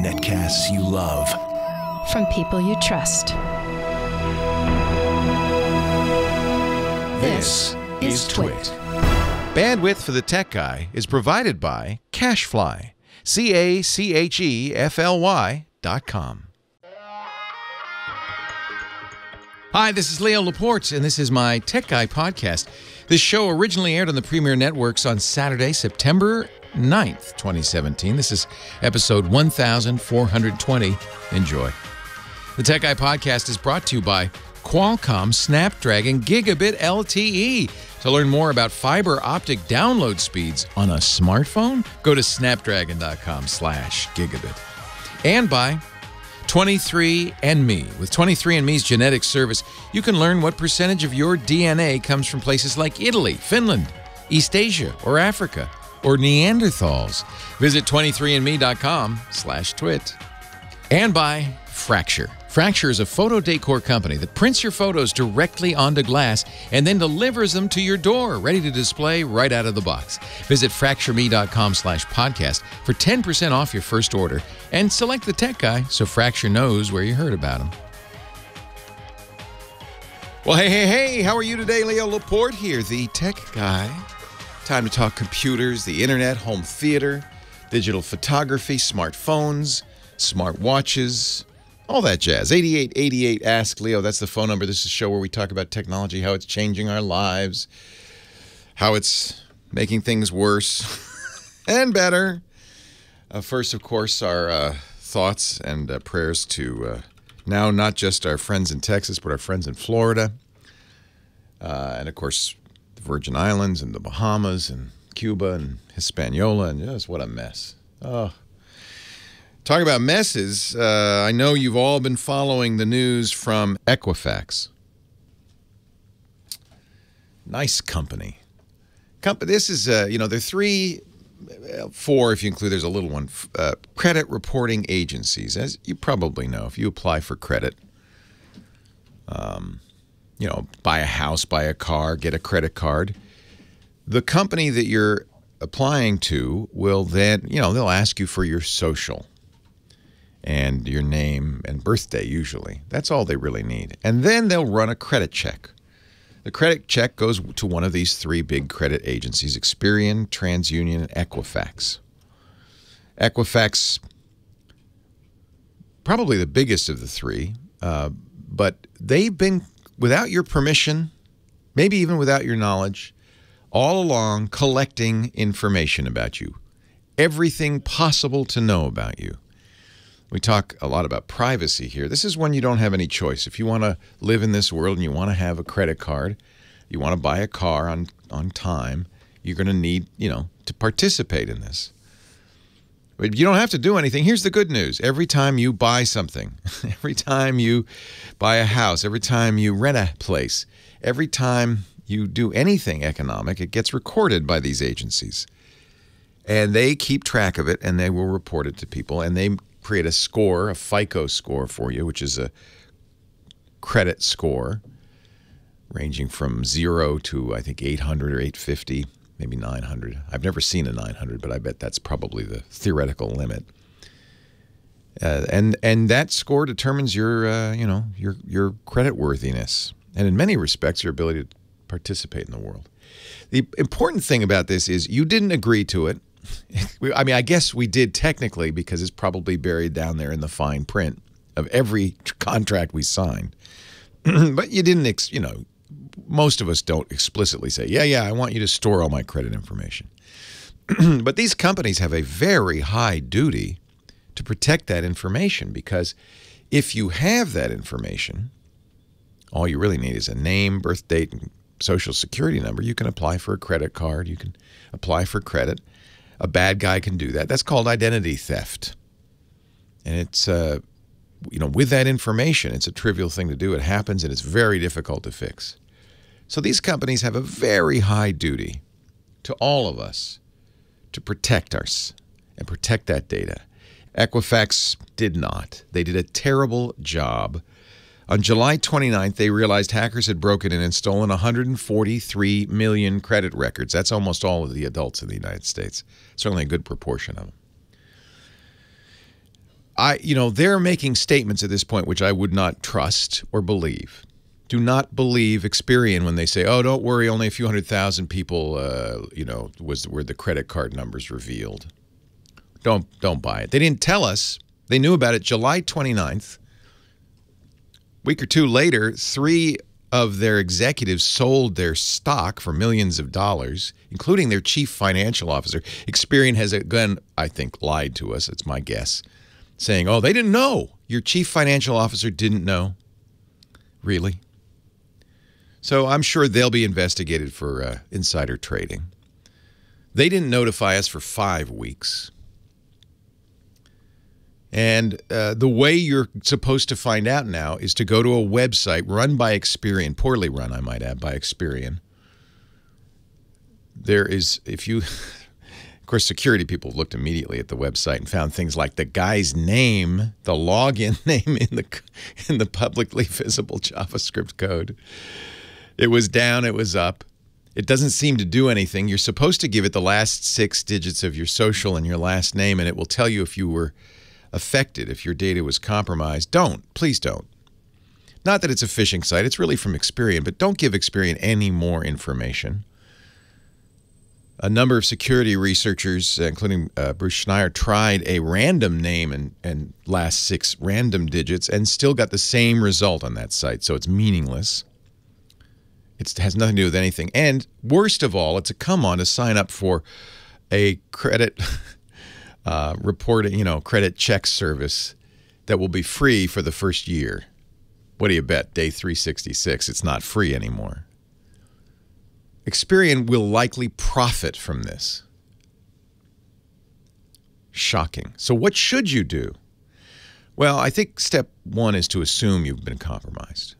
Netcasts you love. From people you trust. This is Twit. Bandwidth for the Tech Guy is provided by Cachefly. CACHEFLY.com. Hi, this is Leo Laporte, and this is my Tech Guy podcast. This show originally aired on the Premier Networks on Saturday, September 9th, 2017. This is episode 1420. Enjoy. The Tech Guy podcast is brought to you by Qualcomm Snapdragon Gigabit LTE. To learn more about fiber optic download speeds on a smartphone, go to snapdragon.com/gigabit. And by 23andMe. With 23andMe's genetic service, you can learn what percentage of your DNA comes from places like Italy, Finland, East Asia, or Africa, or Neanderthals. Visit 23andme.com/twit. And by Fracture. Fracture is a photo decor company that prints your photos directly onto glass and then delivers them to your door, ready to display right out of the box. Visit fractureme.com/podcast for 10% off your first order and select the Tech Guy so Fracture knows where you heard about him. Well, hey, how are you today? Leo Laporte here, the Tech Guy. Time to talk computers, the internet, home theater, digital photography, smartphones, smartwatches, all that jazz. 8888 Ask Leo. That's the phone number. This is a show where we talk about technology, how it's changing our lives, how it's making things worse and better. First, of course, our thoughts and prayers to now not just our friends in Texas, but our friends in Florida. And, of course, the Virgin Islands and the Bahamas and Cuba and Hispaniola. And just what a mess. Oh. Talk about messes, I know you've all been following the news from Equifax. Nice company. This is, there are four if you include, there's a little one, credit reporting agencies. As you probably know, if you apply for credit, buy a house, buy a car, get a credit card, the company that you're applying to will then, they'll ask you for your social and your name and birthday, usually. That's all they really need. And then they'll run a credit check. The credit check goes to one of these three big credit agencies: Experian, TransUnion, and Equifax. Equifax, probably the biggest of the three, but they've been, without your permission, maybe even without your knowledge, all along collecting information about you. Everything possible to know about you. We talk a lot about privacy here. This is when you don't have any choice. If you want to live in this world and you want to have a credit card, you want to buy a car on time, you're going to need, to participate in this. But you don't have to do anything. Here's the good news. Every time you buy something, every time you buy a house, every time you rent a place, every time you do anything economic, it gets recorded by these agencies. And they keep track of it, and they will report it to people, and they create a score, a FICO score for you, which is a credit score ranging from 0 to, I think, 800 or 850, maybe 900. I've never seen a 900, but I bet that's probably the theoretical limit. And that score determines your, your credit worthiness, and in many respects, your ability to participate in the world. The important thing about this is you didn't agree to it. I mean, I guess we did technically, because it's probably buried down there in the fine print of every contract we signed. But you didn't, most of us don't explicitly say, yeah, I want you to store all my credit information. But these companies have a very high duty to protect that information, because if you have that information, all you really need is a name, birth date, and social security number. You can apply for a credit card. You can apply for credit. A bad guy can do that. That's called identity theft. And it's, with that information, it's a trivial thing to do. It happens, and it's very difficult to fix. So these companies have a very high duty to all of us to protect us and protect that data. Equifax did not. They did a terrible job On July 29th, they realized hackers had broken in and stolen 143 million credit records. That's almost all of the adults in the United States. Certainly a good proportion of them. They're making statements at this point which I would not trust or believe. Do not believe Experian when they say, "Oh, don't worry, only a few 100,000 people, were the credit card numbers revealed." Don't buy it. They didn't tell us. They knew about it July 29th. A week or two later, 3 of their executives sold their stock for millions of dollars, including their chief financial officer. Experian has, again, I think, lied to us. It's my guess. Saying, "Oh, they didn't know. Your chief financial officer didn't know." Really? So I'm sure they'll be investigated for insider trading. They didn't notify us for 5 weeks. And the way you're supposed to find out now is to go to a website run by Experian, poorly run, I might add, by Experian. There is, of course, security people looked immediately at the website and found things like the guy's name, the login name in the publicly visible JavaScript code. It was down, it was up. It doesn't seem to do anything. You're supposed to give it the last 6 digits of your social and your last name, and it will tell you if you were affected, if your data was compromised. Don't. Please don't. Not that it's a phishing site. It's really from Experian, but don't give Experian any more information. A number of security researchers, including Bruce Schneier, tried a random name and last 6 random digits and still got the same result on that site, so it's meaningless. It has nothing to do with anything. And worst of all, it's a come-on to sign up for a credit reporting, credit check service that will be free for the first year. What do you bet? Day 366, it's not free anymore. Experian will likely profit from this. Shocking. So what should you do? Well, I think step 1 is to assume you've been compromised.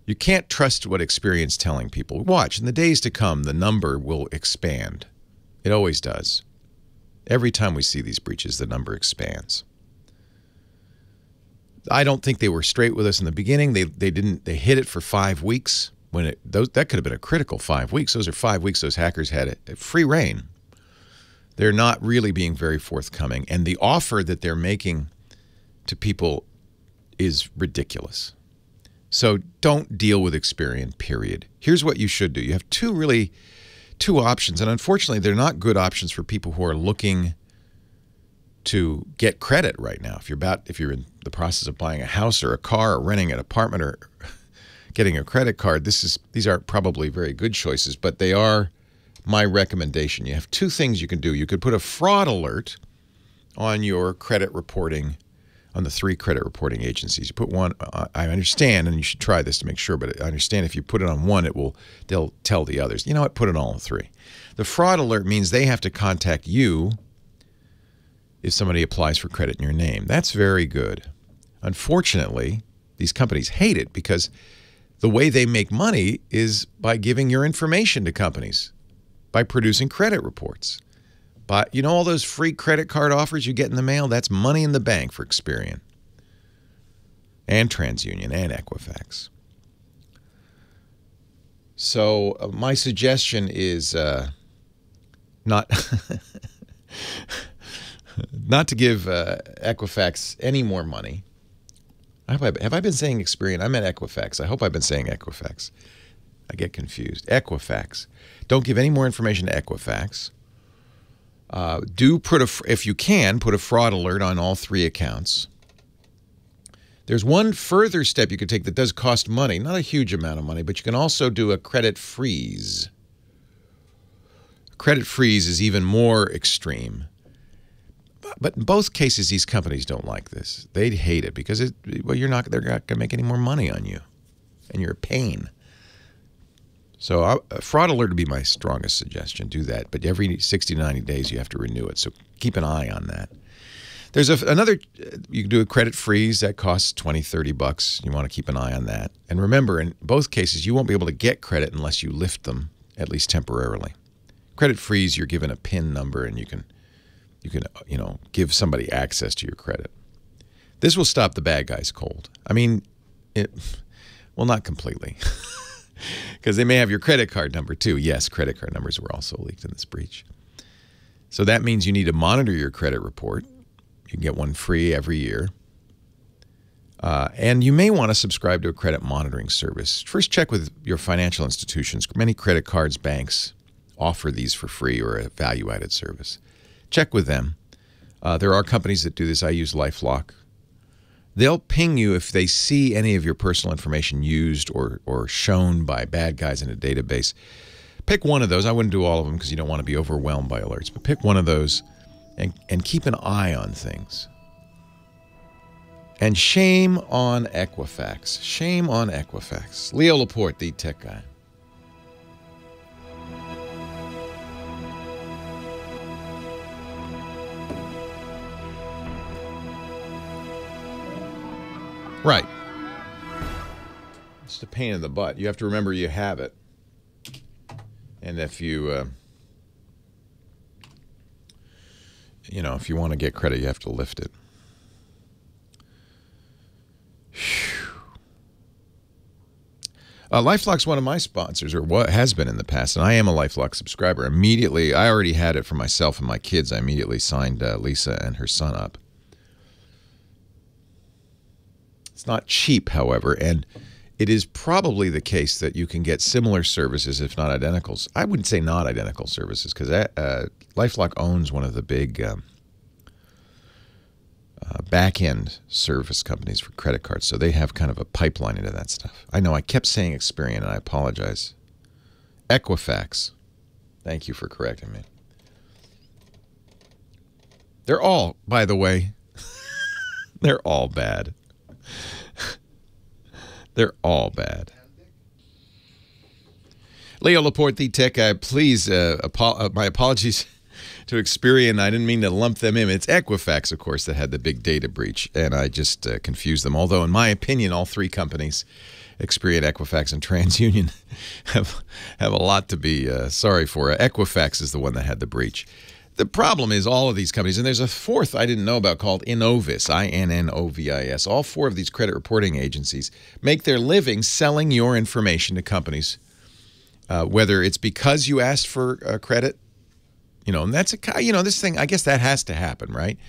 You can't trust what Experian's telling people. Watch, in the days to come, the number will expand. It always does. Every time we see these breaches, the number expands. I don't think they were straight with us in the beginning. They hit it for 5 weeks. That could have been a critical 5 weeks. Those are 5 weeks those hackers had free reign. They're not really being very forthcoming. And the offer that they're making to people is ridiculous. So don't deal with Experian, period. Here's what you should do. You have two options, and unfortunately, they're not good options for people who are looking to get credit right now. If you're in the process of buying a house or a car or renting an apartment or getting a credit card, these aren't probably very good choices, but they are my recommendation. You have 2 things you can do. You could put a fraud alert on your credit reporting, on the 3 credit reporting agencies. You put one, I understand, and you should try this to make sure, but I understand if you put it on one, they'll tell the others. You know what? Put it on all 3. The fraud alert means they have to contact you if somebody applies for credit in your name. That's very good. Unfortunately, these companies hate it because the way they make money is by giving your information to companies, by producing credit reports. But all those free credit card offers you get in the mail, that's money in the bank for Experian and TransUnion and Equifax. So my suggestion is not not to give Equifax any more money. Have I been saying Experian? I meant Equifax. I hope I've been saying Equifax. I get confused. Equifax. Don't give any more information to Equifax. If you can, put a fraud alert on all 3 accounts. There's one further step you could take that does cost money, not a huge amount of money, but you can also do a credit freeze. A credit freeze is even more extreme. But in both cases, these companies don't like this. They'd hate it because they're not going to make any more money on you, and you're a pain. So a fraud alert would be my strongest suggestion. Do that. But every 60 to 90 days, you have to renew it. So keep an eye on that. There's another, you can do a credit freeze. That costs $20, $30. You want to keep an eye on that. And remember, in both cases, you won't be able to get credit unless you lift them, at least temporarily. Credit freeze, you're given a PIN number, and you can give somebody access to your credit. This will stop the bad guys cold. I mean, Well, not completely. Because they may have your credit card number too. Yes, credit card numbers were also leaked in this breach. So that means you need to monitor your credit report. You can get one free every year. And you may want to subscribe to a credit monitoring service. First, check with your financial institutions. Many credit cards, banks offer these for free or a value-added service. Check with them. There are companies that do this. I use LifeLock. They'll ping you if they see any of your personal information used or shown by bad guys in a database. Pick one of those. I wouldn't do all of them because you don't want to be overwhelmed by alerts. But pick one of those and keep an eye on things. And shame on Equifax. Shame on Equifax. Leo Laporte, the tech guy. Right. It's a pain in the butt. You have to remember you have it. And if you, if you want to get credit, you have to lift it. LifeLock's one of my sponsors, or what has been in the past, and I am a LifeLock subscriber. Immediately, I already had it for myself and my kids. I immediately signed Lisa and her son up. It's not cheap, however, and it is probably the case that you can get similar services, if not identicals. I wouldn't say not identical services, because LifeLock owns one of the big back-end service companies for credit cards, so they have kind of a pipeline into that stuff. I know I kept saying Experian, and I apologize. Equifax. Thank you for correcting me. They're all, by the way, they're all bad. They're all bad. Leo Laporte, the tech guy, please, my apologies to Experian. I didn't mean to lump them in. It's Equifax, of course, that had the big data breach, and I just confused them. Although, in my opinion, all three companies, Experian, Equifax, and TransUnion, have a lot to be sorry for. Equifax is the one that had the breach. The problem is all of these companies, and there's a fourth I didn't know about called Innovis, I-N-N-O-V-I-S. All four of these credit reporting agencies make their living selling your information to companies, whether it's because you asked for credit, and that's this thing, I guess that has to happen, right?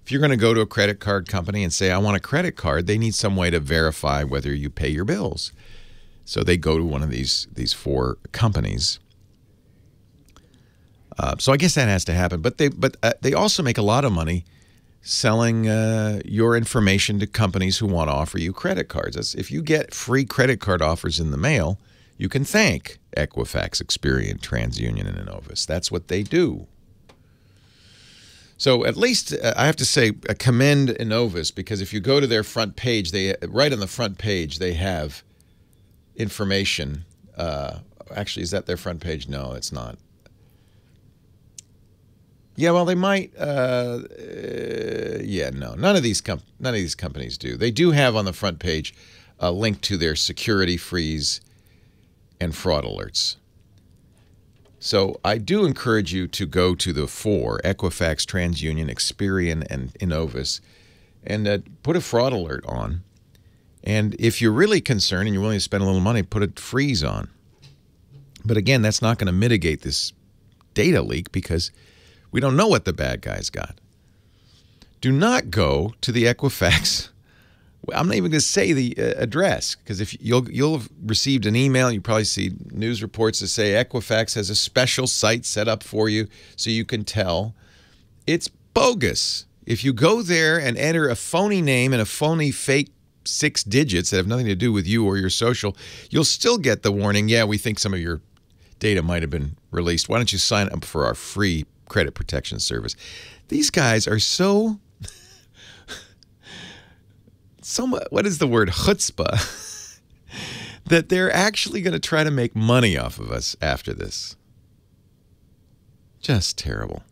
If you're going to go to a credit card company and say, I want a credit card, they need some way to verify whether you pay your bills. So they go to one of these four companies. So I guess that has to happen. But they also make a lot of money selling your information to companies who want to offer you credit cards. If you get free credit card offers in the mail, you can thank Equifax, Experian, TransUnion, and Innovis. That's what they do. So at least I have to say commend Innovis, because if you go to their front page, right on the front page they have information. Actually, is that their front page? No, it's not. Yeah, well, they might. Yeah, no, none of these companies do. They do have on the front page a link to their security freeze and fraud alerts. So I do encourage you to go to the four: Equifax, TransUnion, Experian, and Innovis, and put a fraud alert on. And if you're really concerned and you're willing to spend a little money, put a freeze on. But again, that's not going to mitigate this data leak, because we don't know what the bad guys got. Do not go to the Equifax. I'm not even going to say the address, because if you'll have received an email, you probably see news reports that say Equifax has a special site set up for you so you can tell. It's bogus. If you go there and enter a phony name and a phony fake 6 digits that have nothing to do with you or your social, you'll still get the warning, yeah, we think some of your data might have been released. Why don't you sign up for our free credit protection service? These guys are so what is the word, chutzpah, that they're actually going to try to make money off of us after this. Just terrible.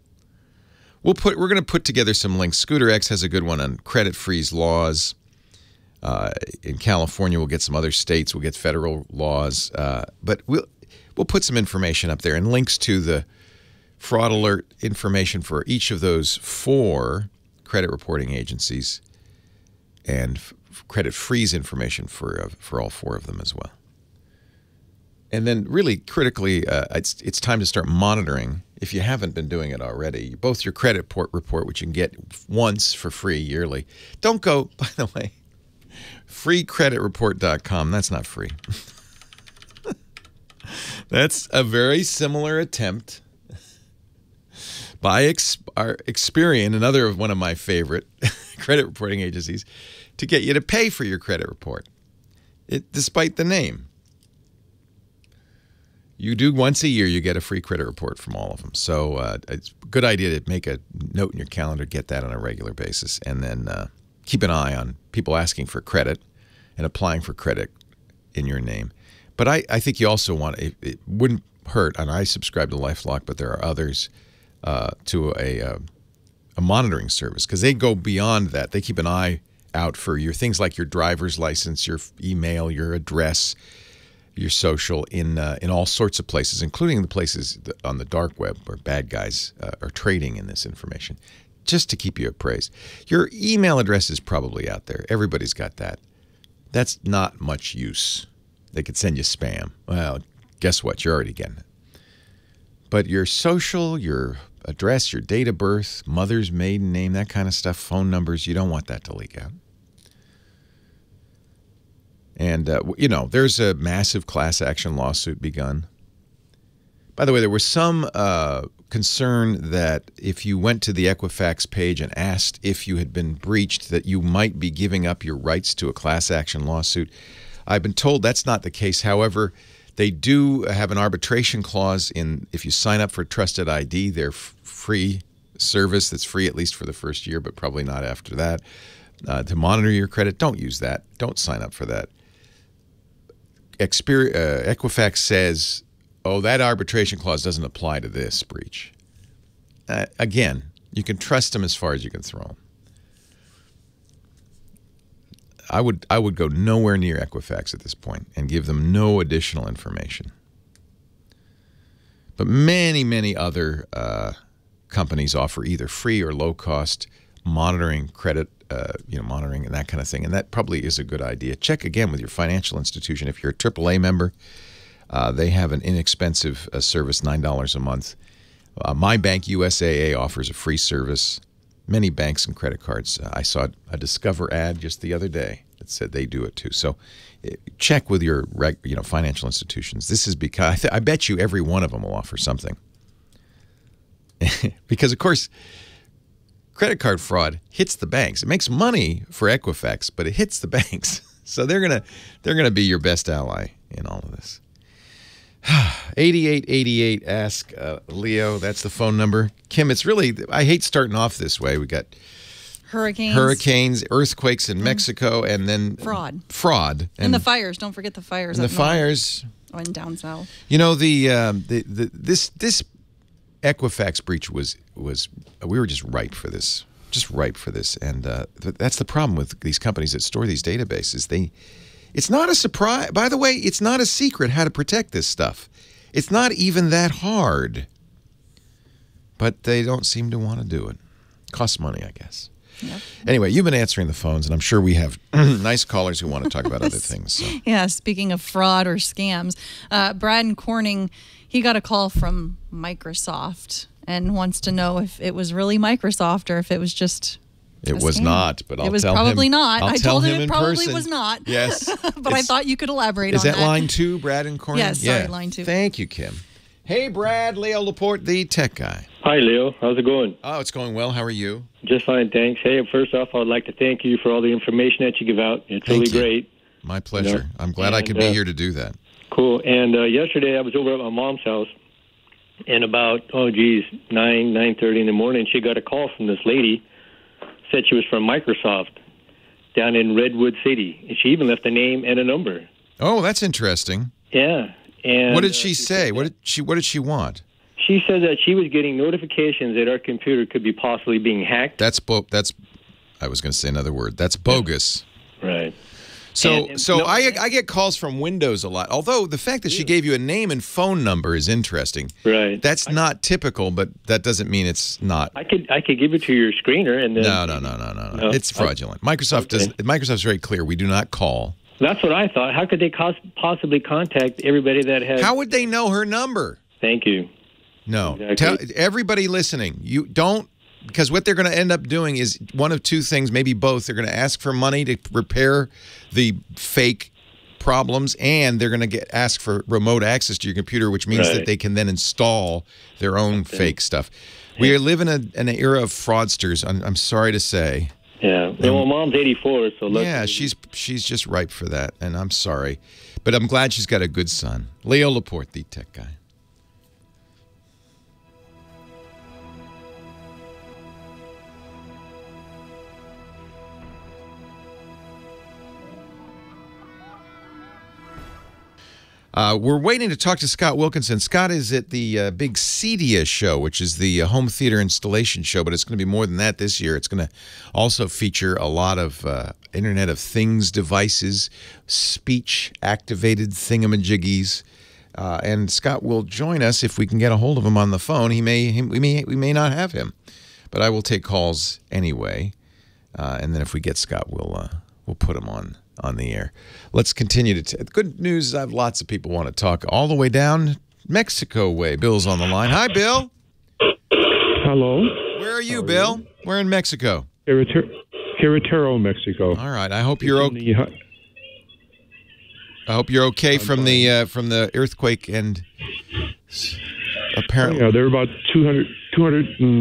We're going to put together some links. Scooter X has a good one on credit freeze laws. In California, we'll get some other states. We'll get federal laws. But we'll put some information up there and links to the fraud alert information for each of those 4 credit reporting agencies, and credit freeze information for all 4 of them as well. And then really critically, it's time to start monitoring, if you haven't been doing it already, both your credit report, which you can get once for free yearly. Don't go, by the way, freecreditreport.com. That's not free. That's a very similar attempt by Experian, another one of my favorite credit reporting agencies, to get you to pay for your credit report, despite the name. You do once a year, you get a free credit report from all of them. So it's a good idea to make a note in your calendar, get that on a regular basis, and then keep an eye on people asking for credit and applying for credit in your name. But I think you also want, it wouldn't hurt, and I subscribe to LifeLock, but there are others, to a monitoring service, because they go beyond that. They keep an eye out for your things like your driver's license, your email, your address, your social in all sorts of places, including the places on the dark web where bad guys are trading in this information, just to keep you appraised. Your email address is probably out there. Everybody's got that. That's not much use. They could send you spam. Well, guess what? You're already getting it. But your social, your address, your date of birth, mother's maiden name, that kind of stuff, phone numbers, you don't want that to leak out. And, there's a massive class action lawsuit begun. By the way, there was some concern that if you went to the Equifax page and asked if you had been breached, that you might be giving up your rights to a class action lawsuit. I've been told that's not the case. However, they do have an arbitration clause if you sign up for Trusted ID, their free service that's free at least for the first year, but probably not after that, to monitor your credit. Don't use that. Don't sign up for that. Equifax says, oh, that arbitration clause doesn't apply to this breach. Again, you can trust them as far as you can throw them. I would go nowhere near Equifax at this point and give them no additional information. But many, many other companies offer either free or low-cost monitoring, credit, monitoring and that kind of thing. And that probably is a good idea. Check again with your financial institution. If you're a AAA member, they have an inexpensive service, $9 a month. My bank, USAA, offers a free service. Many banks and credit cards. I saw a Discover ad just the other day that said they do it too. So check with your financial institutions. This is because I bet you every one of them will offer something. Because, of course, credit card fraud hits the banks. It makes money for Equifax, but it hits the banks. So they're gonna be your best ally in all of this. 8888, ask Leo. That's the phone number. Kim, it's really, I hate starting off this way. We got hurricanes, earthquakes in Mexico, and then fraud, and the fires. Don't forget the fires. And the fires. And down south. You know, this Equifax breach was we were just ripe for this. And that's the problem with these companies that store these databases. It's not a surprise. By the way, it's not a secret how to protect this stuff. It's not even that hard. But they don't seem to want to do it. Costs money, I guess. Yep. Anyway, you've been answering the phones, and I'm sure we have nice callers who want to talk about other things. So. Yeah, speaking of fraud or scams, Brad in Corning, he got a call from Microsoft and wants to know if it was really Microsoft or if it was just... It was not, but I'll tell him. It was probably not. I told him in it probably person. was not. Yes. But I thought you could elaborate on that. Is that line 2, Brad and Corning? Yes, sorry, line 2. Thank you, Kim. Hey, Brad, Leo Laporte, the tech guy. Hi, Leo. How's it going? Oh, it's going well. How are you? Just fine, thanks. Hey, first off, I'd like to thank you for all the information that you give out. It's really great. My pleasure. I'm glad I could be here to do that. Cool. And yesterday I was over at my mom's house, and about, 9:30 in the morning, she got a call from this lady. Said she was from Microsoft down in Redwood City. And she even left a name and a number. Oh, that's interesting. Yeah. And what did she say? What did she want? She said that she was getting notifications that our computer could be possibly being hacked. I was going to say another word. That's bogus. Right. So I get calls from Windows a lot. Although the fact that she gave you a name and phone number is interesting. Right. That's not typical, but that doesn't mean it's not. I could give it to your screener and then. No. fraudulent. No. It's fraudulent. Microsoft's very clear. We do not call. That's what I thought. How could they possibly contact everybody that has... How would they know her number? Thank you. No. Exactly. Everybody listening, you don't, because what they're going to end up doing is one of two things, maybe both. They're going to ask for money to repair the fake problems, and they're going to ask for remote access to your computer, which means that they can then install their own fake stuff. We live in an era of fraudsters, I'm sorry to say. Yeah. Well, Mom's 84, so let's... Yeah, she's just ripe for that, and I'm sorry. But I'm glad she's got a good son. Leo Laporte, the tech guy. We're waiting to talk to Scott Wilkinson. Scott is at the big CEDIA show, which is the home theater installation show, but it's going to be more than that this year. It's going to also feature a lot of Internet of Things devices, speech-activated thingamajiggies, and Scott will join us if we can get a hold of him on the phone. We may not have him, but I will take calls anyway, and then if we get Scott, we'll put him on the air. Let's continue to... Good news is I have lots of people want to talk all the way down Mexico way. Bill's on the line. Hi, Bill. Hello. Where are you, Bill? We're in Mexico. Querétaro, Mexico. All right. I hope you're okay. I hope you're okay from the earthquake and apparently... Yeah, they're about 200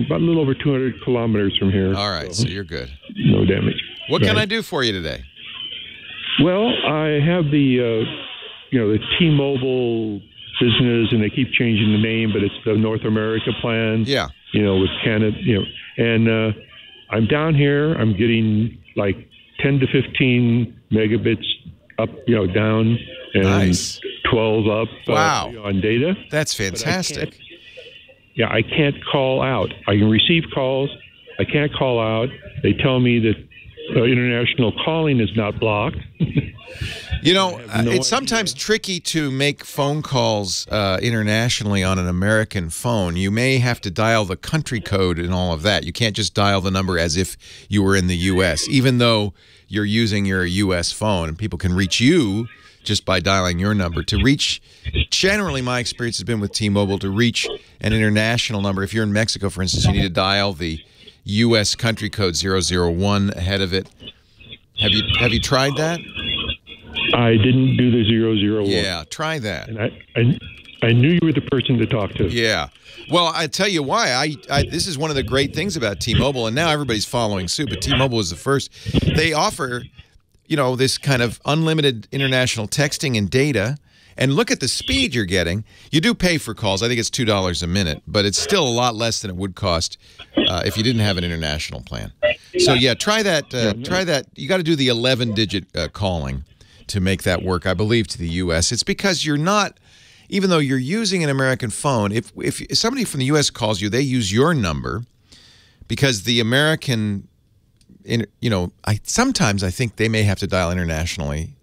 about a little over 200 kilometers from here. All right, so you're good. No damage. What can I do for you today? Well, I have the T-Mobile business, and they keep changing the name, but it's the North America plan. Yeah. With Canada, and I'm down here. I'm getting like 10 to 15 megabits up, down, and nice. 12 up. Wow. On data. That's fantastic. I can't call out. I can receive calls. I can't call out. They tell me that international calling is not blocked. It's sometimes tricky to make phone calls internationally on an American phone. You may have to dial the country code and all of that. You can't just dial the number as if you were in the U.S., even though you're using your U.S. phone, and people can reach you just by dialing your number. To reach, generally my experience has been with T-Mobile, to reach an international number. If you're in Mexico, for instance, you need to dial the U.S. country code 001 ahead of it. Have you tried that? I didn't do the 001. Yeah, try that. And I knew you were the person to talk to. Yeah. Well, I tell you why. This is one of the great things about T-Mobile, and now everybody's following suit, but T-Mobile was the first. They offer, this kind of unlimited international texting and data. And look at the speed you're getting. You do pay for calls. I think it's $2 a minute, but it's still a lot less than it would cost if you didn't have an international plan. So yeah, try that. Try that. You got to do the 11-digit calling to make that work, I believe, to the U.S. It's because you're not, even though you're using an American phone, if somebody from the U.S. calls you, they use your number because the American, sometimes I think they may have to dial internationally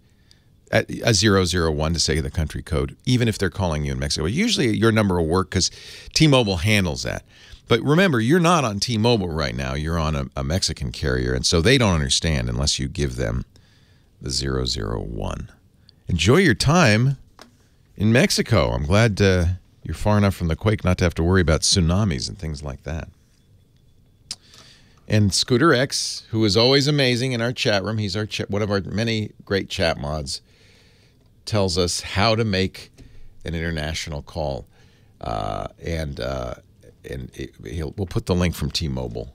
at a 001 to say the country code, even if they're calling you in Mexico. Usually your number will work because T-Mobile handles that. But remember, you're not on T-Mobile right now. You're on a Mexican carrier, and so they don't understand unless you give them the 001. Enjoy your time in Mexico. I'm glad you're far enough from the quake not to have to worry about tsunamis and things like that. And Scooter X, who is always amazing in our chat room, he's one of our many great chat mods, tells us how to make an international call, we'll put the link from T-Mobile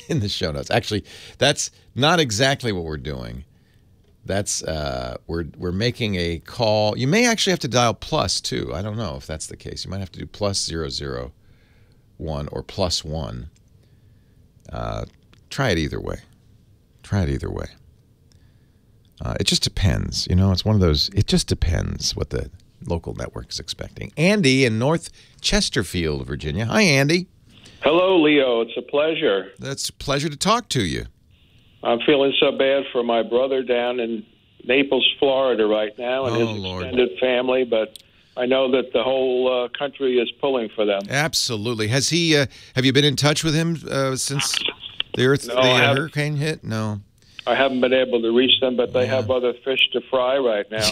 in the show notes. Actually, that's not exactly what we're doing. That's we're making a call. You may actually have to dial plus too. I don't know if that's the case. You might have to do plus 001 or plus 1. Try it either way. Try it either way. It just depends. It's one of those, it just depends what the local network is expecting. Andy in North Chesterfield, Virginia. Hi, Andy. Hello, Leo. It's a pleasure. It's a pleasure to talk to you. I'm feeling so bad for my brother down in Naples, Florida right now, and his extended family, but I know that the whole country is pulling for them. Absolutely. Has he? Have you been in touch with him since hurricane hit? No. I haven't been able to reach them, but they have other fish to fry right now.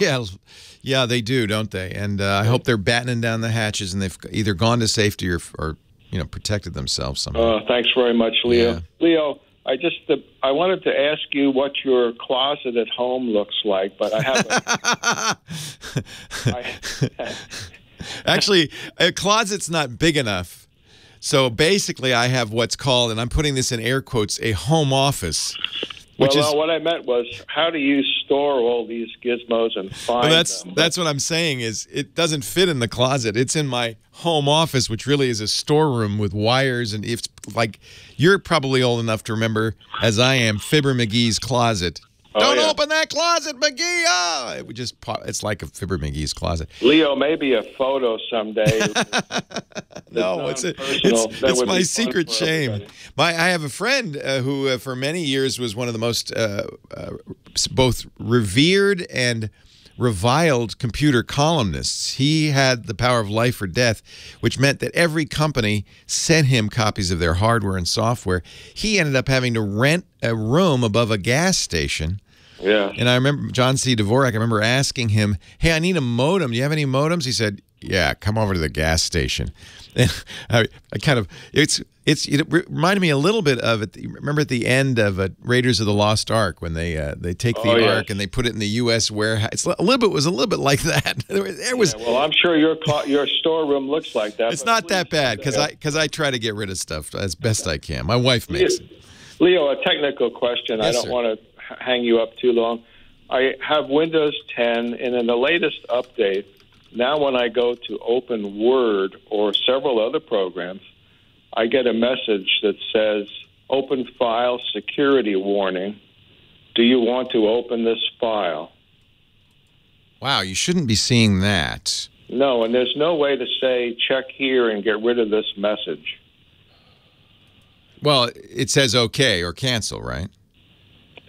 Yeah, they do, don't they? And I hope they're battening down the hatches and they've either gone to safety or protected themselves somehow. Thanks very much, Leo. Yeah. Leo, I wanted to ask you what your closet at home looks like, but I haven't. Actually, a closet's not big enough. So basically, I have what's called, and I'm putting this in air quotes, a home office. What I meant was, how do you store all these gizmos and find them? That's what I'm saying is it doesn't fit in the closet. It's in my home office, which really is a storeroom with wires. And it's like, you're probably old enough to remember, as I am, Fibber McGee's closet. Don't open that closet, McGee! Oh! It's like a Fibber McGee's closet. Leo, maybe a photo someday. No, it's my secret shame. I have a friend who, for many years, was one of the most both revered and reviled computer columnists. He had the power of life or death, which meant that every company sent him copies of their hardware and software. He ended up having to rent a room above a gas station. Yeah. And I remember John C. Dvorak, I remember asking him, hey, I need a modem. Do you have any modems? He said, yeah, come over to the gas station. And it reminded me a little bit of it. Remember at the end of Raiders of the Lost Ark when they take the Ark and they put it in the U.S. warehouse. It was a little bit like that. Well, I'm sure your storeroom looks like that. It's not that bad because I try to get rid of stuff as best I can. My wife makes it. Leo, a technical question. Yes, I don't want to hang you up too long. I have Windows 10, and in the latest update, now when I go to open Word or several other programs, I get a message that says, open file security warning. Do you want to open this file? Wow, you shouldn't be seeing that. No, and there's no way to say, check here and get rid of this message. Well, it says okay or cancel, right?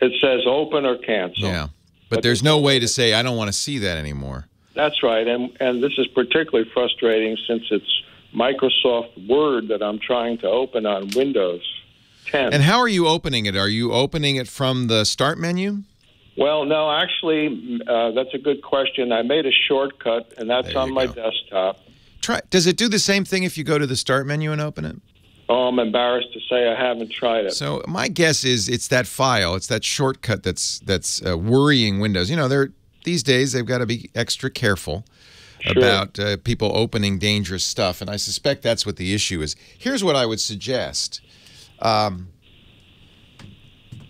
It says open or cancel. Yeah, but there's no way to say, I don't want to see that anymore. That's right, and this is particularly frustrating since it's Microsoft Word that I'm trying to open on Windows 10. And how are you opening it? Are you opening it from the Start menu? Well, no, actually, that's a good question. I made a shortcut, and that's on my desktop. Does it do the same thing if you go to the Start menu and open it? Oh, I'm embarrassed to say I haven't tried it. So my guess is it's that file, it's that shortcut that's worrying Windows. You know, these days they've got to be extra careful about people opening dangerous stuff, and I suspect that's what the issue is. Here's what I would suggest.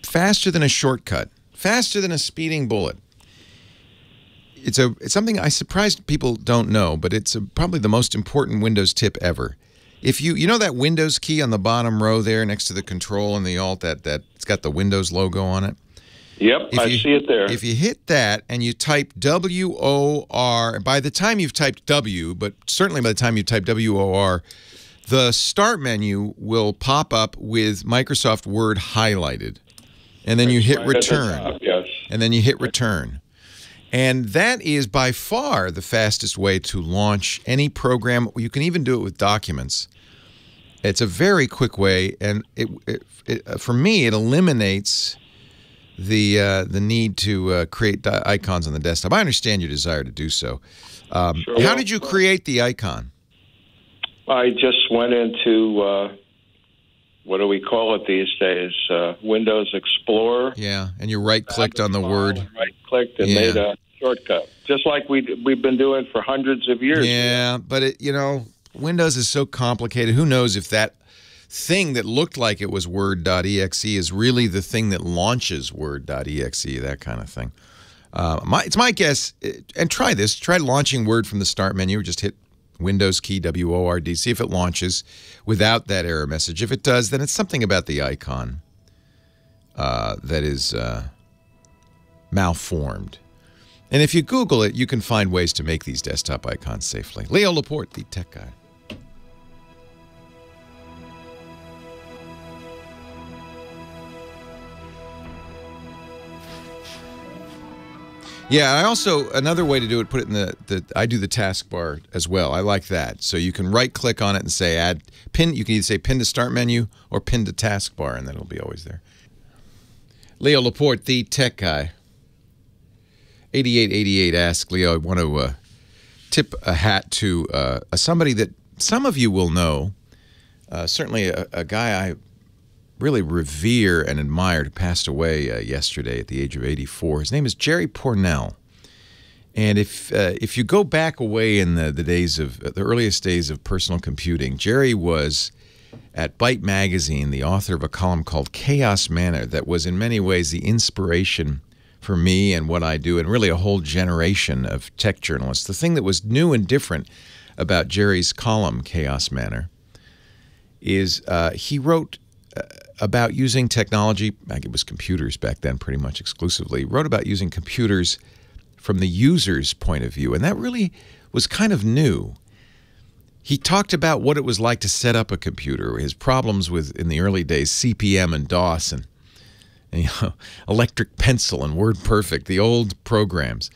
Faster than a shortcut, faster than a speeding bullet. It's something I surprised people don't know, but it's probably the most important Windows tip ever. If you know that Windows key on the bottom row there next to the Control and the Alt that it's got the Windows logo on it? Yep, I see it there. If you hit that and you type W-O-R, by the time you've typed W, but certainly by the time you type W-O-R, the Start menu will pop up with Microsoft Word highlighted. And then you hit Return. Yes. And then you hit Return. And that is by far the fastest way to launch any program. You can even do it with documents. It's a very quick way, and for me, it eliminates the need to create icons on the desktop. I understand your desire to do so. How did you create the icon? I just went into, what do we call it these days, Windows Explorer. Yeah, and you right-clicked on the word. Right-clicked and made a shortcut, just like we've been doing for hundreds of years. Yeah, but Windows is so complicated. Who knows if that thing that looked like it was Word.exe is really the thing that launches Word.exe, that kind of thing. It's my guess, and try this. Try launching Word from the Start menu. Just hit Windows key, W-O-R-D. See if it launches without that error message. If it does, then it's something about the icon that is malformed. And if you Google it, you can find ways to make these desktop icons safely. Leo Laporte, the tech guy. Yeah, I also, another way to do it, put it in I do the taskbar as well. I like that. So you can right-click on it and say add pin. You can either say pin to start menu or pin to taskbar, and then it'll be always there. Leo Laporte, the tech guy. 8888 asks, Leo, I want to tip a hat to somebody that some of you will know, certainly a guy I really revere and admire, who passed away yesterday at the age of 84. His name is Jerry Pournelle. And if you go back away in the days of the earliest days of personal computing, Jerry was at Byte Magazine, the author of a column called Chaos Manor that was in many ways the inspiration for me and what I do, and really a whole generation of tech journalists. The thing that was new and different about Jerry's column, Chaos Manor, is he wrote about using technology. It was computers back then pretty much exclusively. He wrote about using computers from the user's point of view, and that really was kind of new. He talked about what it was like to set up a computer, his problems with, in the early days, CP/M and DOS and Electric Pencil and WordPerfect, the old programs.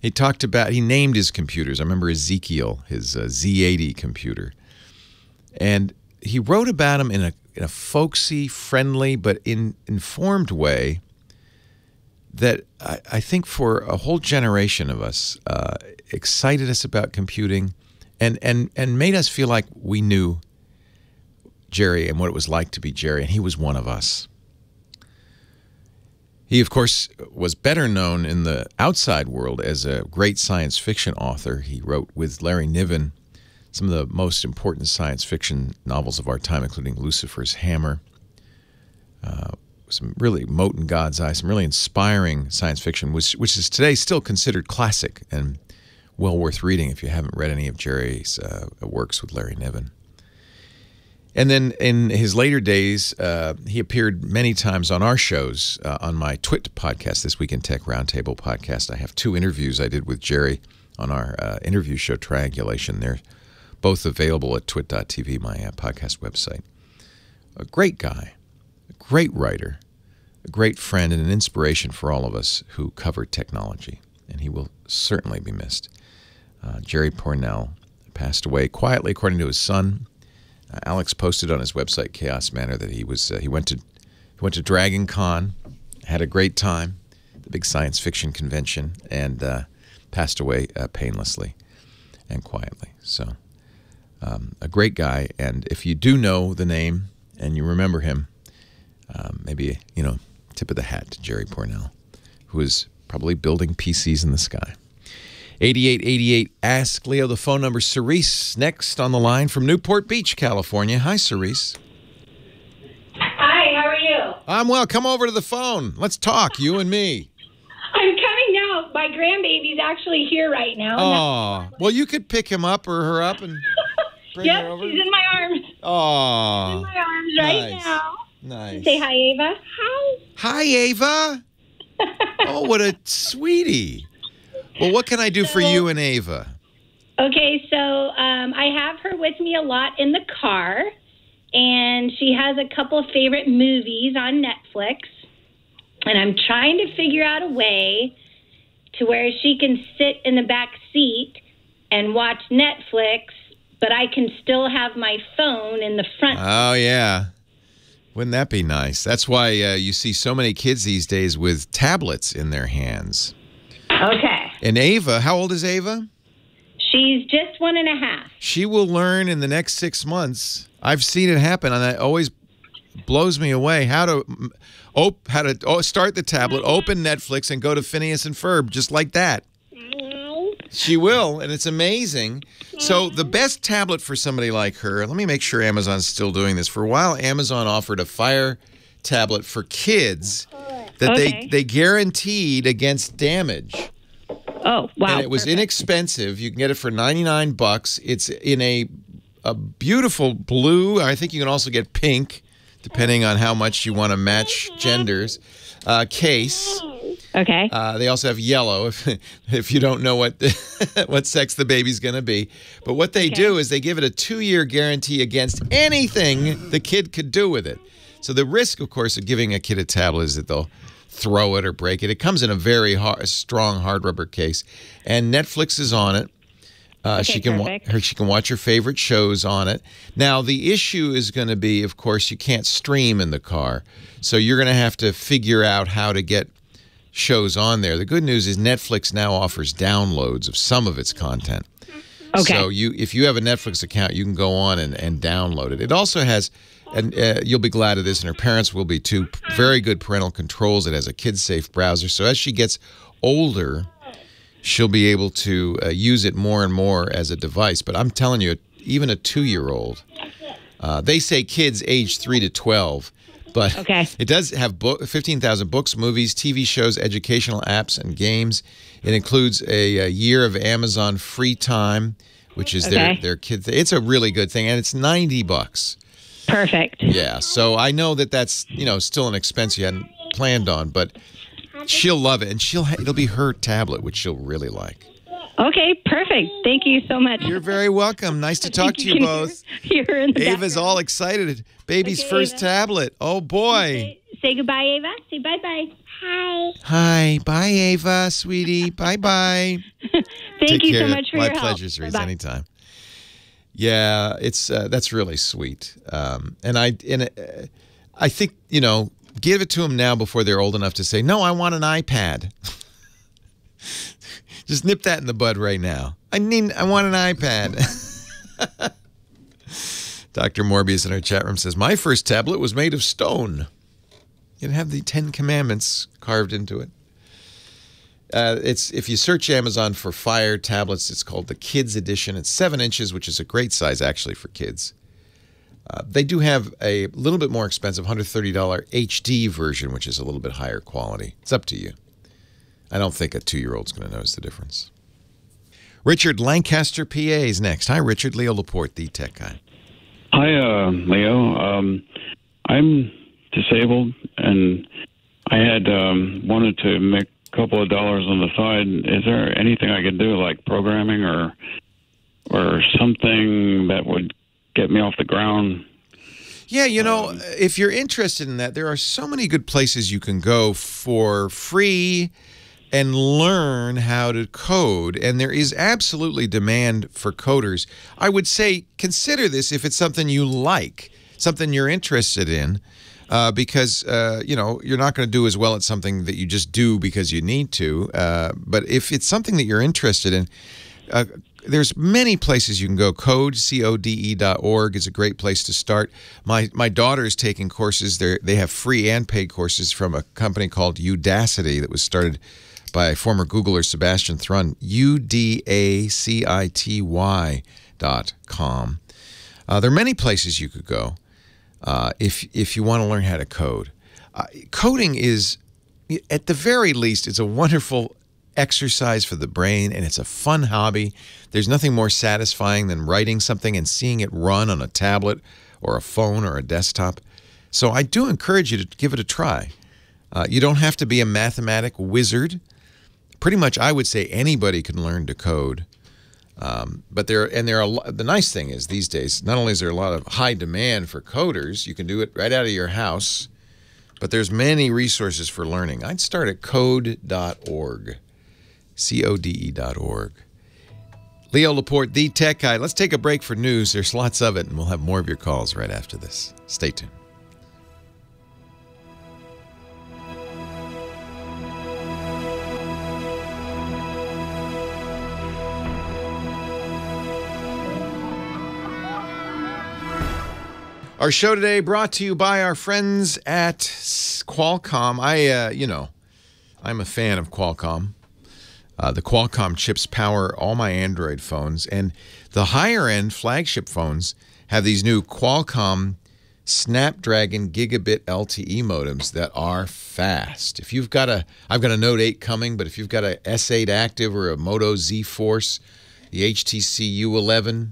He talked about, he named his computers. I remember Ezekiel, his Z80 computer. And he wrote about him in a folksy, friendly, but informed way that I think for a whole generation of us excited us about computing and made us feel like we knew Jerry and what it was like to be Jerry, and he was one of us. He, of course, was better known in the outside world as a great science fiction author. He wrote with Larry Niven some of the most important science fiction novels of our time, including Lucifer's Hammer, some really Mote in God's Eye, some really inspiring science fiction, which is today still considered classic and well worth reading if you haven't read any of Jerry's works with Larry Niven. And then in his later days, he appeared many times on our shows, on my TWIT podcast, This Week in Tech Roundtable podcast. I have 2 interviews I did with Jerry on our interview show, Triangulation. They're both available at twit.tv, my podcast website. A great guy, a great writer, a great friend, and an inspiration for all of us who cover technology. And he will certainly be missed. Jerry Pournelle passed away quietly, according to his son. Alex posted on his website, Chaos Manor, that he went to Dragon Con, had a great time, the big science fiction convention, and passed away painlessly and quietly. So, a great guy. And if you do know the name and you remember him, maybe tip of the hat to Jerry Pournelle, who is probably building PCs in the sky. 8888 Ask Leo. The phone number. Cerise next on the line from Newport Beach, California. Hi, Cerise. Hi, how are you? I'm well. Come over to the phone. Let's talk, you and me. I'm coming now. My grandbaby's actually here right now. Oh, well, you could pick him up or her up and bring her over. She's in my arms. Oh, She's in my arms right now. Nice. Say hi, Ava. Hi. Hi, Ava. Oh, what a sweetie. Well, what can I do for you and Ava? Okay, so I have her with me a lot in the car, and she has a couple of favorite movies on Netflix, and I'm trying to figure out a way to where she can sit in the back seat and watch Netflix, but I can still have my phone in the front. Oh, yeah. Wouldn't that be nice? That's why you see so many kids these days with tablets in their hands. Okay. And Ava, how old is Ava? She's just 1.5. She will learn in the next 6 months. I've seen it happen, and that always blows me away. How to start the tablet, open Netflix, and go to Phineas and Ferb, just like that. She will, and it's amazing. So the best tablet for somebody like her, let me make sure Amazon's still doing this. For a while, Amazon offered a Fire tablet for kids that they guaranteed against damage. Oh, wow. And it was inexpensive. You can get it for $99. It's in a beautiful blue. I think you can also get pink, depending on how much you want to match genders. Case. Okay. They also have yellow if you don't know what what sex the baby's going to be. But what they do is they give it a 2-year guarantee against anything the kid could do with it. So the risk, of course, of giving a kid a tablet is that they'll throw it or break it. It comes in a very strong hard rubber case, and Netflix is on it. She can watch her favorite shows on it. Now, the issue is going to be, of course, you can't stream in the car. So you're going to have to figure out how to get shows on there. The good news is Netflix now offers downloads of some of its content. Okay. So if you have a Netflix account, you can go on and download it. It also has, and you'll be glad of this, and her parents will be too, very good parental controls. It has a kid-safe browser. So as she gets older, she'll be able to use it more and more as a device. But I'm telling you, even a 2-year-old, they say kids age 3 to 12, but it does have 15,000 books, movies, TV shows, educational apps, and games. It includes a year of Amazon free time, which is their kid. It's a really good thing, and it's $90. Perfect. Yeah, so I know that's still an expense you hadn't planned on, but she'll love it, and it'll be her tablet, which she'll really like. Okay, perfect. Thank you so much. You're very welcome. Nice to talk to you both. Hear her in the Ava's all excited. Baby's first tablet. Oh, boy. Say goodbye, Ava. Say bye-bye. Hi. Hi. Bye, Ava, sweetie. Bye-bye. Thank you so much for your help. My pleasure, Cerise. Anytime. Yeah, that's really sweet. And I think, give it to them now before they're old enough to say, no, I want an iPad. Just nip that in the bud right now. I want an iPad. Dr. Morbius in our chat room says, my first tablet was made of stone. It had the 10 Commandments carved into it. If you search Amazon for Fire tablets, it's called the Kids Edition. It's 7 inches, which is a great size, actually, for kids. They do have a little bit more expensive $130 HD version, which is a little bit higher quality. It's up to you. I don't think a 2-year-old's going to notice the difference. Richard, Lancaster, PA is next. Hi, Richard. Leo Laporte, the tech guy. Hi, Leo. I'm disabled, and I had wanted to make a couple of dollars on the side. Is there anything I can do, like programming or something that would get me off the ground? Yeah, if you're interested in that, there are so many good places you can go for free and learn how to code, and there is absolutely demand for coders. I would say consider this if it's something you like, something you're interested in, because you're not going to do as well at something that you just do because you need to. But if it's something that you're interested in, there's many places you can go. CODE.org is a great place to start. My daughter is taking courses there. They have free and paid courses from a company called Udacity that was started by former Googler Sebastian Thrun, UDACITY.com. There are many places you could go if you want to learn how to code. Coding is, at the very least, it's a wonderful exercise for the brain, and it's a fun hobby. There's nothing more satisfying than writing something and seeing it run on a tablet or a phone or a desktop. So I do encourage you to give it a try. You don't have to be a mathematic wizard. Pretty much, I would say anybody can learn to code. But the nice thing is these days, not only is there a lot of high demand for coders, you can do it right out of your house, but there's many resources for learning. I'd start at code.org, CODE.org. Leo Laporte, the tech guy. Let's take a break for news. There's lots of it, and we'll have more of your calls right after this. Stay tuned. Our show today brought to you by our friends at Qualcomm. I'm a fan of Qualcomm. The Qualcomm chips power all my Android phones, and the higher-end flagship phones have these new Qualcomm Snapdragon Gigabit LTE modems that are fast. If you've got I've got a Note 8 coming, but if you've got a S8 Active or a Moto Z Force, the HTC U11,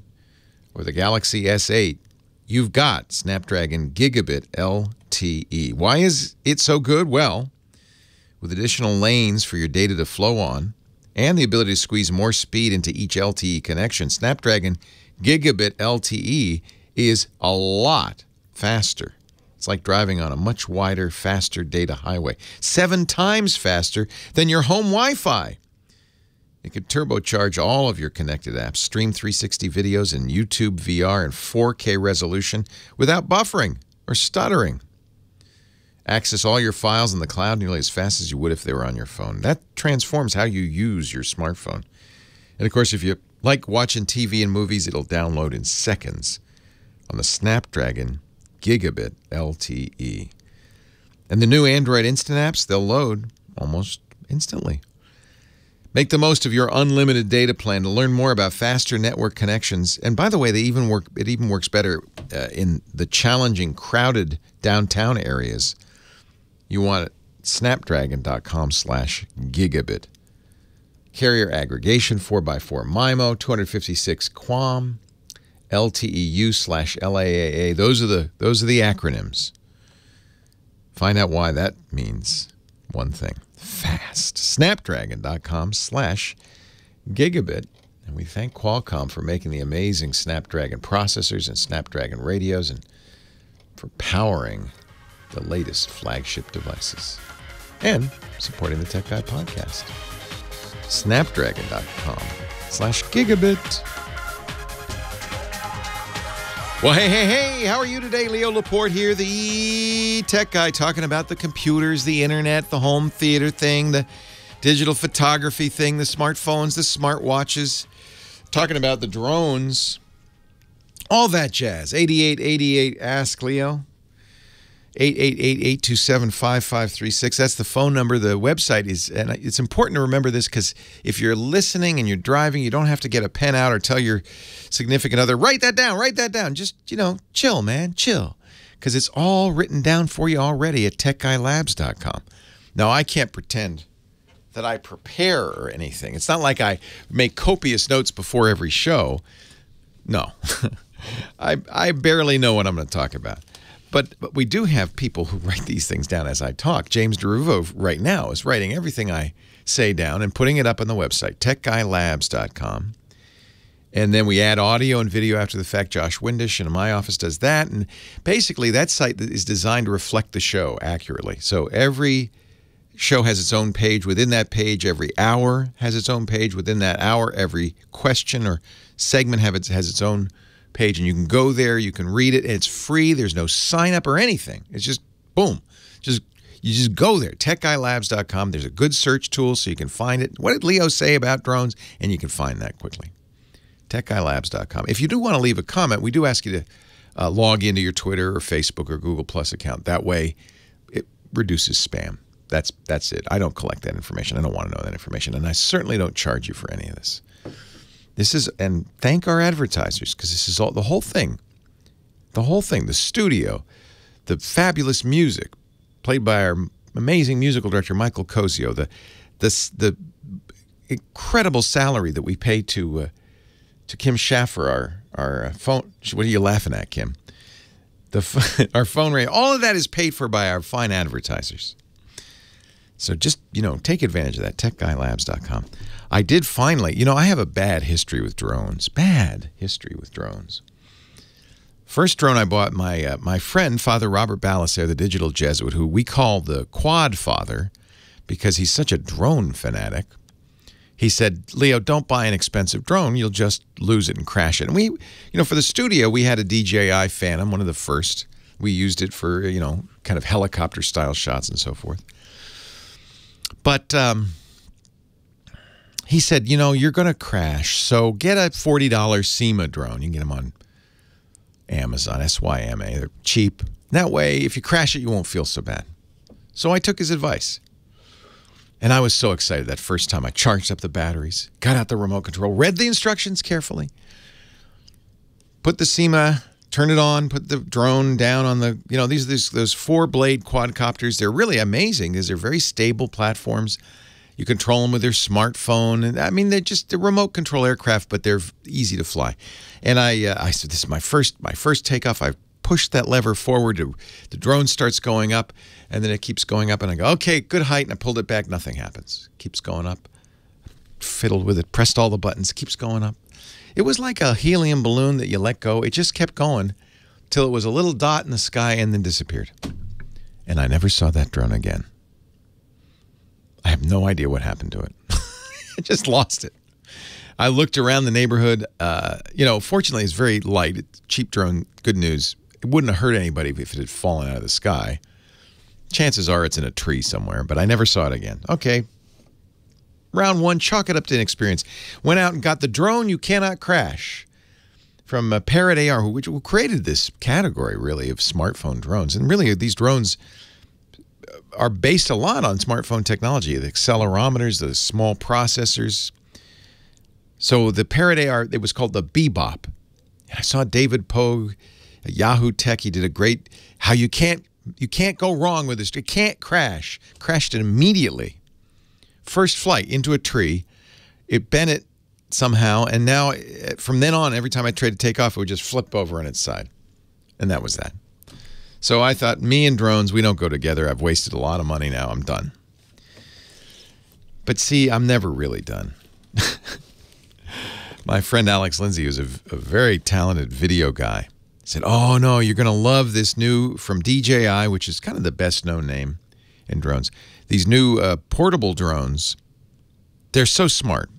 or the Galaxy S8, you've got Snapdragon Gigabit LTE. Why is it so good? Well, with additional lanes for your data to flow on and the ability to squeeze more speed into each LTE connection, Snapdragon Gigabit LTE is a lot faster It's like driving on a much wider, faster data highway. 7 times faster than your home Wi-Fi. It could turbocharge all of your connected apps, stream 360 videos and YouTube VR in 4K resolution without buffering or stuttering. Access all your files in the cloud nearly as fast as you would if they were on your phone. That transforms how you use your smartphone. And of course, if you like watching TV and movies, it'll download in seconds on the Snapdragon Gigabit LTE. And the new Android Instant apps, they'll load almost instantly. Make the most of your unlimited data plan to learn more about faster network connections. And by the way, it even works better in the challenging, crowded downtown areas. You want it, snapdragon.com/gigabit. Carrier aggregation, 4x4 MIMO, 256 QAM, LTEU/LAAA. Those are the acronyms. Find out why that means one thing: fast. Snapdragon.com/gigabit. And we thank Qualcomm for making the amazing Snapdragon processors and Snapdragon radios and for powering the latest flagship devices and supporting the Tech Guy podcast. Snapdragon.com/gigabit. Well, hey, how are you today? Leo Laporte here, the Tech Guy, talking about the computers, the internet, the home theater thing, the digital photography thing, the smartphones, the smartwatches, talking about the drones, all that jazz. 8888 Ask Leo. 888-827-5536. That's the phone number. The website is, and it's important to remember this because if you're listening and you're driving, you don't have to get a pen out or tell your significant other, write that down. Just, chill, man, chill. Because it's all written down for you already at techguylabs.com. Now, I can't pretend that I prepare or anything. It's not like I make copious notes before every show. No. I barely know what I'm going to talk about. But we do have people who write these things down as I talk. James DeRuvo right now is writing everything I say down and putting it up on the website, techguylabs.com. And then we add audio and video after the fact. Josh Windish in my office does that. And basically that site is designed to reflect the show accurately. So every show has its own page. Within that page, every hour has its own page. Within that hour, every question or segment has its own page, and you can go there, you can read it, and it's free. There's no sign up or anything. It's just boom. You just go there, techguylabs.com. There's a good search tool so you can find it. What did Leo say about drones? And you can find that quickly. techguylabs.com. If you do want to leave a comment, we do ask you to log into your Twitter or Facebook or Google Plus account. That way it reduces spam. That's it. I don't collect that information. I don't want to know that information, and I certainly don't charge you for any of this. And thank our advertisers, because this is all the whole thing, the studio, the fabulous music played by our amazing musical director Michael Cozio, the incredible salary that we pay to Kim Schaffer, our phone. What are you laughing at, Kim? Our phone rate. All of that is paid for by our fine advertisers. So just, take advantage of that, techguylabs.com. I did finally, I have a bad history with drones. First drone I bought, my friend, Father Robert Balaser, the digital Jesuit, who we call the Quad Father because he's such a drone fanatic. He said, Leo, don't buy an expensive drone. You'll just lose it and crash it. And we, for the studio, we had a DJI Phantom, one of the first. We used it for, kind of helicopter-style shots and so forth. But he said, you're going to crash, so get a $40 SEMA drone. You can get them on Amazon, SYMA. They're cheap. That way, if you crash it, you won't feel so bad. So I took his advice. And I was so excited that first time. I charged up the batteries, got out the remote control, read the instructions carefully, put the SEMA, turn it on, put the drone down on the, those 4-blade quadcopters. They're really amazing because they're very stable platforms. You control them with your smartphone. And I mean, they're remote control aircraft, but they're easy to fly. And I said, this is my first takeoff. I pushed that lever forward. The drone starts going up, and then it keeps going up. And I go, okay, good height. And I pulled it back. Nothing happens. Keeps going up. Fiddled with it. Pressed all the buttons. Keeps going up. It was like a helium balloon that you let go. It just kept going. till it was a little dot in the sky and then disappeared. And I never saw that drone again. I have no idea what happened to it. I just lost it. I looked around the neighborhood. Fortunately, it's very light. It's a cheap drone. Good news. It wouldn't have hurt anybody if it had fallen out of the sky. Chances are it's in a tree somewhere, but I never saw it again. Okay. Round one, chalk it up to inexperience. Went out and got the drone you cannot crash from Parrot AR, which created this category, really, of smartphone drones. And really, these drones are based a lot on smartphone technology, the accelerometers, the small processors. So the Parrot AR, it was called the Bebop. And I saw David Pogue at Yahoo Tech. He did a great, how you can't go wrong with this. It can't crash. Crashed it immediately. First flight into a tree. It bent it somehow, and now from then on, every time I tried to take off, it would just flip over on its side. And that was that. So I thought, me and drones, we don't go together. I've wasted a lot of money now. I'm done. But see, I'm never really done. My friend Alex Lindsay, who's a very talented video guy, said, oh, no, you're going to love this new from DJI, which is kind of the best-known name in drones. These new portable drones, they're so smart.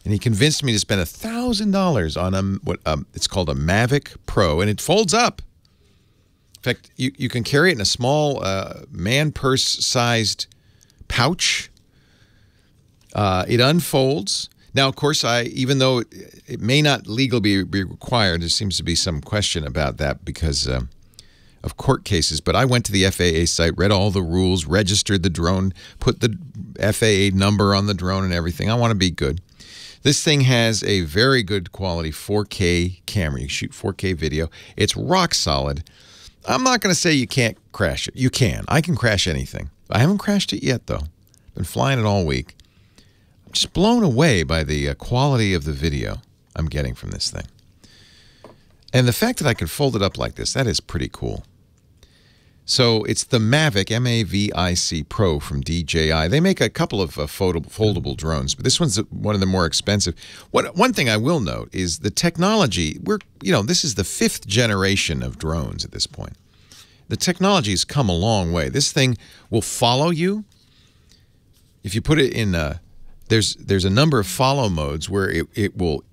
And he convinced me to spend $1,000 on it's called a Mavic Pro, and it folds up. In fact, you can carry it in a small man purse-sized pouch. It unfolds. Now, of course, even though it may not legally be required, there seems to be some question about that because of court cases. But I went to the FAA site, read all the rules, registered the drone, put the FAA number on the drone and everything. I want to be good. This thing has a very good quality 4K camera. You shoot 4K video. It's rock solid. I'm not going to say you can't crash it. You can. I can crash anything. I haven't crashed it yet, though. Been flying it all week. I'm just blown away by the quality of the video I'm getting from this thing. And the fact that I can fold it up like this, that is pretty cool. So it's the Mavic, M-A-V-I-C Pro from DJI. They make a couple of foldable drones, but this one's one of the more expensive. One thing I will note is the technology. This is the 5th generation of drones at this point. The technology has come a long way. This thing will follow you. If you put it in, there's a number of follow modes where it will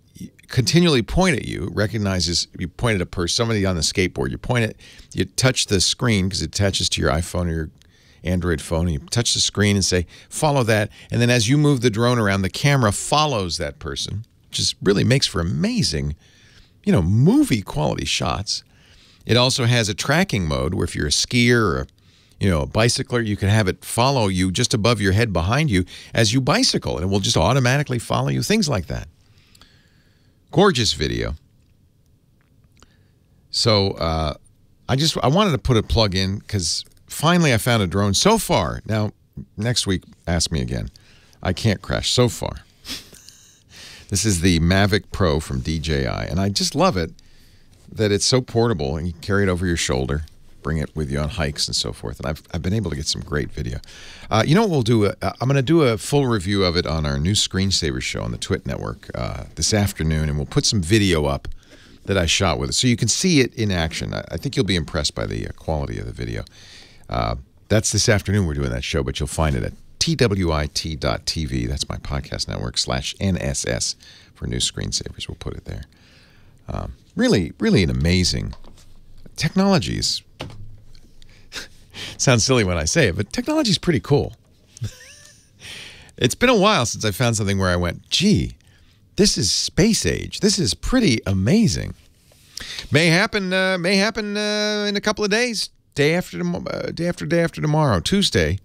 continually point at you, recognizes you point at somebody on the skateboard, you point it, you touch the screen because it attaches to your iPhone or your Android phone, and you touch the screen and say, follow that, and then as you move the drone around, the camera follows that person, which just really makes for amazing, movie quality shots. It also has a tracking mode where if you're a skier or a bicycler, you can have it follow you just above your head behind you as you bicycle, and it will just automatically follow you, things like that. Gorgeous video. So I wanted to put a plug in because finally I found a drone so far. Now, next week, ask me again. I can't crash so far. This is the Mavic Pro from DJI, and I just love it that it's so portable and you can carry it over your shoulder, bring it with you on hikes and so forth. And I've been able to get some great video. You know what we'll do? I'm going to do a full review of it on our new Screensaver show on the Twit Network this afternoon, and we'll put some video up that I shot with it so you can see it in action. I think you'll be impressed by the quality of the video. That's this afternoon we're doing that show, but you'll find it at twit.tv. That's my podcast network /NSS for new Screensavers. We'll put it there. Really, really an amazing technology is. Sounds silly when I say it, but technology is pretty cool. It's been a while since I found something where I went, gee, this is space age. This is pretty amazing. May happen in a couple of days. Day after tomorrow, Tuesday,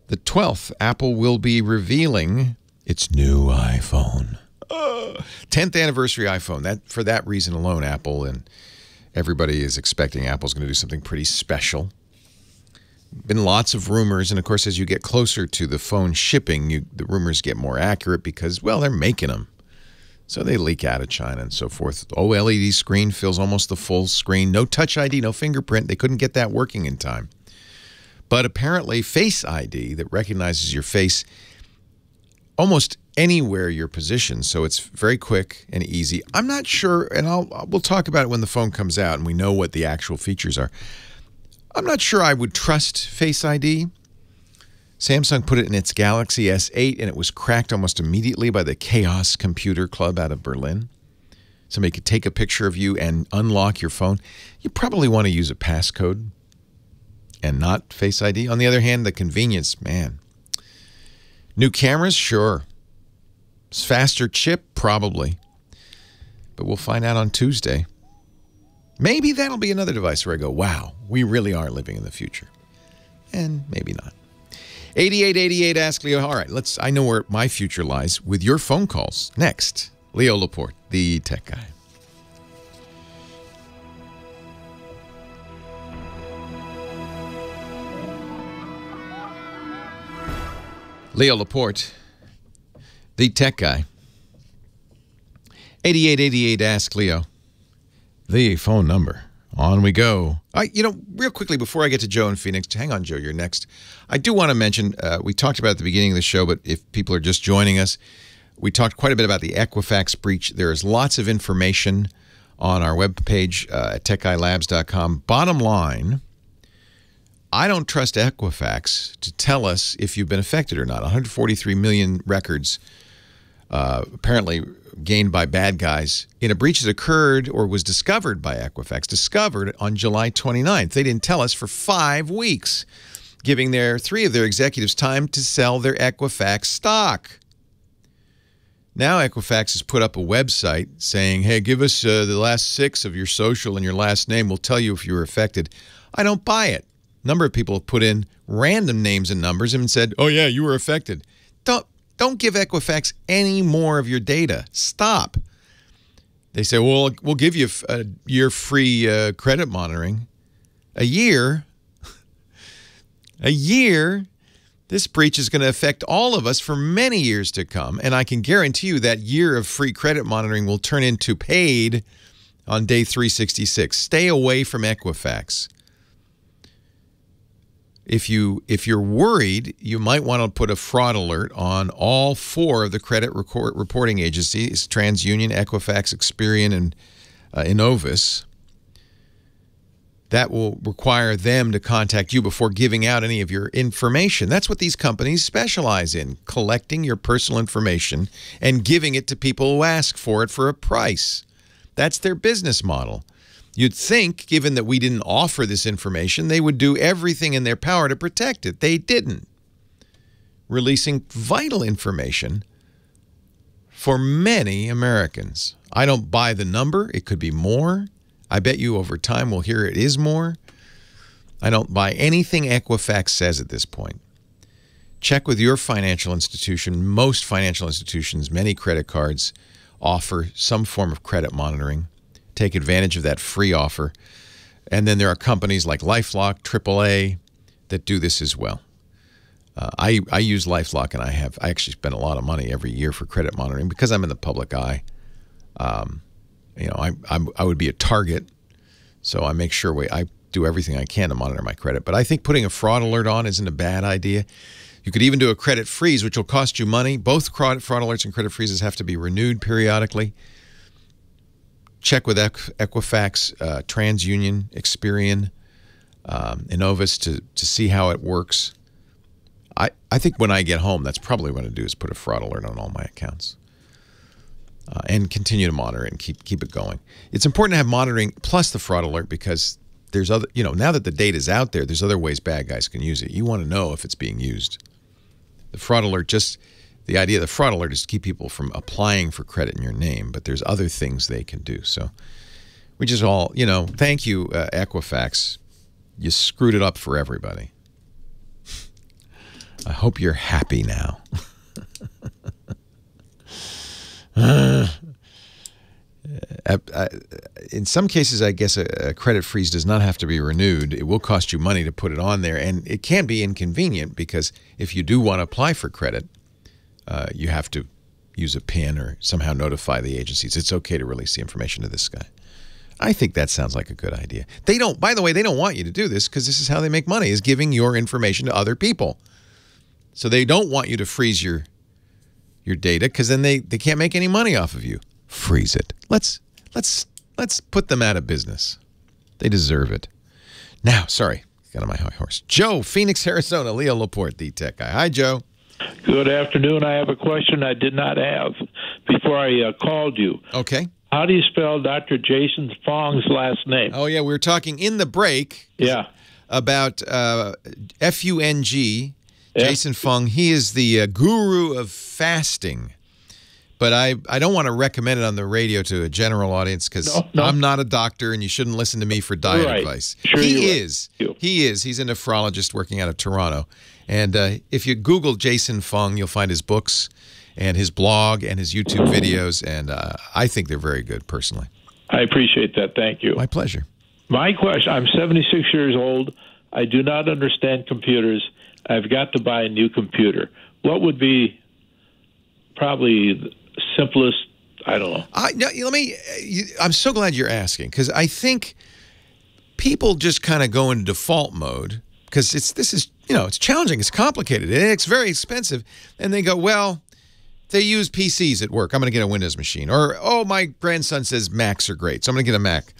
the 12th, Apple will be revealing its new iPhone. 10th anniversary iPhone. For that reason alone, Apple and everybody is expecting Apple's going to do something pretty special. Been lots of rumors, and of course, as you get closer to the phone shipping, the rumors get more accurate because, well, they're making them. So they leak out of China and so forth. OLED screen fills almost the full screen. No Touch ID, no fingerprint. They couldn't get that working in time. But apparently, Face ID that recognizes your face almost anywhere you're positioned, so it's very quick and easy. I'm not sure, and we'll talk about it when the phone comes out and we know what the actual features are. I'm not sure I would trust Face ID. Samsung put it in its Galaxy S8, and it was cracked almost immediately by the Chaos Computer Club out of Berlin. Somebody could take a picture of you and unlock your phone. You probably want to use a passcode and not Face ID. On the other hand, the convenience, man. New cameras, sure. Faster chip, probably. But we'll find out on Tuesday. Maybe that'll be another device where I go, wow, we really are living in the future. And maybe not. 8888 Ask Leo. All right, I know where my future lies with your phone calls. Next, Leo Laporte, the tech guy. Leo Laporte, the tech guy. 8888 Ask Leo, the phone number. On we go. Real quickly before I get to Joe in Phoenix, hang on, Joe, you're next. I do want to mention, we talked about it at the beginning of the show, but if people are just joining us, we talked quite a bit about the Equifax breach. There is lots of information on our webpage at techguylabs.com. Bottom line, I don't trust Equifax to tell us if you've been affected or not. 143 million records apparently gained by bad guys in a breach that occurred or was discovered by Equifax, discovered on July 29th. They didn't tell us for 5 weeks, giving three of their executives time to sell their Equifax stock. Now Equifax has put up a website saying, hey, give us the last 6 of your social and your last name. We'll tell you if you were affected. I don't buy it. A number of people have put in random names and numbers and said, oh, yeah, you were affected. Don't give Equifax any more of your data. Stop. They say, well, we'll give you a year free credit monitoring. A year? A year? This breach is going to affect all of us for many years to come, and I can guarantee you that year of free credit monitoring will turn into paid on day 366. Stay away from Equifax. If you're worried, you might want to put a fraud alert on all 4 of the credit reporting agencies, TransUnion, Equifax, Experian, and Innovis. That will require them to contact you before giving out any of your information. That's what these companies specialize in, collecting your personal information and giving it to people who ask for it for a price. That's their business model. You'd think, given that we didn't offer this information, they would do everything in their power to protect it. They didn't. Releasing vital information for many Americans. I don't buy the number. It could be more. I bet you over time we'll hear it is more. I don't buy anything Equifax says at this point. Check with your financial institution. Most financial institutions, many credit cards, offer some form of credit monitoring. Take advantage of that free offer. And then there are companies like LifeLock, AAA, that do this as well. I use LifeLock, and I actually spend a lot of money every year for credit monitoring because I'm in the public eye. I would be a target, so I make sure I do everything I can to monitor my credit. But I think putting a fraud alert on isn't a bad idea. You could even do a credit freeze, which will cost you money. Both fraud alerts and credit freezes have to be renewed periodically. Check with Equifax, TransUnion, Experian, Innovis to see how it works. I think when I get home, that's probably what I'm going to do is put a fraud alert on all my accounts. And continue to monitor it and keep it going. It's important to have monitoring plus the fraud alert because there's other, now that the data's out there, there's other ways bad guys can use it. You want to know if it's being used. The fraud alert, the idea of the fraud alert is to keep people from applying for credit in your name, but there's other things they can do. So we just all, thank you, Equifax. You screwed it up for everybody. I hope you're happy now. In some cases, I guess a credit freeze does not have to be renewed. It will cost you money to put it on there, and it can be inconvenient because if you do want to apply for credit, you have to use a PIN or somehow notify the agencies. It's okay to release the information to this guy. I think that sounds like a good idea. By the way, they don't want you to do this because this is how they make money, is giving your information to other people. So they don't want you to freeze your your data, because then they can't make any money off of you. Freeze it. Let's put them out of business. They deserve it. Now, sorry, got on my high horse. Joe, Phoenix, Arizona. Leo Laporte, the tech guy. Hi, Joe. Good afternoon. I have a question I did not have before I called you. Okay. How do you spell Dr. Jason Fong's last name? Oh, yeah, we were talking in the break about F-U-N-G, Jason Fong. He is the guru of fasting. But I don't want to recommend it on the radio to a general audience because I'm not a doctor and you shouldn't listen to me for diet advice. Sure He is. He's a nephrologist working out of Toronto. And if you Google Jason Fong, you'll find his books and his blog and his YouTube videos. And I think they're very good, personally. I appreciate that. Thank you. My pleasure. My question, I'm 76 years old. I do not understand computers. I've got to buy a new computer. What would be probably the simplest, I don't know. I'm so glad you're asking, because I think people just kind of go into default mode because it's challenging, it's complicated, and it's very expensive, and they go, well, they use PCs at work, I'm going to get a Windows machine, or oh, my grandson says Macs are great, so I'm going to get a Mac.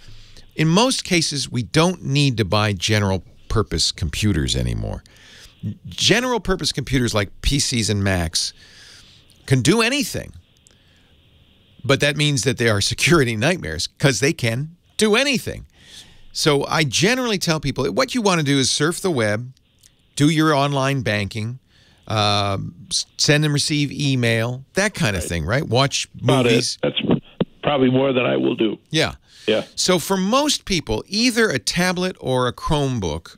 In most cases, we don't need to buy general purpose computers anymore. General purpose computers like PCs and Macs can do anything. But that means that they are security nightmares because they can do anything. So I generally tell people what you want to do is surf the web, do your online banking, send and receive email, that kind of thing, right? Watch movies. That's probably more than I will do. Yeah. Yeah. So for most people, either a tablet or a Chromebook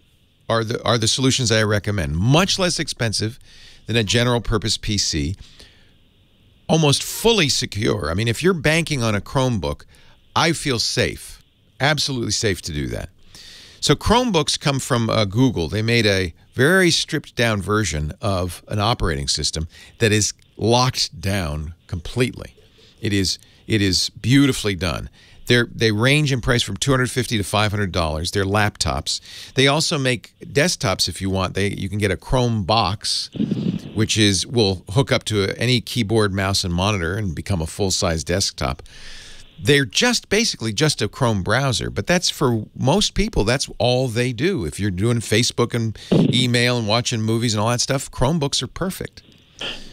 are the solutions I recommend. Much less expensive than a general purpose PC. Almost fully secure. I mean, if you're banking on a Chromebook, I feel safe, absolutely safe to do that. So Chromebooks come from Google. They made a very stripped down version of an operating system that is locked down completely. It is beautifully done. They range in price from $250 to $500. They're laptops. They also make desktops if you want. You can get a Chrome box, which will hook up to any keyboard, mouse, and monitor and become a full-size desktop. They're basically just a Chrome browser, but that's for most people, that's all they do. If you're doing Facebook and email and watching movies and all that stuff, Chromebooks are perfect.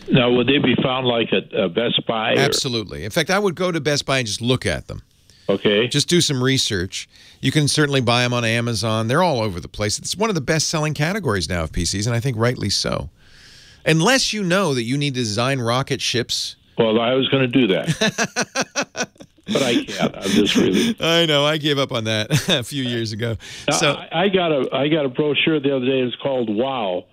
Now, would they be found like at Best Buy? Absolutely. In fact, I would go to Best Buy and just look at them. Okay. Just do some research. You can certainly buy them on Amazon. They're all over the place. It's one of the best-selling categories now of PCs, and I think rightly so. Unless you know that you need to design rocket ships. Well, I was going to do that. But I can't. I'm just really. I know. I gave up on that a few years ago. So I got a brochure the other day. It's called Wow.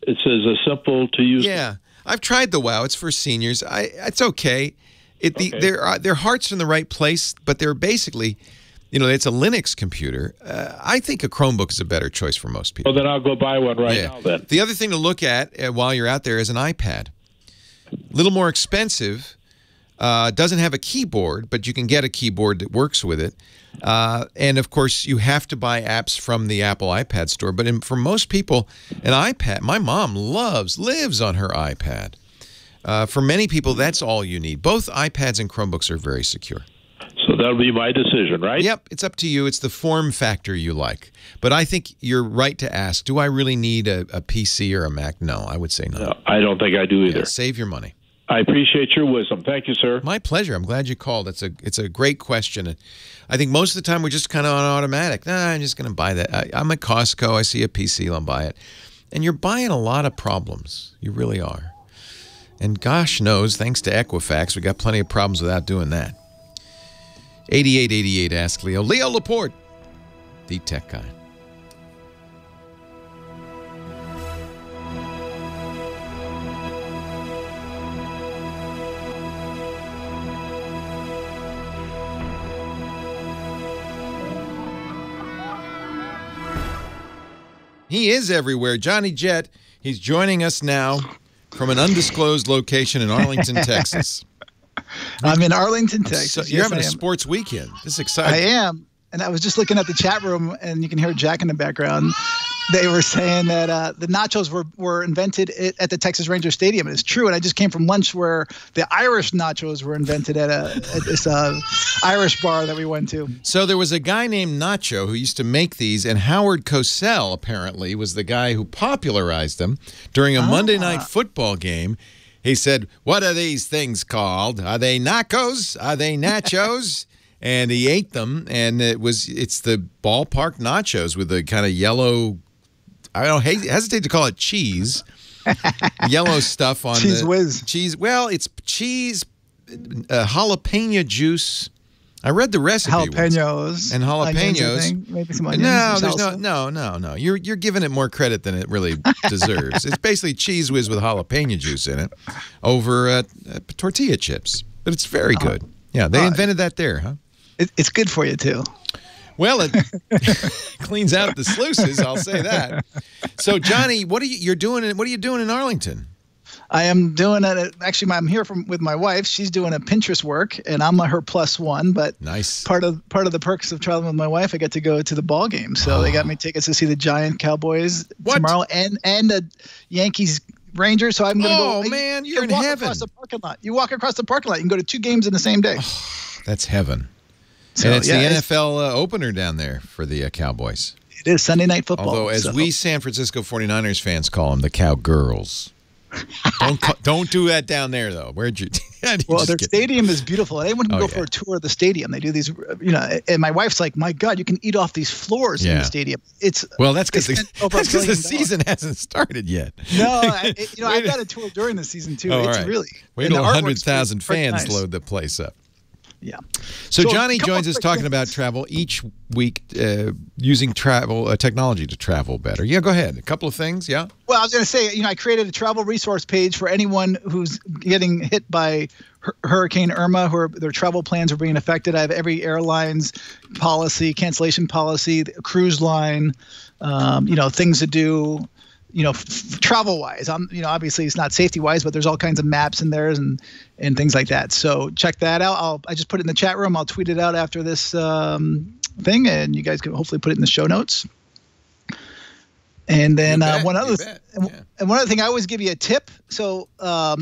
It says a simple to use. Yeah, I've tried the Wow. It's for seniors. It's okay. Their heart's in the right place, but they're basically, it's a Linux computer. I think a Chromebook is a better choice for most people. Well, then I'll go buy one now then. The other thing to look at while you're out there is an iPad. A little more expensive. Doesn't have a keyboard, but you can get a keyboard that works with it. And, of course, you have to buy apps from the Apple iPad store. But for most people, an iPad, my mom lives on her iPad. For many people, that's all you need. Both iPads and Chromebooks are very secure. So that'll be my decision, right? Yep, it's up to you. It's the form factor you like. But I think you're right to ask, do I really need a PC or a Mac? No, I would say no. No, I don't think I do either. Yeah, save your money. I appreciate your wisdom. Thank you, sir. My pleasure. I'm glad you called. It's a great question. I think most of the time we're just kind of on automatic. I'm just going to buy that. I'm at Costco. I see a PC. I'll buy it. And you're buying a lot of problems. You really are. And gosh knows, thanks to Equifax, we got plenty of problems without doing that. 8888 Ask Leo. Leo Laporte, the tech guy. He is everywhere. Johnny Jett, he's joining us now from an undisclosed location in Arlington, Texas. I'm in Arlington, Texas. So you're having a sports weekend. This is exciting. I am. And I was just looking at the chat room, and you can hear Jack in the background. They were saying that the nachos were invented at the Texas Ranger Stadium. And it's true. And I just came from lunch where the Irish nachos were invented at this Irish bar that we went to. So there was a guy named Nacho who used to make these, and Howard Cosell apparently was the guy who popularized them during a Monday night football game. He said, "What are these things called? Are they nachos? Are they nachos?" And he ate them, and it's the ballpark nachos with the kind of yellow, I don't hesitate to call it cheese, yellow stuff on cheese whiz. Cheese. Well, it's cheese, jalapeno juice. I read the recipe. Jalapenos and jalapenos. Maybe some onions. No. You're giving it more credit than it really deserves. It's basically cheese whiz with jalapeno juice in it over tortilla chips, but it's very good. Yeah, they invented that there, huh? It's good for you too. Well, it cleans out the sluices. I'll say that. So, Johnny, what are you doing in Arlington? I am doing it. Actually, I'm here with my wife. She's doing a Pinterest work, and I'm her +1. But nice. Part of the perks of traveling with my wife, I get to go to the ball game. So they got me tickets to see the Giant Cowboys tomorrow, and the Yankees Rangers. So I'm going to go. Oh man, you're in heaven. Across the parking lot. You walk across the parking lot. You can go to 2 games in the same day. That's heaven. So, and it's the NFL opener down there for the Cowboys. It is Sunday Night Football. Although, as we San Francisco 49ers fans call them, the Cowgirls. Don't do that down there, though. Where'd you? Well, their stadium is beautiful. Anyone can go for a tour of the stadium. They do these, and my wife's like, "My God, you can eat off these floors in the stadium." That's because the season hasn't started yet. No, I got a tour during the season too. Oh, it's right. really wait till 100,000 fans load the place up. Yeah. So Johnny joins us talking about travel each week, using travel technology to travel better. Yeah, go ahead. A couple of things. Yeah. Well, I was going to say, I created a travel resource page for anyone who's getting hit by Hurricane Irma, who their travel plans are being affected. I have every airline's policy, cancellation policy, cruise line, things to do. Travel-wise, obviously it's not safety-wise, but there's all kinds of maps in there and things like that. So check that out. I just put it in the chat room. I'll tweet it out after this thing, and you guys can hopefully put it in the show notes. And then one other thing, I always give you a tip. So I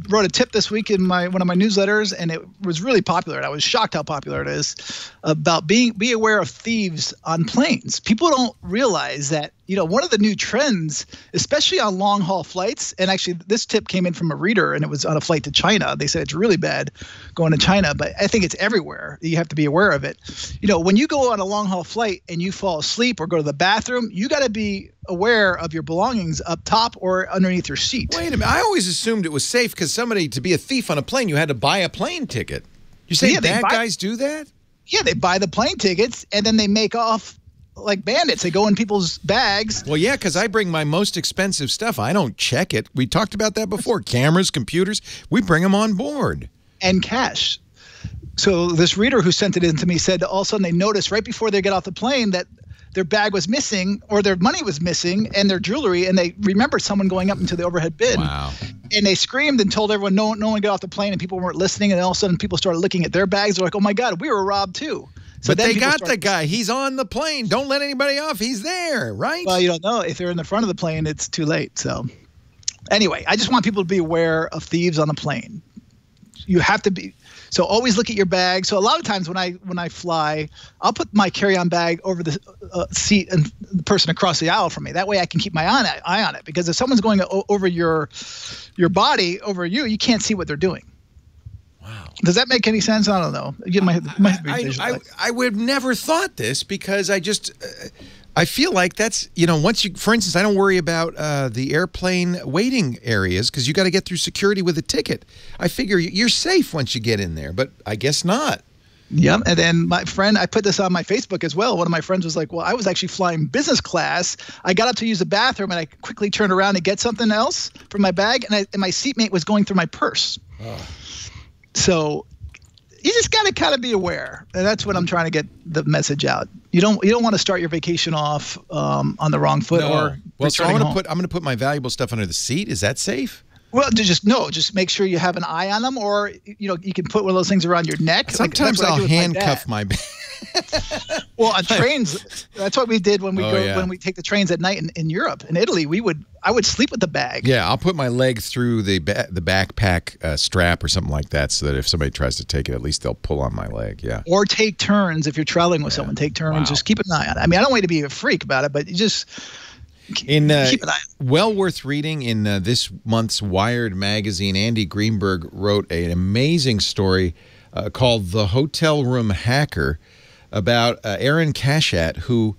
wrote a tip this week in one of my newsletters, and it was really popular. And I was shocked how popular it is about be aware of thieves on planes. People don't realize that one of the new trends, especially on long haul flights, and actually this tip came in from a reader, and it was on a flight to China. They said it's really bad going to China, but I think it's everywhere. You have to be aware of it. When you go on a long haul flight and you fall asleep or go to the bathroom, you got to be aware of your belongings up top or underneath your seat. Wait a minute. I always assumed it was safe because to be a thief on a plane, you had to buy a plane ticket. You say bad guys do that? Yeah, they buy the plane tickets and then they make off like bandits. They go in people's bags. Well, yeah, because I bring my most expensive stuff. I don't check it. We talked about that before. Cameras, computers, we bring them on board. And cash. So this reader who sent it in to me said that all of a sudden they noticed right before they get off the plane that their bag was missing or their money was missing and their jewelry, and they remembered someone going up into the overhead bin. Wow. And they screamed and told everyone no one get off the plane, and people weren't listening, and all of a sudden people started looking at their bags. They're like, oh my God, we were robbed too. So but they got the guy. He's on the plane. Don't let anybody off. He's there, right? Well, you don't know. If they're in the front of the plane, it's too late. So anyway, I just want people to be aware of thieves on the plane. You have to be. So always look at your bag. So a lot of times when I fly, I'll put my carry-on bag over the seat and the person across the aisle from me. That way I can keep my eye on it. Because if someone's going over your body, over you, you can't see what they're doing. Wow. Does that make any sense? I don't know. I would have never thought this because I feel like that's, once you, for instance, I don't worry about the airplane waiting areas because you got to get through security with a ticket. I figure you're safe once you get in there, but I guess not. Yeah, and then my friend, I put this on my Facebook as well. One of my friends was like, well, I was actually flying business class. I got up to use the bathroom, and I quickly turned around to get something else from my bag, and my seatmate was going through my purse. Oh. So you just got to kind of be aware, and that's what I'm trying to get the message out. You don't want to start your vacation off on the wrong foot or so I'm going to put my valuable stuff under the seat. Is that safe? Well, just make sure you have an eye on them, or you can put one of those things around your neck. Sometimes I'll handcuff my bag. Well, on trains, that's what we did when we when we take the trains at night in Europe. In Italy, I would sleep with the bag. Yeah, I'll put my leg through the backpack strap or something like that, so that if somebody tries to take it, at least they'll pull on my leg. Yeah. Or take turns if you're traveling with someone. Take turns. Wow. Just keep an eye on it. I mean, I don't want you to be a freak about it, but you just keep an eye on it. Well worth reading in this month's Wired magazine. Andy Greenberg wrote an amazing story called "The Hotel Room Hacker" about Aaron Cashat, who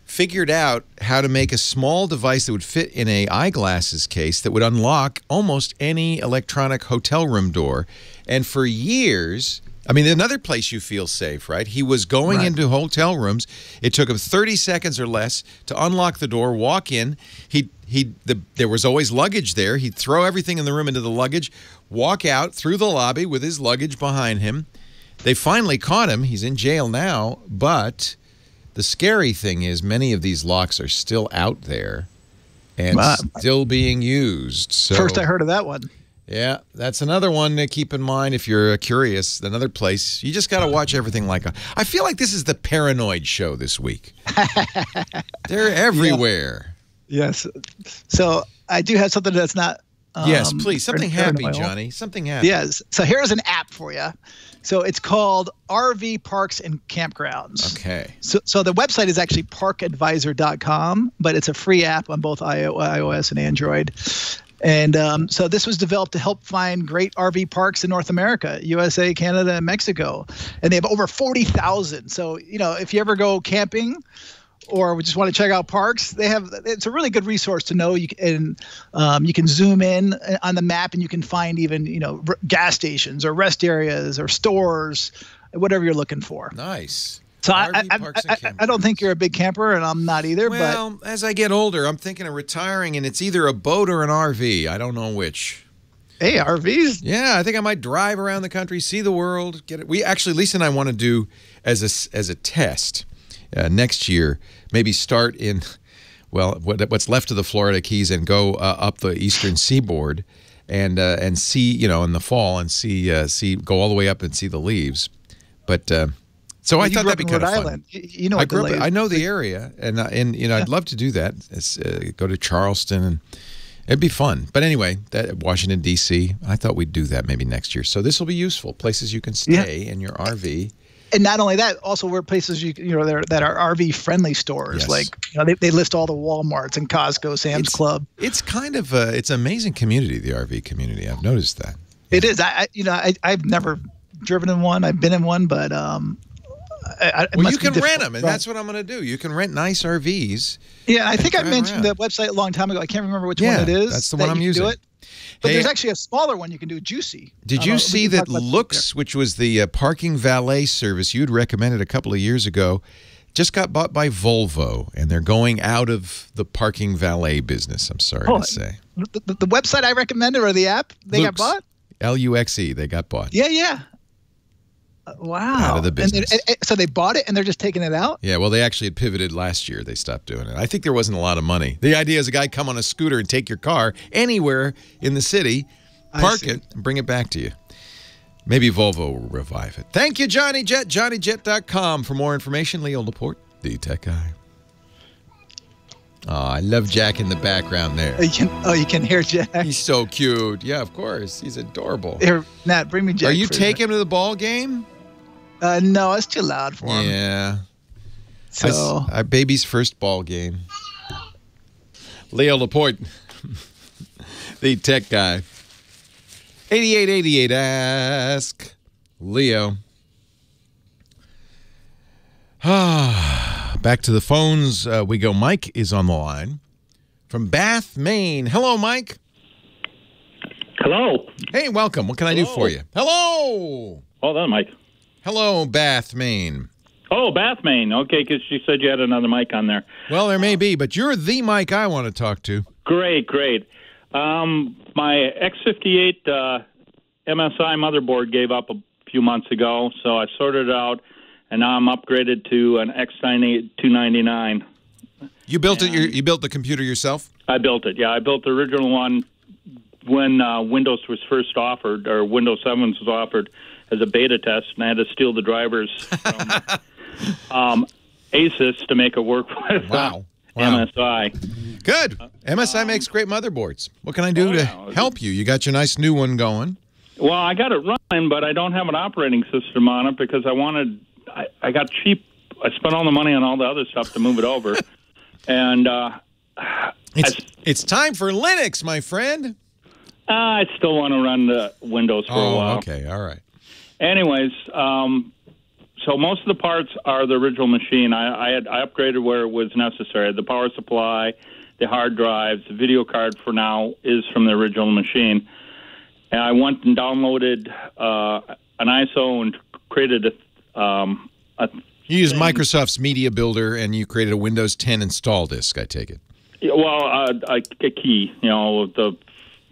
figured out how to make a small device that would fit in a eyeglasses case that would unlock almost any electronic hotel room door. And for years, I mean, another place you feel safe, right? He was going into hotel rooms. It took him 30 seconds or less to unlock the door, walk in. There was always luggage there. He'd throw everything in the room into the luggage, walk out through the lobby with his luggage behind him. They finally caught him. He's in jail now, but the scary thing is many of these locks are still out there and still being used. So, first I heard of that one. Yeah, that's another one to keep in mind if you're curious. Another place. You just got to watch everything like I feel like this is the paranoid show this week. They're everywhere. Yeah. Yes. So I do have something that's not... yes, please. Something happy, Johnny. Something happy. Yes. So here's an app for you. So it's called RV Parks and Campgrounds. Okay. So the website is actually parkadvisor.com, but it's a free app on both iOS and Android. And so this was developed to help find great RV parks in North America, USA, Canada, and Mexico. And they have over 40,000. So, if you ever go camping or just want to check out parks, it's a really good resource to know. You can zoom in on the map and you can find even, gas stations or rest areas or stores, whatever you're looking for. Nice. So I don't think you're a big camper, and I'm not either. Well, as I get older, I'm thinking of retiring, and it's either a boat or an RV. I don't know which. Hey, RVs? Yeah, I think I might drive around the country, see the world, get it. We actually, Lisa and I want to do as a test next year. Maybe start in, what's left of the Florida Keys and go up the eastern seaboard, and see, in the fall, and go all the way up and see the leaves, but. So I thought that'd be kind of fun. You know, I know the area, and I'd love to do that. Go to Charleston, and it'd be fun. But anyway, Washington D.C. I thought we'd do that maybe next year. So this will be useful. Places you can stay in your RV. And not only that, also we're places that are RV friendly stores. Yes. Like they list all the Walmarts and Costco, Sam's Club. It's kind of it's an amazing community, the RV community. I've noticed that. It is. I've never driven in one. I've been in one, but you can rent them, and that's what I'm going to do. You can rent nice RVs. Yeah, I think I mentioned the website a long time ago. I can't remember which one it is. That's the one I'm using. But there's actually a smaller one you can do, Juicy. Did you see that Looks, which was the parking valet service you'd recommended a couple of years ago, just got bought by Volvo, and they're going out of the parking valet business, I'm sorry to say. The website I recommended or the app, they got bought? Luxe, they got bought. Yeah. Wow. Out of the business. So they bought it and they're just taking it out? Yeah, well, they actually had pivoted last year. They stopped doing it. I think there wasn't a lot of money. The idea is a guy come on a scooter and take your car anywhere in the city, park it, and bring it back to you. Maybe Volvo will revive it. Thank you, Johnny Jet. JohnnyJet.com. For more information, Leo Laporte, the tech guy. Oh, I love Jack in the background there. You can hear Jack. He's so cute. Yeah, of course. He's adorable. Here, Nat, bring me Jack. Are you taking him to the ball game? No, it's too loud for him. Yeah. So our baby's first ball game. Leo Laporte, the tech guy. 8888 Ask Leo. Back to the phones we go. Mike is on the line from Bath, Maine. Hello, Mike. Hello. Hey, welcome. What can I do for you? Hello. Hold on, Mike. Hello, Bath, Maine. Oh, Bath, Maine. Okay, because you said you had another mic on there. Well, there may be, but you're the Mike I want to talk to. Great. My X58 MSI motherboard gave up a few months ago, so I sorted it out, and now I'm upgraded to an X98 299. You built it? You built the computer yourself? I built it, yeah. I built the original one when Windows was first offered, or Windows 7 was offered as a beta test, and I had to steal the drivers Asus to make it work with MSI. Good. MSI makes great motherboards. What can I do to help you? You got your nice new one going. Well, I got it running, but I don't have an operating system on it because I got cheap. I spent all the money on all the other stuff to move it over. And it's time for Linux, my friend. I still want to run the Windows for a while. Okay, all right. Anyways, so most of the parts are the original machine. I upgraded where it was necessary. The power supply, the hard drives, the video card for now is from the original machine. And I went and downloaded an ISO and created a You use Microsoft's Media Builder, and you created a Windows 10 install disk, I take it. Well, a key, the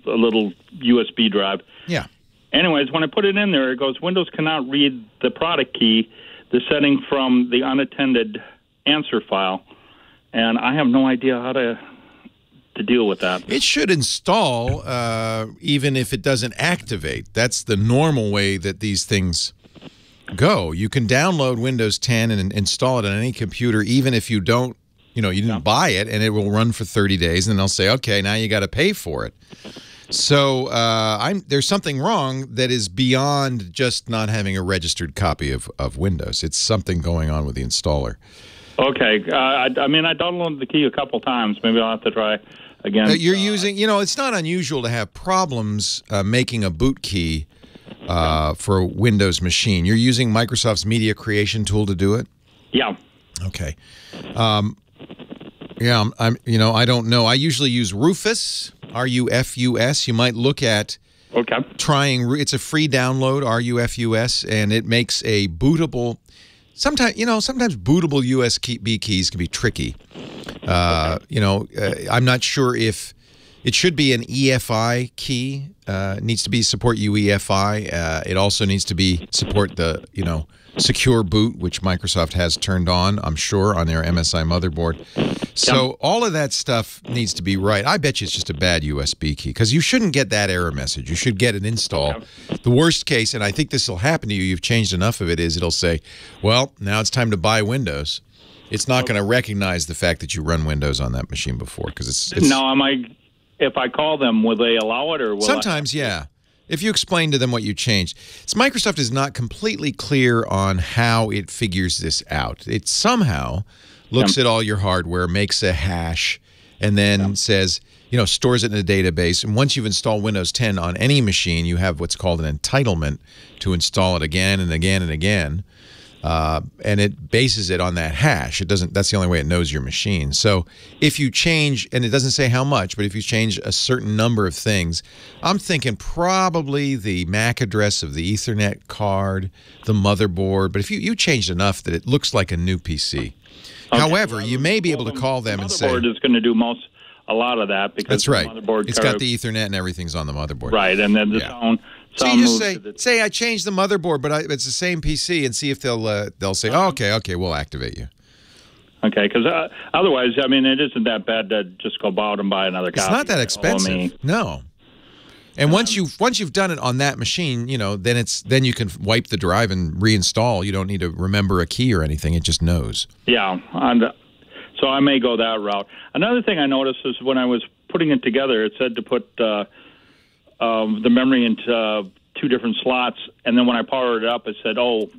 little USB drive. Yeah. Anyways, when I put it in there, it goes, Windows cannot read the product key, the setting from the unattended answer file. And I have no idea how to deal with that. It should install even if it doesn't activate. That's the normal way that these things go. You can download Windows 10 and install it on any computer, even if you don't, you didn't buy it, and it will run for 30 days, and they'll say, okay, now you got to pay for it. So there's something wrong that is beyond just not having a registered copy of Windows. It's something going on with the installer. Okay. I downloaded the key a couple times. Maybe I'll have to try again. You're using, it's not unusual to have problems making a boot key for a Windows machine. You're using Microsoft's media creation tool to do it? Yeah. Okay. I don't know. I usually use Rufus, R-U-F-U-S. You might look at trying. It's a free download, R-U-F-U-S, and it makes a bootable. Sometimes bootable USB keys can be tricky. I'm not sure if it should be an EFI key. It needs to support UEFI. It also needs to support the secure boot, which Microsoft has turned on, I'm sure, on their MSI motherboard. So all of that stuff needs to be right. I bet you it's just a bad USB key, because you shouldn't get that error message. You should get an install. The worst case, and I think this will happen to you, you've changed enough of it, is it'll say, well, now it's time to buy Windows. It's not going to recognize the fact that you run Windows on that machine before, because it's Now, if I call them, will they allow it, or will sometimes, yeah. If you explain to them what you changed. Microsoft is not completely clear on how it figures this out. It somehow looks at all your hardware, makes a hash, and then says, stores it in a database. And once you've installed Windows 10 on any machine, you have what's called an entitlement to install it again and again and again. And it bases it on that hash. It doesn't. That's the only way it knows your machine. So if you change, and it doesn't say how much, but if you change a certain number of things, I'm thinking probably the MAC address of the Ethernet card, the motherboard. But if you changed enough that it looks like a new PC. Okay. However, you may be able to call them and say, the motherboard is going to do a lot of that, because that's right. The motherboard it's got the Ethernet and everything's on the motherboard. Right, and then the sound. So you just say I changed the motherboard, but it's the same PC, and see if they'll say, oh, okay, we'll activate you. Okay, because otherwise, it isn't that bad to just go out and buy another copy. It's not that expensive. No. And once you've done it on that machine, then you can wipe the drive and reinstall. You don't need to remember a key or anything. It just knows. Yeah, so I may go that route. Another thing I noticed is when I was putting it together, it said to put the memory into two different slots, and then when I powered it up, it said, "Oh,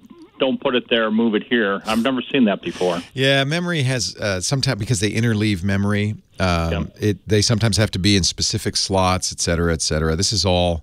don't put it there, move it here." I've never seen that before. Yeah, memory has sometimes, because they interleave memory. They sometimes have to be in specific slots, et cetera, et cetera. This is all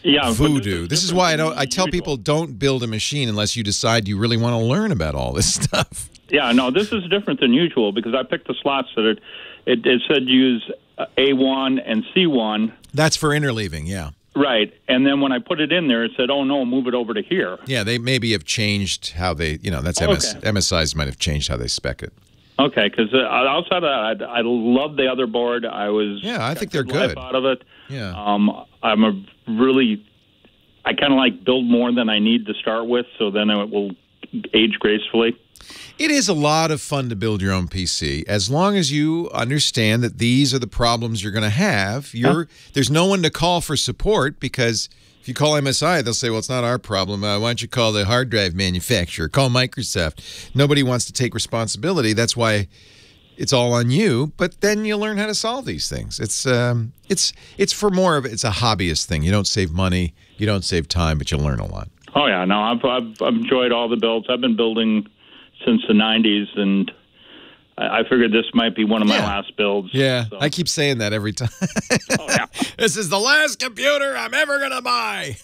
voodoo. This is why I tell people, don't build a machine unless you decide you really want to learn about all this stuff. Yeah, no, this is different than usual, because I picked the slots that it said use A1 and C1. That's for interleaving, yeah. Right, and then when I put it in there, it said, "Oh no, move it over to here." Yeah, they maybe have changed how they, that's MSIs might have changed how they spec it. Okay, because outside of that, I love the other board. I think they're good. Out of it. Yeah. I kind of like build more than I need to start with, so then it will age gracefully. It is a lot of fun to build your own PC, as long as you understand that these are the problems you're going to have. There's no one to call for support, because if you call MSI, they'll say, well, it's not our problem. Why don't you call the hard drive manufacturer? Call Microsoft. Nobody wants to take responsibility. That's why it's all on you. But then you learn how to solve these things. It's for more of it's a hobbyist thing. You don't save money, you don't save time, but you learn a lot. Oh yeah, no, I've enjoyed all the builds. I've been building since the 90s, and I figured this might be one of my last builds. Yeah, so. I keep saying that every time. Oh, yeah. This is the last computer I'm ever going to buy.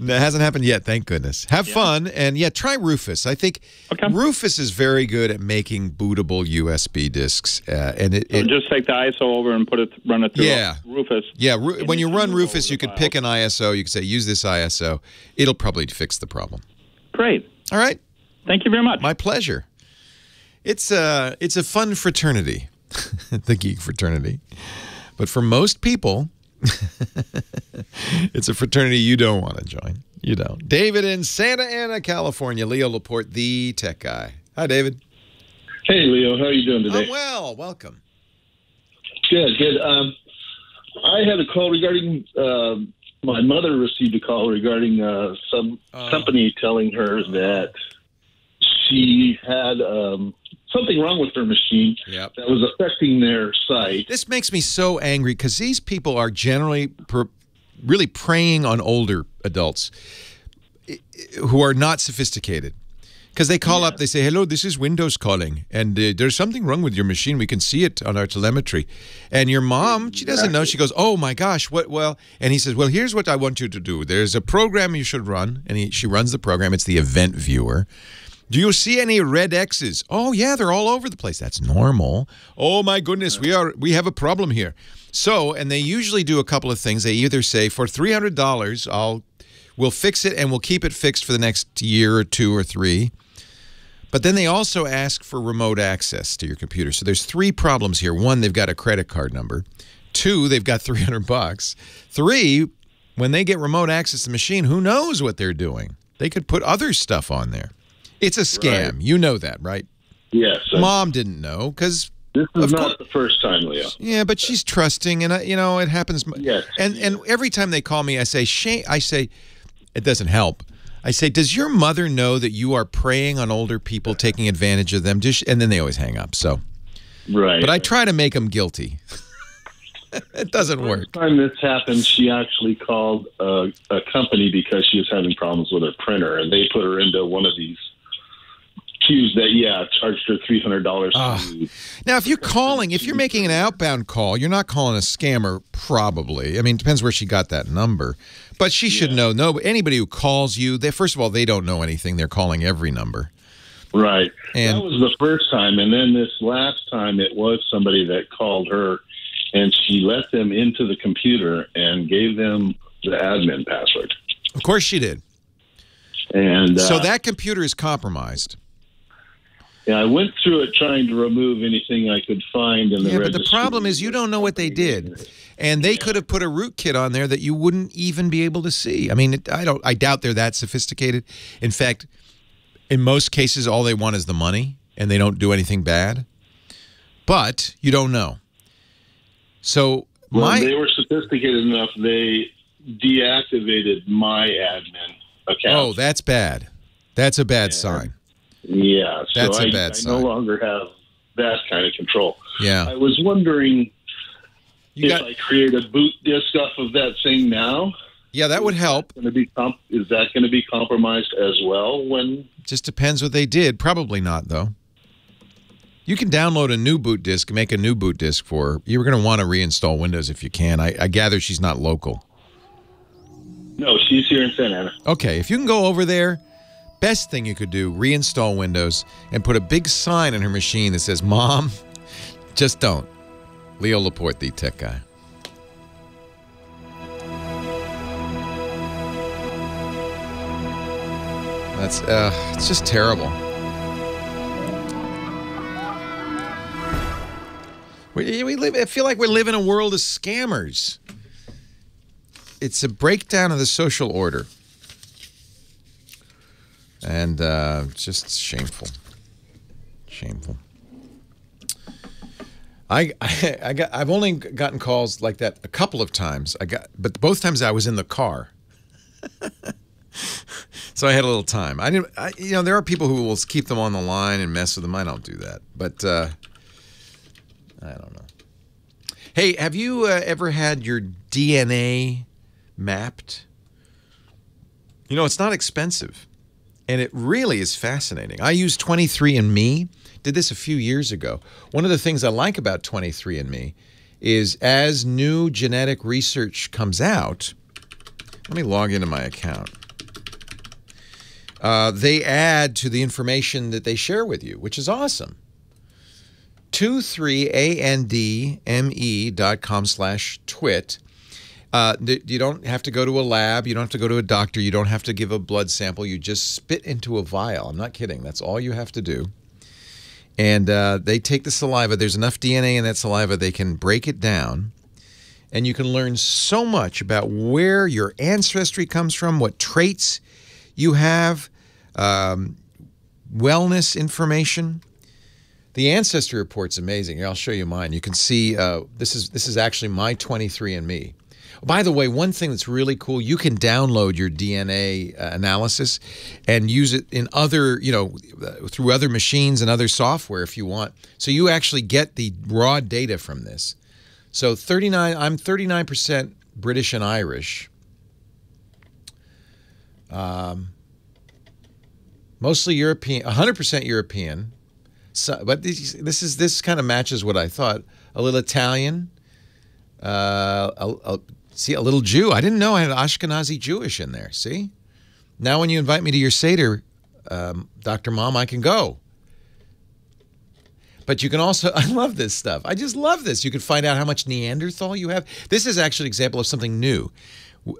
No, it hasn't happened yet, thank goodness. Have fun, and try Rufus. I think Rufus is very good at making bootable USB disks. And so just take the ISO over and run it through Rufus. Yeah, when you run Rufus, you could pick an ISO. You could say, use this ISO. It'll probably fix the problem. Great. All right. Thank you very much. My pleasure. It's a fun fraternity, the geek fraternity. But for most people, it's a fraternity you don't want to join. You don't. David in Santa Ana, California. Leo Laporte, the tech guy. Hi, David. Hey, Leo. How are you doing today? I'm well. Welcome. Good, good. I had a call regarding my mother received a call regarding some company telling her that she had something wrong with her machine that was affecting their site. This makes me so angry, because these people are generally really preying on older adults who are not sophisticated. Because they call up, they say, hello, this is Windows calling, and there's something wrong with your machine. We can see it on our telemetry. And your mom, she doesn't know. She goes, oh, my gosh, what? Well, and he says, well, here's what I want you to do. There's a program you should run, and she runs the program. It's the event viewer. Do you see any red X's? Oh, yeah, they're all over the place. That's normal. Oh, my goodness, we have a problem here. So, and they usually do a couple of things. They either say, for $300, we'll fix it, and we'll keep it fixed for the next year or 2 or 3. But then they also ask for remote access to your computer. So there's 3 problems here. 1, they've got a credit card number. 2, they've got $300. 3, when they get remote access to the machine, who knows what they're doing? They could put other stuff on there. It's a scam. Right. You know that, right? Yes. Mom didn't know, because this is not the first time, Leo. Yeah, but she's trusting, and it happens. Yes. And every time they call me, I say, it doesn't help. I say, does your mother know that you are preying on older people, taking advantage of them? And then they always hang up. So, right. But I try to make them guilty. It doesn't work. The first time this happened, she actually called a company because she was having problems with her printer, and they put her into one of these queues that, charged her $300. Now, if you're making an outbound call, you're not calling a scammer, probably. I mean, it depends where she got that number. But she should know. No, anybody who calls you, first of all, they don't know anything. They're calling every number. Right. And that was the first time. And then this last time, it was somebody that called her, and she let them into the computer and gave them the admin password. Of course she did. And so that computer is compromised. Yeah, I went through it trying to remove anything I could find in the registry. But the problem is you don't know what they did. And they could have put a rootkit on there that you wouldn't even be able to see. I mean, I doubt they're that sophisticated. In fact, in most cases, all they want is the money, and they don't do anything bad. But you don't know. So they were sophisticated enough, they deactivated my admin account. Oh, that's bad. That's a bad sign. Yeah, so that's a bad sign. I no longer have that kind of control. Yeah. I was wondering if I create a boot disk off of that thing now. Yeah, that would help. Is that going to be compromised as well? Just depends what they did. Probably not, though. You can download a new boot disk, make a new boot disk for her. You're going to want to reinstall Windows if you can. I gather she's not local. No, she's here in Santa Ana. Okay, if you can go over there, best thing you could do, reinstall Windows and put a big sign on her machine that says, Mom, just don't. Leo Laporte, the tech guy. That's, it's just terrible. I feel like we live in a world of scammers. It's a breakdown of the social order. And just shameful. Shameful. I've only gotten calls like that a couple of times. But both times I was in the car. So I had a little time. There are people who will keep them on the line and mess with them. I don't do that. But I don't know. Hey, have you ever had your DNA mapped? It's not expensive. And it really is fascinating. I use 23andMe. Did this a few years ago. One of the things I like about 23andMe is as new genetic research comes out, let me log into my account. They add to the information that they share with you, which is awesome. 23andme.com/twit. You don't have to go to a lab. You don't have to go to a doctor. You don't have to give a blood sample. You just spit into a vial. I'm not kidding. That's all you have to do. And they take the saliva. There's enough DNA in that saliva, they can break it down. And you can learn so much about where your ancestry comes from, what traits you have, wellness information. The Ancestry Report's amazing. Here, I'll show you mine. You can see this is actually my 23andMe. By the way, one thing that's really cool, you can download your DNA analysis and use it in other, through other machines and other software if you want. So you actually get the raw data from this. So I'm 39% British and Irish. Mostly European, 100% European. So, but this kind of matches what I thought. A little Italian. See, a little Jew. I didn't know I had Ashkenazi Jewish in there. See? Now when you invite me to your Seder, Dr. Mom, I can go. But you can also, I love this stuff. I just love this. You can find out how much Neanderthal you have. This is actually an example of something new.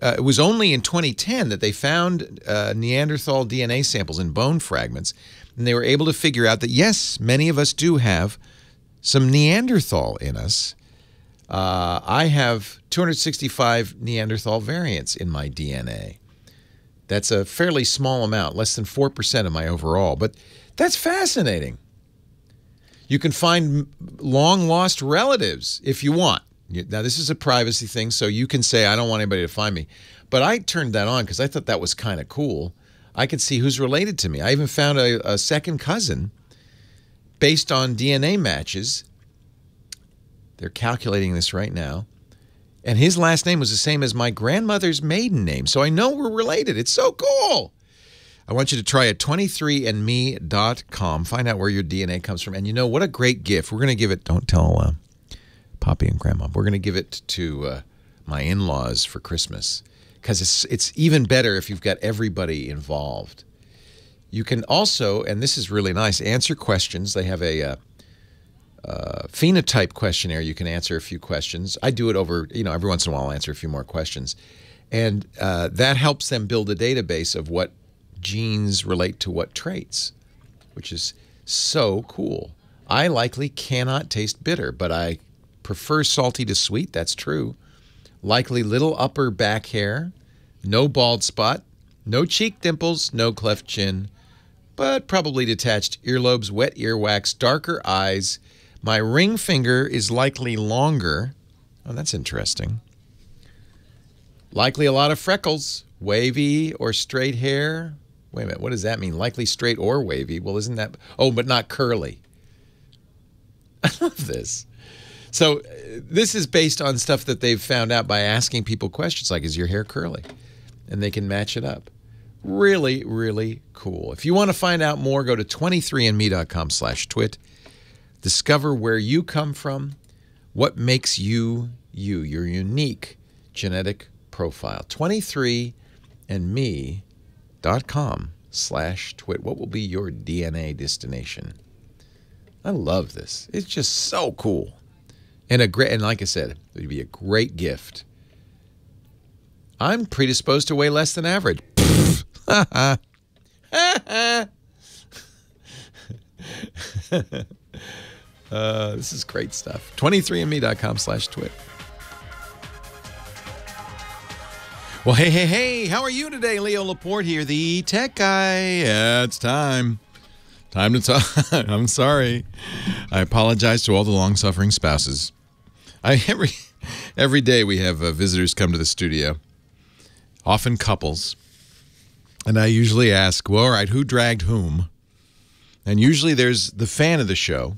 It was only in 2010 that they found Neanderthal DNA samples in bone fragments. And they were able to figure out that, yes, many of us do have some Neanderthal in us. I have 265 Neanderthal variants in my DNA. That's a fairly small amount, less than 4% of my overall. But that's fascinating. You can find long-lost relatives if you want. Now, this is a privacy thing, so you can say, I don't want anybody to find me. But I turned that on because I thought that was kind of cool. I could see who's related to me. I even found a second cousin based on DNA matches. They're calculating this right now. And his last name was the same as my grandmother's maiden name. So I know we're related. It's so cool. I want you to try it, 23andme.com. Find out where your DNA comes from. And you know, what a great gift. We're going to give it, don't tell Poppy and Grandma. We're going to give it to my in-laws for Christmas. Because it's even better if you've got everybody involved. You can also, and this is really nice, answer questions. They have a phenotype questionnaire. You can answer a few questions. I do it over, every once in a while I'll answer a few more questions. And that helps them build a database of what genes relate to what traits, which is so cool. I likely cannot taste bitter, but I prefer salty to sweet. That's true. Likely little upper back hair, no bald spot, no cheek dimples, no cleft chin, but probably detached earlobes, wet earwax, darker eyes. My ring finger is likely longer. Oh, that's interesting. Likely a lot of freckles, wavy or straight hair. Wait a minute, what does that mean? Likely straight or wavy. Well, isn't that... Oh, but not curly. I love this. So this is based on stuff that they've found out by asking people questions like, is your hair curly? And they can match it up. Really, really cool. If you want to find out more, go to 23andme.com/twit. Discover where you come from, what makes you you, your unique genetic profile. 23andme.com/twit. What will be your DNA destination? I love this. It's just so cool. And like I said, it would be a great gift. I'm predisposed to weigh less than average. This is great stuff. 23andme.com/twit. Well, hey, how are you today? Leo Laporte here, the tech guy. Yeah, it's time. Time to talk. I'm sorry. I apologize to all the long-suffering spouses. Every day we have visitors come to the studio, often couples, and I usually ask, well, all right, who dragged whom? And usually there's the fan of the show,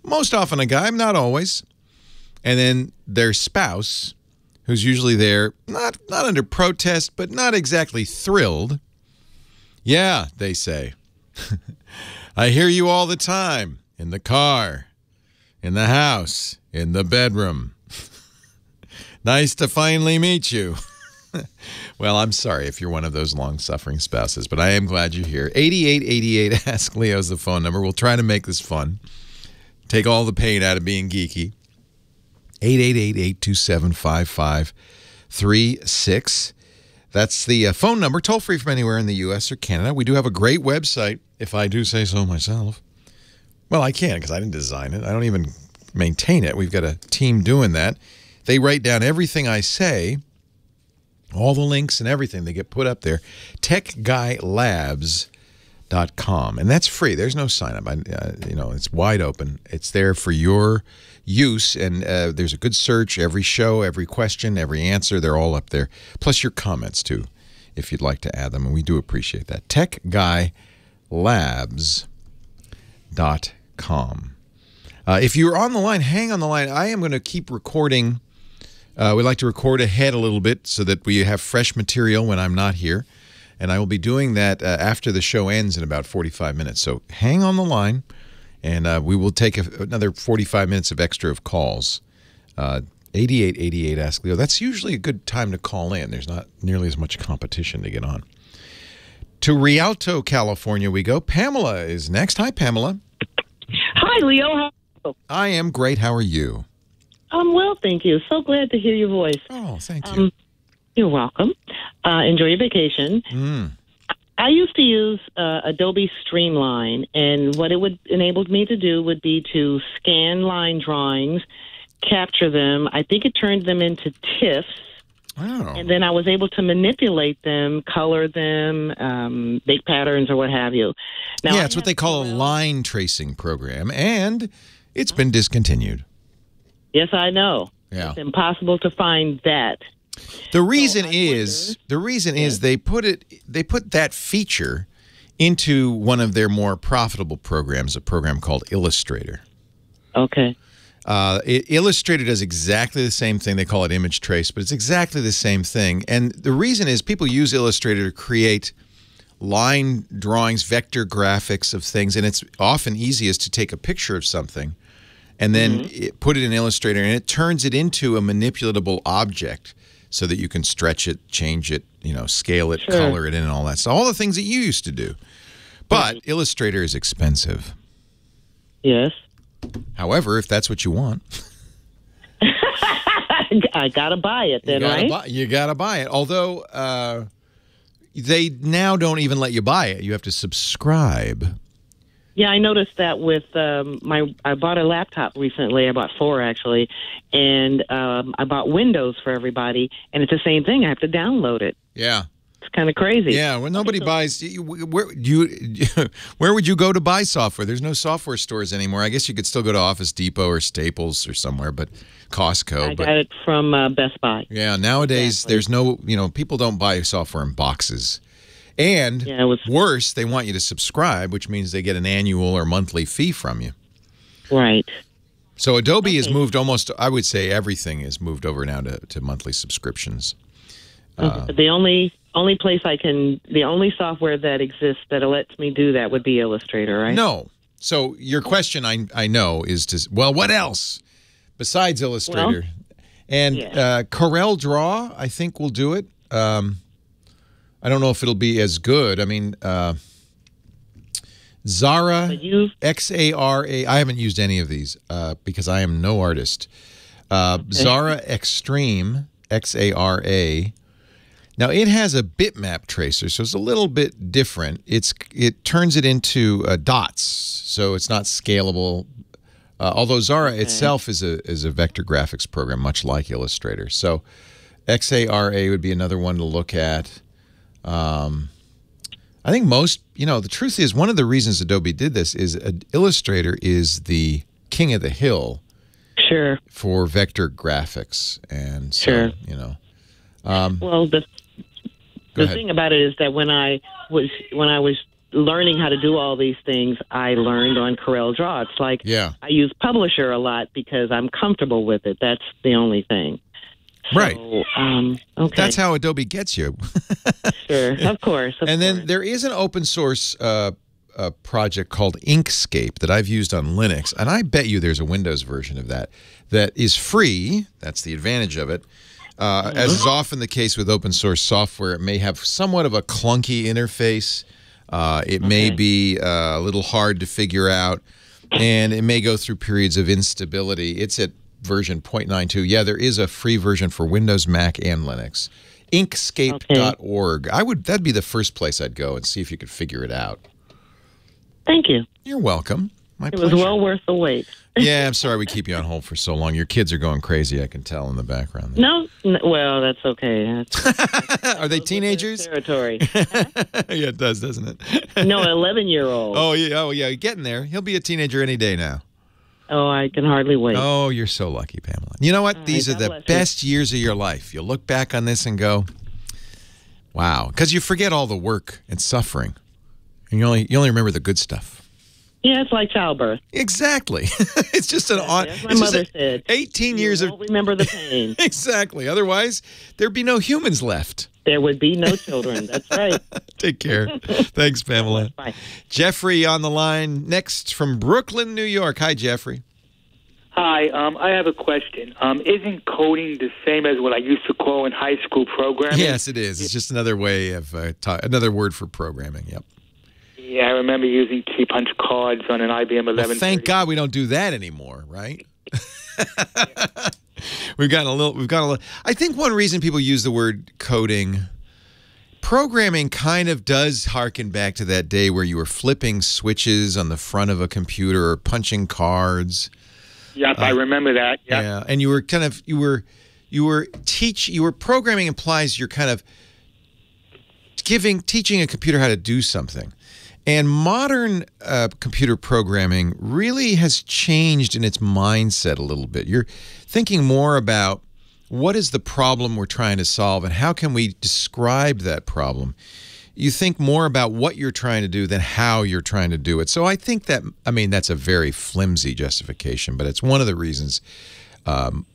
most often a guy, not always, and then their spouse, who's usually there, not under protest, but not exactly thrilled. Yeah, they say. I hear you all the time, in the car, in the house, in the bedroom. Nice to finally meet you. Well, I'm sorry if you're one of those long-suffering spouses, but I am glad you're here. 8888 Ask Leo is the phone number. We'll try to make this fun. Take all the pain out of being geeky. 888-827-5536. That's the phone number, toll-free from anywhere in the U.S. or Canada. We do have a great website, if I do say so myself. Well, I can't because I didn't design it. I don't even maintain it. We've got a team doing that. They write down everything I say, all the links and everything. They get put up there. TechGuyLabs.com. And that's free. There's no sign-up. It's wide open. It's there for your use, and there's a good search. Every show, every question, every answer, they're all up there. Plus your comments, too, if you'd like to add them, and we do appreciate that. TechGuyLabs.com. If you're on the line, hang on the line. I am going to keep recording. We like to record ahead a little bit so that we have fresh material when I'm not here, and I will be doing that after the show ends in about 45 minutes. So hang on the line. And we will take another 45 minutes of extra of calls. 8888 Ask Leo. That's usually a good time to call in. There's not nearly as much competition to get on. To Rialto, California we go. Pamela is next. Hi, Pamela. Hi, Leo. How are you? I am great. How are you? I'm well, thank you. So glad to hear your voice. Oh, thank you. You're welcome. Enjoy your vacation. I used to use Adobe Streamline, and what it would enable me to do would be to scan line drawings, capture them. I think it turned them into TIFFs, and then I was able to manipulate them, color them, make patterns or what have you. Now, yeah, it's what they call a line tracing program, and it's been discontinued. Yes, I know. Yeah. It's impossible to find that. The reason is they put that feature into one of their more profitable programs, a program called Illustrator. Okay. Illustrator does exactly the same thing. They call it image trace, but it's exactly the same thing. And the reason is people use Illustrator to create line drawings, vector graphics of things, and it's often easiest to take a picture of something and then put it in Illustrator, and it turns it into a manipulatable object, so that you can stretch it, change it, scale it, color it in, and all that. So all the things that you used to do. But Illustrator is expensive. Yes. However, if that's what you want. I got to buy it then, right? You got to buy it. Although they now don't even let you buy it. You have to subscribe. Yeah, I noticed that with I bought a laptop recently. I bought 4 actually, and I bought Windows for everybody, and it's the same thing. I have to download it. Yeah, it's kind of crazy. Yeah, when nobody buys, where would you go to buy software? There's no software stores anymore. I guess you could still go to Office Depot or Staples or somewhere, but Costco. I got it from Best Buy. Yeah, nowadays there's no, people don't buy software in boxes. And worse, they want you to subscribe, which means they get an annual or monthly fee from you. Right. So Adobe has moved almost, I would say everything is moved over now to monthly subscriptions. The only software that exists that lets me do that would be Illustrator, right? No. So your question, I know, is what else besides Illustrator? And Corel Draw, I think, will do it. I don't know if it'll be as good. I mean, Zara, Xara. I haven't used any of these because I am no artist. Zara Extreme, Xara. Now, it has a bitmap tracer, so it's a little bit different. It turns it into dots, so it's not scalable. Although Zara itself is a vector graphics program, much like Illustrator. So XARA would be another one to look at. I think most, the truth is one of the reasons Adobe did this is Illustrator is the king of the hill. Sure. For vector graphics. And so, sure. Well, the thing about it is that when I was learning how to do all these things, I learned on Corel Draw. It's like I use Publisher a lot because I'm comfortable with it. That's the only thing. Right. Okay. That's how Adobe gets you. Sure, of course. And then there is an open source project called Inkscape that I've used on Linux, and I bet you there's a Windows version of that is free. That's the advantage of it. As is often the case with open source software, it may have somewhat of a clunky interface. It may be a little hard to figure out, and it may go through periods of instability. It's at version 0.92. Yeah, there is a free version for Windows, Mac, and Linux. Inkscape.org. That'd be the first place I'd go and see if you could figure it out. Thank you. You're welcome. My pleasure. pleasure. It was well worth the wait. Yeah, I'm sorry we keep you on hold for so long. Your kids are going crazy, I can tell in the background. No, well, that's okay. Are they teenagers? Territory. Yeah, it does, doesn't it? No, 11-year-old. Oh, yeah, getting there. He'll be a teenager any day now. Oh, I can hardly wait. Oh, you're so lucky, Pamela. You know what? These are the best years of your life. You'll look back on this and go, wow. Because you forget all the work and suffering. And you only remember the good stuff. Yeah, it's like childbirth. Exactly. It's just an as my mother said. 18 years of... remember the pain. Exactly. Otherwise, there'd be no humans left. There would be no children. That's right. Take care. Thanks, Pamela. Bye. Jeffrey on the line next from Brooklyn, New York. Hi, Jeffrey. Hi. I have a question. Isn't coding the same as what I used to call in high school programming? Yes, it is. It's just another way of another word for programming. Yep. Yeah, I remember using key punch cards on an IBM 11. Well, thank God we don't do that anymore, right? We've got a little. I think one reason people use the word coding, programming kind of does harken back to that day where you were flipping switches on the front of a computer or punching cards. Yep, I remember that. Yep. Yeah, and you were programming implies you're kind of teaching a computer how to do something. And modern computer programming really has changed in its mindset a little bit. You're thinking more about what is the problem we're trying to solve and how can we describe that problem. You think more about what you're trying to do than how you're trying to do it. So I think that's a very flimsy justification, but it's one of the reasons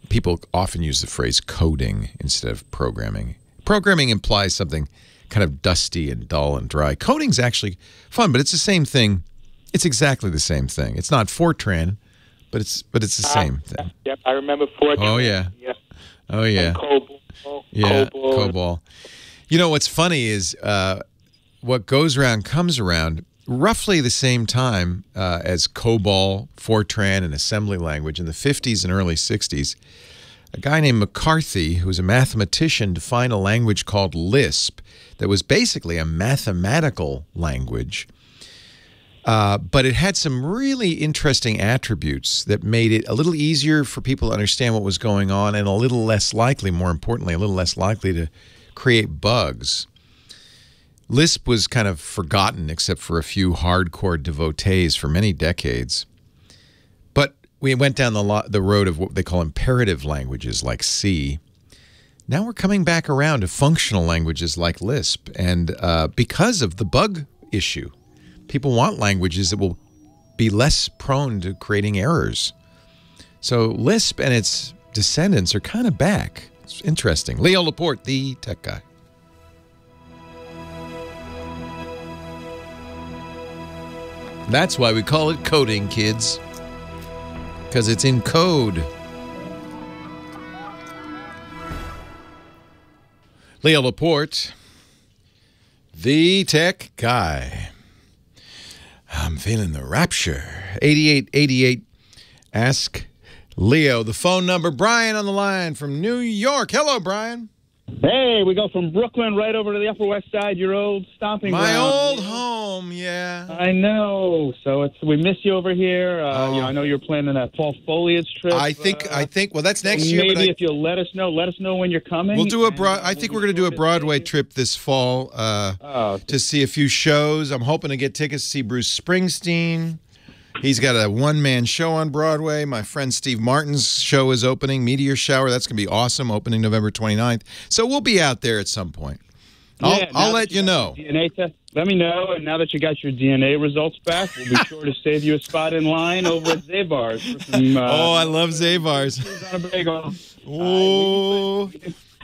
people often use the phrase coding instead of programming. Programming implies something kind of dusty and dull and dry. Coding's actually fun, but it's the same thing. It's exactly the same thing. It's not Fortran, but it's the same thing. Yep, I remember Fortran. Oh yeah. Yep. Oh yeah. And COBOL. Yeah, COBOL. You know what's funny is what goes around comes around. Roughly the same time as COBOL, Fortran, and assembly language in the 50s and early 60s. A guy named McCarthy, who was a mathematician, defined a language called Lisp that was basically a mathematical language, but it had some really interesting attributes that made it a little easier for people to understand what was going on and a little less likely, more importantly, a little less likely to create bugs. Lisp was kind of forgotten except for a few hardcore devotees for many decades. We went down the road of what they call imperative languages like C. Now we're coming back around to functional languages like Lisp. And because of the bug issue, people want languages that will be less prone to creating errors. So Lisp and its descendants are kind of back. It's interesting. Leo Laporte, the tech guy. That's why we call it coding, kids. Because it's in code. Leo Laporte, the tech guy. I'm feeling the rapture. 8888. Ask Leo. The phone number, Brian on the line from New York. Hello, Brian. Hey, we go from Brooklyn right over to the Upper West Side, your old stomping ground. My old home, yeah. I know. So we miss you over here. I know you're planning that fall foliage trip. I think. Well, that's next year. Maybe if you'll let us know when you're coming. We'll do I think we're going to do a Broadway trip this fall to see a few shows. I'm hoping to get tickets to see Bruce Springsteen. He's got a one-man show on Broadway. My friend Steve Martin's show is opening, Meteor Shower. That's going to be awesome, opening November 29th. So we'll be out there at some point. I'll let you know. DNA test, let me know. And now that you got your DNA results back, we'll be sure to save you a spot in line over at Zabar's. I love Zabar's.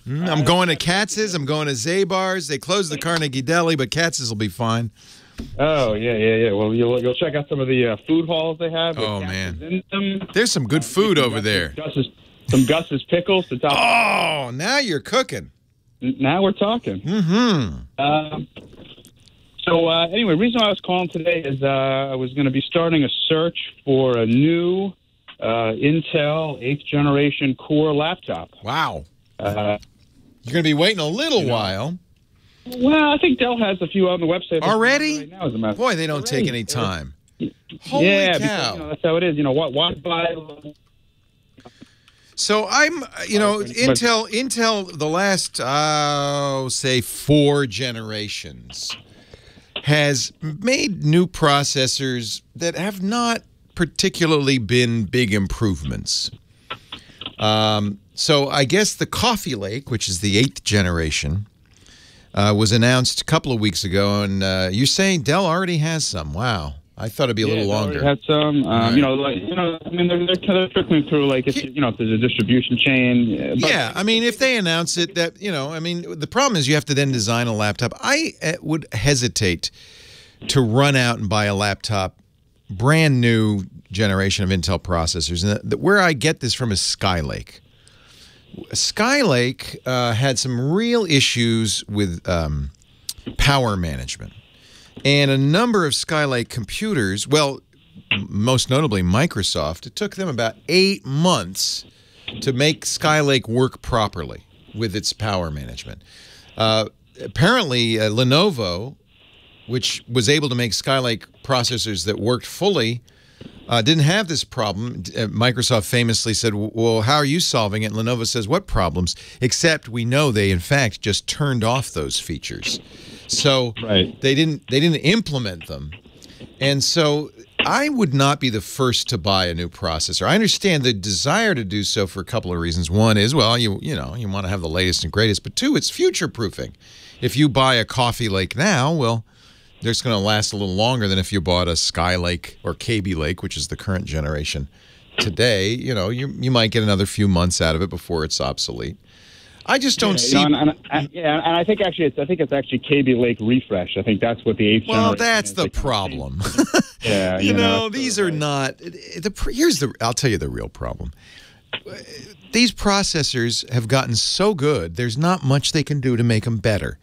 I'm going to Katz's. I'm going to Zabar's. They closed the Carnegie Deli, but Katz's will be fine. Oh, yeah. Well, you'll check out some of the food halls they have. Oh, man. There's some good food over there. Some Gus's pickles to top. Oh, now you're cooking. Now we're talking. Mm-hmm. Anyway, the reason I was calling today is I was going to be starting a search for a new Intel 8th generation Core laptop. Wow. You're going to be waiting a little while. Well, I think Dell has a few on the website. Already? Right now, as a matter. Boy, they don't take any time. Holy cow. Because, that's how it is. Why buy... So Intel, the last, say 4 generations, has made new processors that have not particularly been big improvements. So I guess the Coffee Lake, which is the 8th generation, was announced a couple of weeks ago, and you're saying Dell already has some. Wow. I thought it'd be a little longer. Had some, right. They're trickling through, like, if there's a distribution chain. If they announce it, the problem is you have to then design a laptop. I would hesitate to run out and buy a laptop, brand new generation of Intel processors. And where I get this from is Skylake. Skylake had some real issues with power management. And a number of Skylake computers, well, most notably Microsoft, it took them about 8 months to make Skylake work properly with its power management. Apparently, Lenovo, which was able to make Skylake processors that worked fully, didn't have this problem. Microsoft famously said, well, how are you solving it? And Lenovo says, what problems? Except we know they, in fact, just turned off those features. So they didn't implement them. And so I would not be the first to buy a new processor. I understand the desire to do so for a couple of reasons. One is, well, you want to have the latest and greatest. But two, it's future-proofing. If you buy a Coffee Lake now, well, they're going to last a little longer than if you bought a Skylake or Kaby Lake, which is the current generation today. You might get another few months out of it before it's obsolete. I just don't see. And I think it's actually Kaby Lake Refresh. I think that's what the 8th generation. Well, that's the problem. These are not. I'll tell you the real problem. These processors have gotten so good. There's not much they can do to make them better.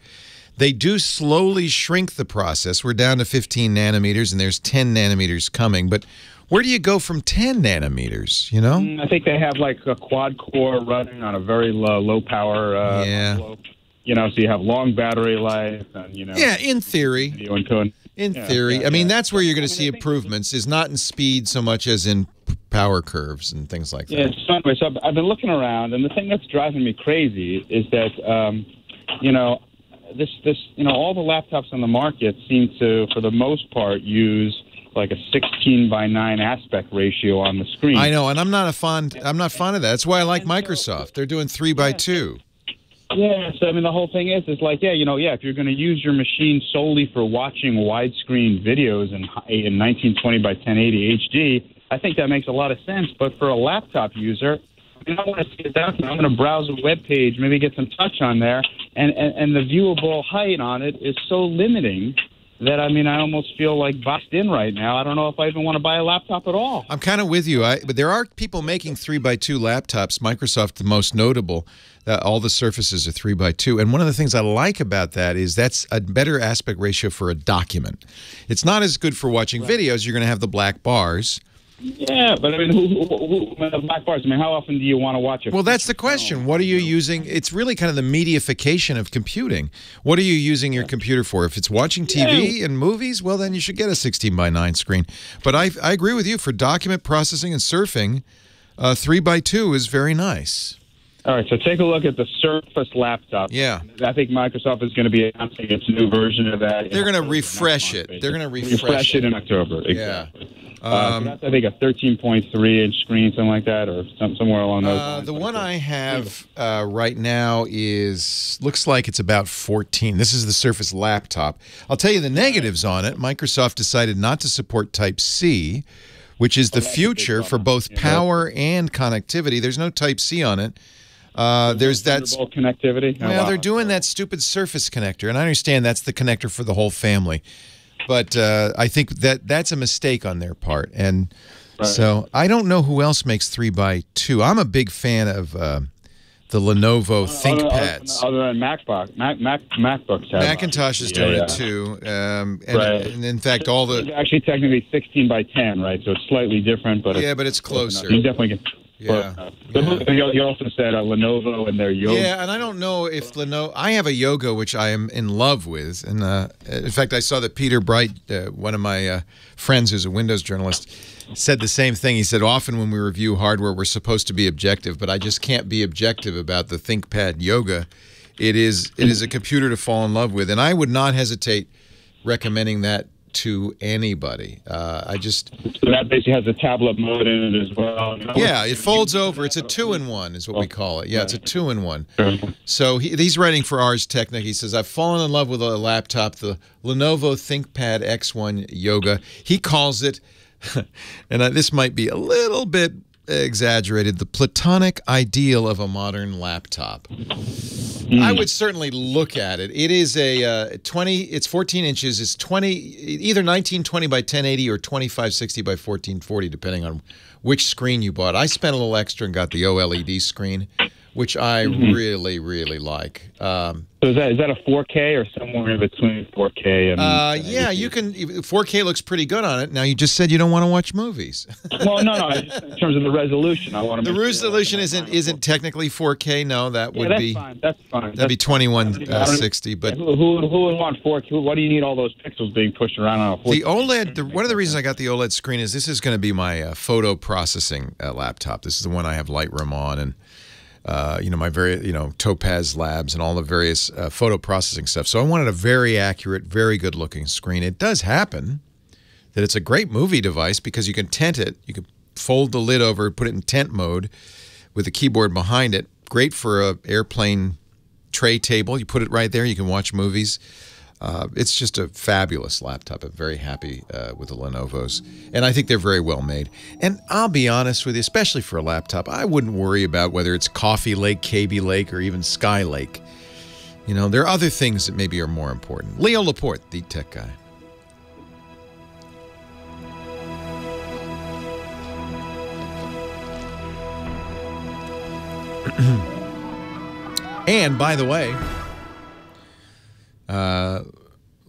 They do slowly shrink the process. We're down to 15 nanometers, and there's 10 nanometers coming. But where do you go from 10 nanometers, I think they have like a quad core running on a very low power envelope. So you have long battery life and, Yeah, in theory. In theory. That's where you're going to see improvements, is not in speed so much as in power curves and things like that. Yeah, so I've been looking around, and the thing that's driving me crazy is that, all the laptops on the market seem to, for the most part, use like a 16:9 aspect ratio on the screen. I know, and I'm not fond of that. That's why I like Microsoft. They're doing 3:2. Yeah, so the whole thing is like, if you're going to use your machine solely for watching widescreen videos in 1920 by 1080 HD, I think that makes a lot of sense. But for a laptop user, I want to sit down. I'm going to browse a web page, maybe get some touch on there, and the viewable height on it is so limiting that, I almost feel like boxed in right now. I don't know if I even want to buy a laptop at all. I'm kind of with you. But there are people making 3:2 laptops. Microsoft, the most notable. All the Surfaces are 3:2. And one of the things I like about that is that's a better aspect ratio for a document. It's not as good for watching videos. You're going to have the black bars. Yeah, but I mean, who black bars? I mean, how often do you want to watch it? Well, that's the question. What are you using? It's really kind of the mediaification of computing. What are you using your computer for? If it's watching TV and movies, well, then you should get a 16:9 screen. But I agree with you. For document processing and surfing, 3x2 is very nice. All right, so take a look at the Surface laptop. Yeah. I think Microsoft is going to be announcing its new version of that. They're going to refresh it. They're going to refresh it in October. Exactly. Yeah. So that's, I think, a 13.3-inch screen, something like that, or somewhere along those lines. The one I have right now looks like it's about 14. This is the Surface laptop. I'll tell you the negatives on it. Microsoft decided not to support Type-C, which is the future for both power and connectivity. There's no Type-C on it. There's that connectivity. Well, they're doing that stupid Surface connector, and I understand that's the connector for the whole family, but I think that's a mistake on their part, and so I don't know who else makes 3x2. I'm a big fan of the Lenovo ThinkPads. Other than MacBooks. Macintosh is doing it too, and in fact, all the it's actually technically 16:10, right? So it's slightly different, but but it's closer. You definitely get. Yeah. You also said Lenovo and their Yoga. Yeah, and I don't know if Lenovo. I have a Yoga which I am in love with, and in fact, I saw that Peter Bright, one of my friends who's a Windows journalist, said the same thing. He said, often when we review hardware, we're supposed to be objective, but I just can't be objective about the ThinkPad Yoga. It is a computer to fall in love with, and I would not hesitate recommending that to anybody. So that basically has a tablet mode in it as well. Yeah, it folds over. It's a 2-in-1 is what we call it. Yeah, it's a 2-in-1. So he's writing for Ars Technica. He says, I've fallen in love with a laptop, the Lenovo ThinkPad X1 Yoga. He calls it, and this might be a little bit exaggerated, the platonic ideal of a modern laptop. I would certainly look at it. It is a 20. It's 14 inches. It's 20, either 1920 by 1080 or 2560 by 1440, depending on which screen you bought. I spent a little extra and got the OLED screen, which I really, really like. So is that a 4K or somewhere in between 4K and? Yeah, you can. 4K looks pretty good on it. Now you just said you don't want to watch movies. Well, no. In terms of the resolution, I want to. The resolution isn't technically 4K. No, that would be. That's fine. That'd be 2160. But who would want 4K? Why do you need all those pixels being pushed around on a 4K? The OLED. One of the reasons I got the OLED screen is this is going to be my photo processing laptop. This is the one I have Lightroom on and. My Topaz Labs and all the various photo processing stuff. So I wanted a very accurate, very good looking screen. It does happen that it's a great movie device because you can tent it. You can fold the lid over, put it in tent mode with the keyboard behind it. Great for a airplane tray table. You put it right there. You can watch movies. It's just a fabulous laptop. I'm very happy with the Lenovo's. And I think they're very well made. And I'll be honest with you, especially for a laptop, I wouldn't worry about whether it's Coffee Lake, KB Lake, or even Sky Lake. You know, there are other things that maybe are more important. Leo Laporte, the tech guy. And, by the way,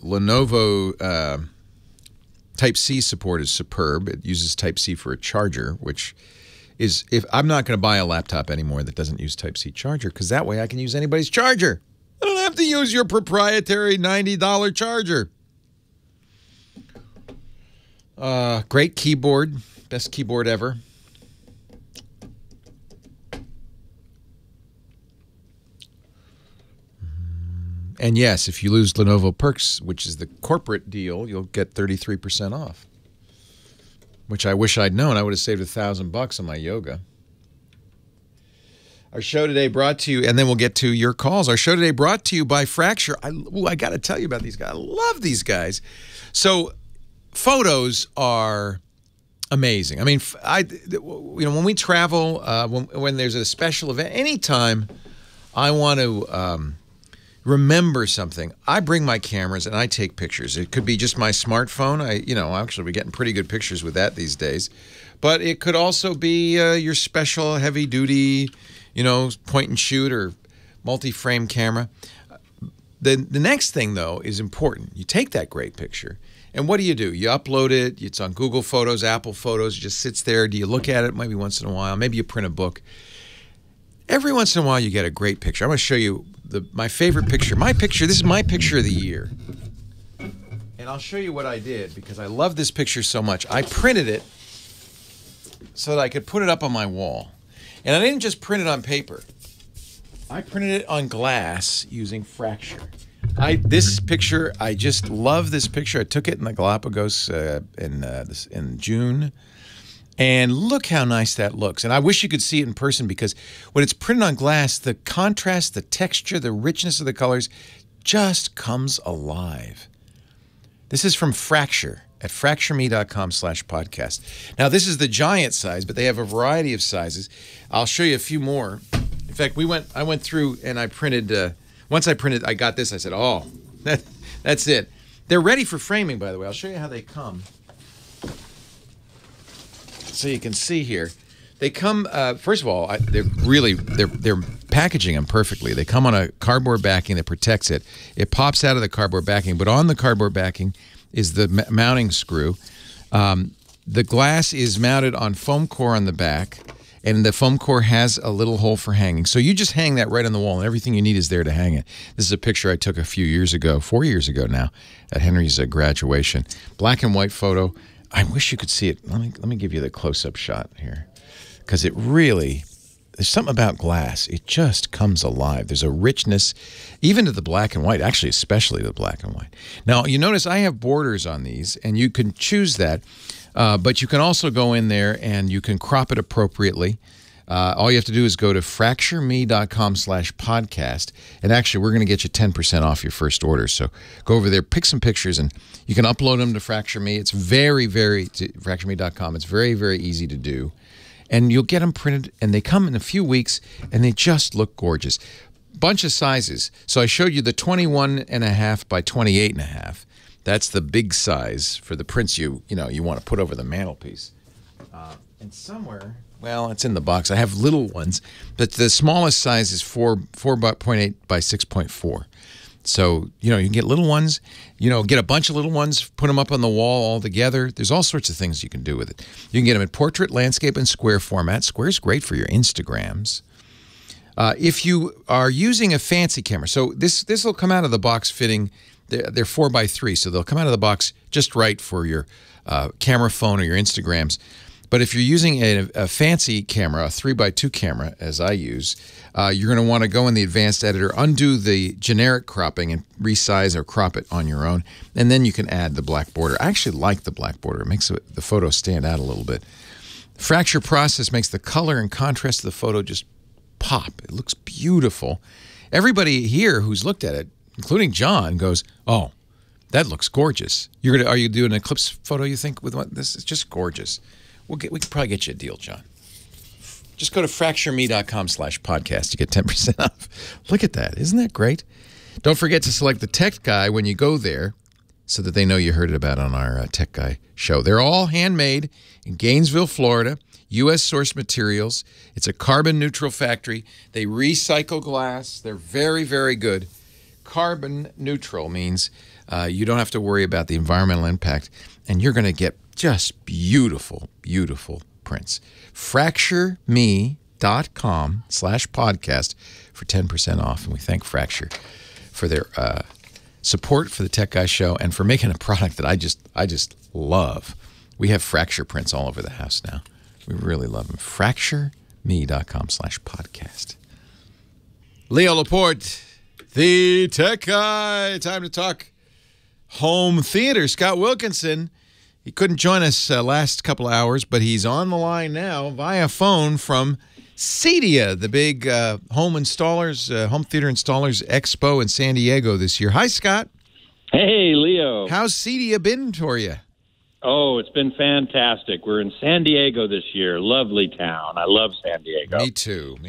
Lenovo Type-C support is superb. It uses Type-C for a charger, which is, if I'm not going to buy a laptop anymore that doesn't use Type-C charger, because that way I can use anybody's charger. I don't have to use your proprietary $90 charger. Great keyboard. Best keyboard ever. And yes, if you lose Lenovo Perks, which is the corporate deal, you'll get 33% off. Which I wish I'd known. I would have saved $1,000 on my Yoga. Our show today brought to you, and then we'll get to your calls. Our show today brought to you by Fracture. I got to tell you about these guys. I love these guys. So, photos are amazing. I mean, when we travel, when there's a special event, anytime I want to remember something, I bring my cameras and I take pictures. It could be just my smartphone. Actually, we're getting pretty good pictures with that these days. But it could also be your special heavy-duty, point and shoot or multi-frame camera. The next thing, though, is important. You take that great picture, And what do? You upload it. It's on Google Photos, Apple Photos. It just sits there. Do you look at it maybe once in a while? Maybe you print a book. Every once in a while, you get a great picture. I'm going to show you my favorite picture. My picture, this is my picture of the year. And I'll show you what I did because I love this picture so much. I printed it so that I could put it up on my wall. And I didn't just print it on paper. I printed it on glass using Fracture. This picture, I just love this picture. I took it in the Galapagos in June. And look how nice that looks. And I wish you could see it in person because when it's printed on glass, the contrast, the texture, the richness of the colors just comes alive. This is from Fracture at fractureme.com/podcast. Now, this is the giant size, but they have a variety of sizes. I'll show you a few more. In fact, I went through and I printed, once I printed, I got this, I said, oh, that's it. They're ready for framing, by the way. I'll show you how they come. So you can see here, they come. First of all, they're packaging them perfectly. They come on a cardboard backing that protects it. It pops out of the cardboard backing, but on the cardboard backing is the mounting screw. The glass is mounted on foam core on the back, and the foam core has a little hole for hanging. So you just hang that right on the wall, and everything you need is there to hang it. This is a picture I took a few years ago, 4 years ago now, at Henry's graduation. Black and white photo. I wish you could see it. Let me give you the close-up shot here, because it really, there's something about glass. It just comes alive. There's a richness, even to the black and white, actually especially the black and white. Now, you notice I have borders on these, and you can choose that, but you can also go in there and you can crop it appropriately. All you have to do is go to fractureme.com/podcast, and actually, we're going to get you 10% off your first order. So go over there, pick some pictures, and you can upload them to Fracture Me. It's fractureme.com. It's very, very easy to do, and you'll get them printed, and they come in a few weeks, and they just look gorgeous. Bunch of sizes. So I showed you the 21.5 by 28.5. That's the big size for the prints you want to put over the mantelpiece. And somewhere. Well, it's in the box. I have little ones, but the smallest size is 4.8 by 6.4. So, you can get little ones, get a bunch of little ones, put them up on the wall all together. There's all sorts of things you can do with it. You can get them in portrait, landscape, and square format. Square's great for your Instagrams. If you are using a fancy camera, so this will come out of the box fitting. They're 4x3, so they'll come out of the box just right for your camera phone or your Instagrams. But if you're using a fancy camera, a 3x2 camera, as I use, you're going to want to go in the advanced editor, undo the generic cropping, and resize or crop it on your own. And then you can add the black border. I actually like the black border. It makes the photo stand out a little bit. The fracture process makes the color and contrast of the photo just pop. It looks beautiful. Everybody here who's looked at it, including John, goes, oh, that looks gorgeous. Are you doing an eclipse photo, you think, with this? It's just gorgeous. We can probably get you a deal, John. Just go to fractureme.com/podcast to get 10% off. Look at that. Isn't that great? Don't forget to select the Tech Guy when you go there so that they know you heard it about on our Tech Guy show. They're all handmade in Gainesville, Florida, U.S. source materials. It's a carbon-neutral factory. They recycle glass. They're very, very good. Carbon neutral means you don't have to worry about the environmental impact, and you're going to get just beautiful, beautiful prints. FractureMe.com/podcast for 10% off. And we thank Fracture for their support for the Tech Guy Show and for making a product that I just love. We have Fracture prints all over the house now. We really love them. FractureMe.com/podcast. Leo Laporte, the Tech Guy. Time to talk home theater. Scott Wilkinson. He couldn't join us last couple of hours, but he's on the line now via phone from CEDIA, the big home theater installers expo in San Diego this year. Hi, Scott. Hey, Leo. How's CEDIA been for you? Oh, it's been fantastic. We're in San Diego this year. Lovely town. I love San Diego. Me too.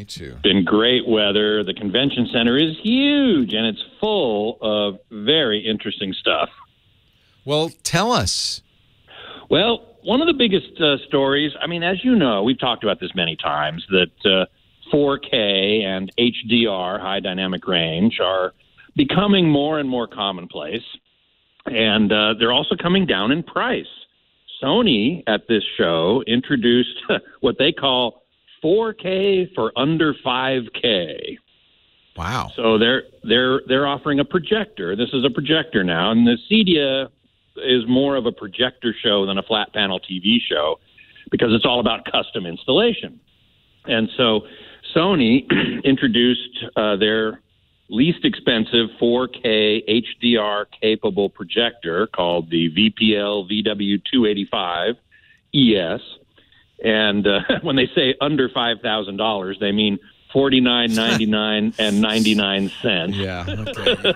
Been great weather. The convention center is huge, and it's full of very interesting stuff. Well, tell us. Well, one of the biggest stories, as you know, we've talked about this many times, that 4K and HDR, high dynamic range, are becoming more and more commonplace. And they're also coming down in price. Sony at this show introduced what they call 4K for under 5K. Wow! So they're offering a projector. This is a projector now, and the Cedia is more of a projector show than a flat panel TV show because it's all about custom installation. And so Sony introduced their least expensive 4K HDR capable projector called the VPL VW285 ES. And when they say under $5,000, they mean $49.99 and 99 cents. Yeah, okay.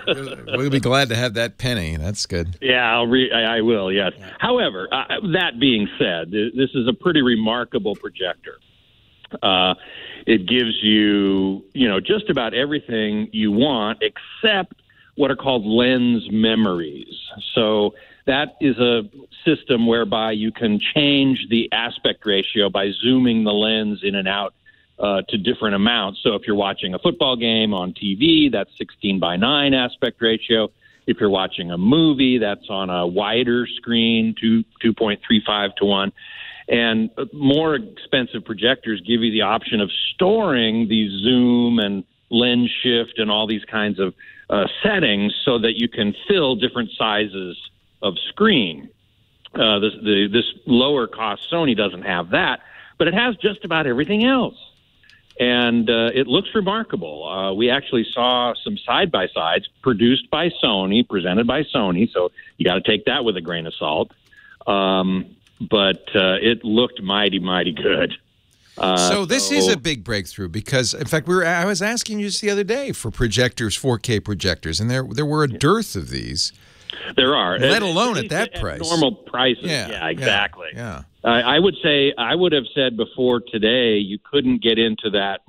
We'll be glad to have that penny. That's good. Yeah, I will, yes. However, that being said, this is a pretty remarkable projector. It gives you, just about everything you want except what are called lens memories. So that is a system whereby you can change the aspect ratio by zooming the lens in and out to different amounts. So if you're watching a football game on TV, that's 16:9 aspect ratio. If you're watching a movie, that's on a wider screen, 2.35:1. And more expensive projectors give you the option of storing the zoom and lens shift and all these kinds of settings so that you can fill different sizes of screen. This lower cost Sony doesn't have that, but it has just about everything else. And it looks remarkable. We actually saw some side-by-sides produced by Sony, presented by Sony, so you got to take that with a grain of salt. But it looked mighty, mighty good. So this is a big breakthrough because, in fact, I was asking you just the other day for projectors, 4K projectors, and there were a dearth of these. There are. Let alone at that price. Normal prices. Yeah, exactly. Yeah. I would have said before today you couldn't get into that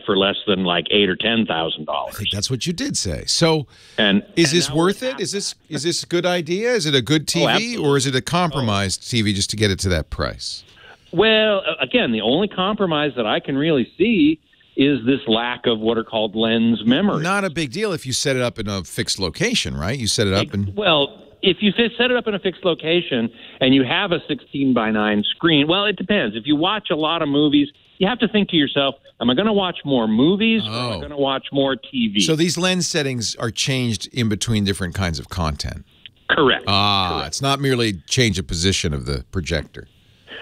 for less than like $8,000 or $10,000. I think that's what you did say. So, is this worth it? Is this a good idea? Is it a good TV, or is it a compromised TV just to get it to that price? Well, again, the only compromise that I can really see is this lack of what are called lens memory. Not a big deal if you set it up in a fixed location, right? You set it up in... Well, if you set it up in a fixed location and you have a 16:9 screen, well, it depends. If you watch a lot of movies, you have to think to yourself, am I going to watch more movies or am I going to watch more TV? So these lens settings are changed in between different kinds of content. Correct. Correct. It's not merely change of position of the projector.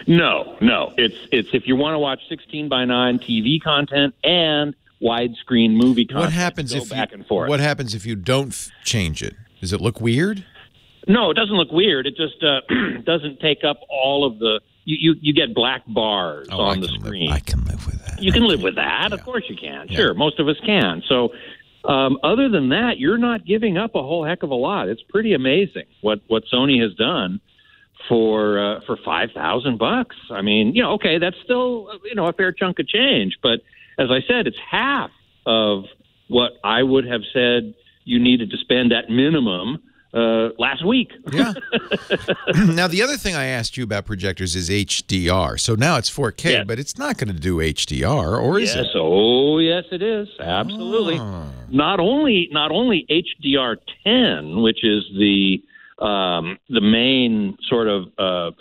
No. It's if you want to watch 16:9 TV content and widescreen movie content. What happens What happens if you don't change it? Does it look weird? No, it doesn't look weird. It just doesn't take up all of the. You get black bars on the screen. I can live with that. You can live with that. Yeah. Of course you can. Yeah. Sure, most of us can. So, other than that, you're not giving up a whole heck of a lot. It's pretty amazing what Sony has done for $5,000. I mean, okay, that's still a fair chunk of change. But as I said, it's half of what I would have said you needed to spend at minimum last week. Yeah. Now, the other thing I asked you about projectors is HDR. So now it's 4K, but it's not going to do HDR, or is it? Oh, yes, it is. Absolutely. Oh. Not only HDR10, which is the main sort of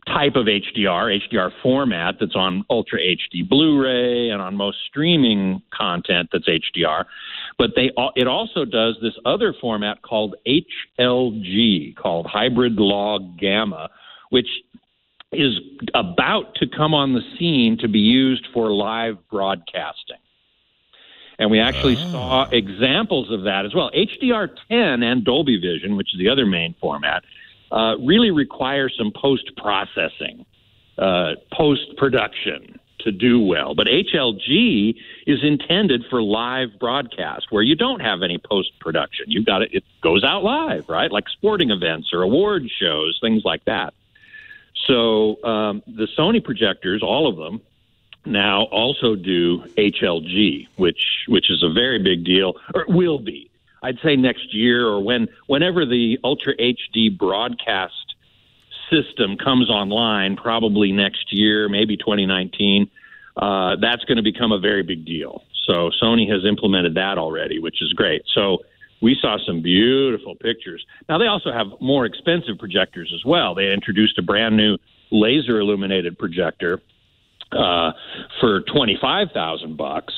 type of HDR format that's on Ultra HD Blu-ray and on most streaming content that's HDR. But it also does this other format called HLG, called Hybrid Log Gamma, which is about to come on the scene to be used for live broadcasting. And we actually saw examples of that as well. HDR10 and Dolby Vision, which is the other main format, really require some post-processing, post-production to do well. But HLG is intended for live broadcast where you don't have any post-production. You've got it goes out live, right? Like sporting events or award shows, things like that. So the Sony projectors, all of them, now also do HLG, which is a very big deal, or will be. I'd say next year or whenever the Ultra HD broadcast system comes online, probably next year, maybe 2019, that's going to become a very big deal. So Sony has implemented that already, which is great. So we saw some beautiful pictures. Now, they also have more expensive projectors as well. They introduced a brand new laser illuminated projector for $25,000,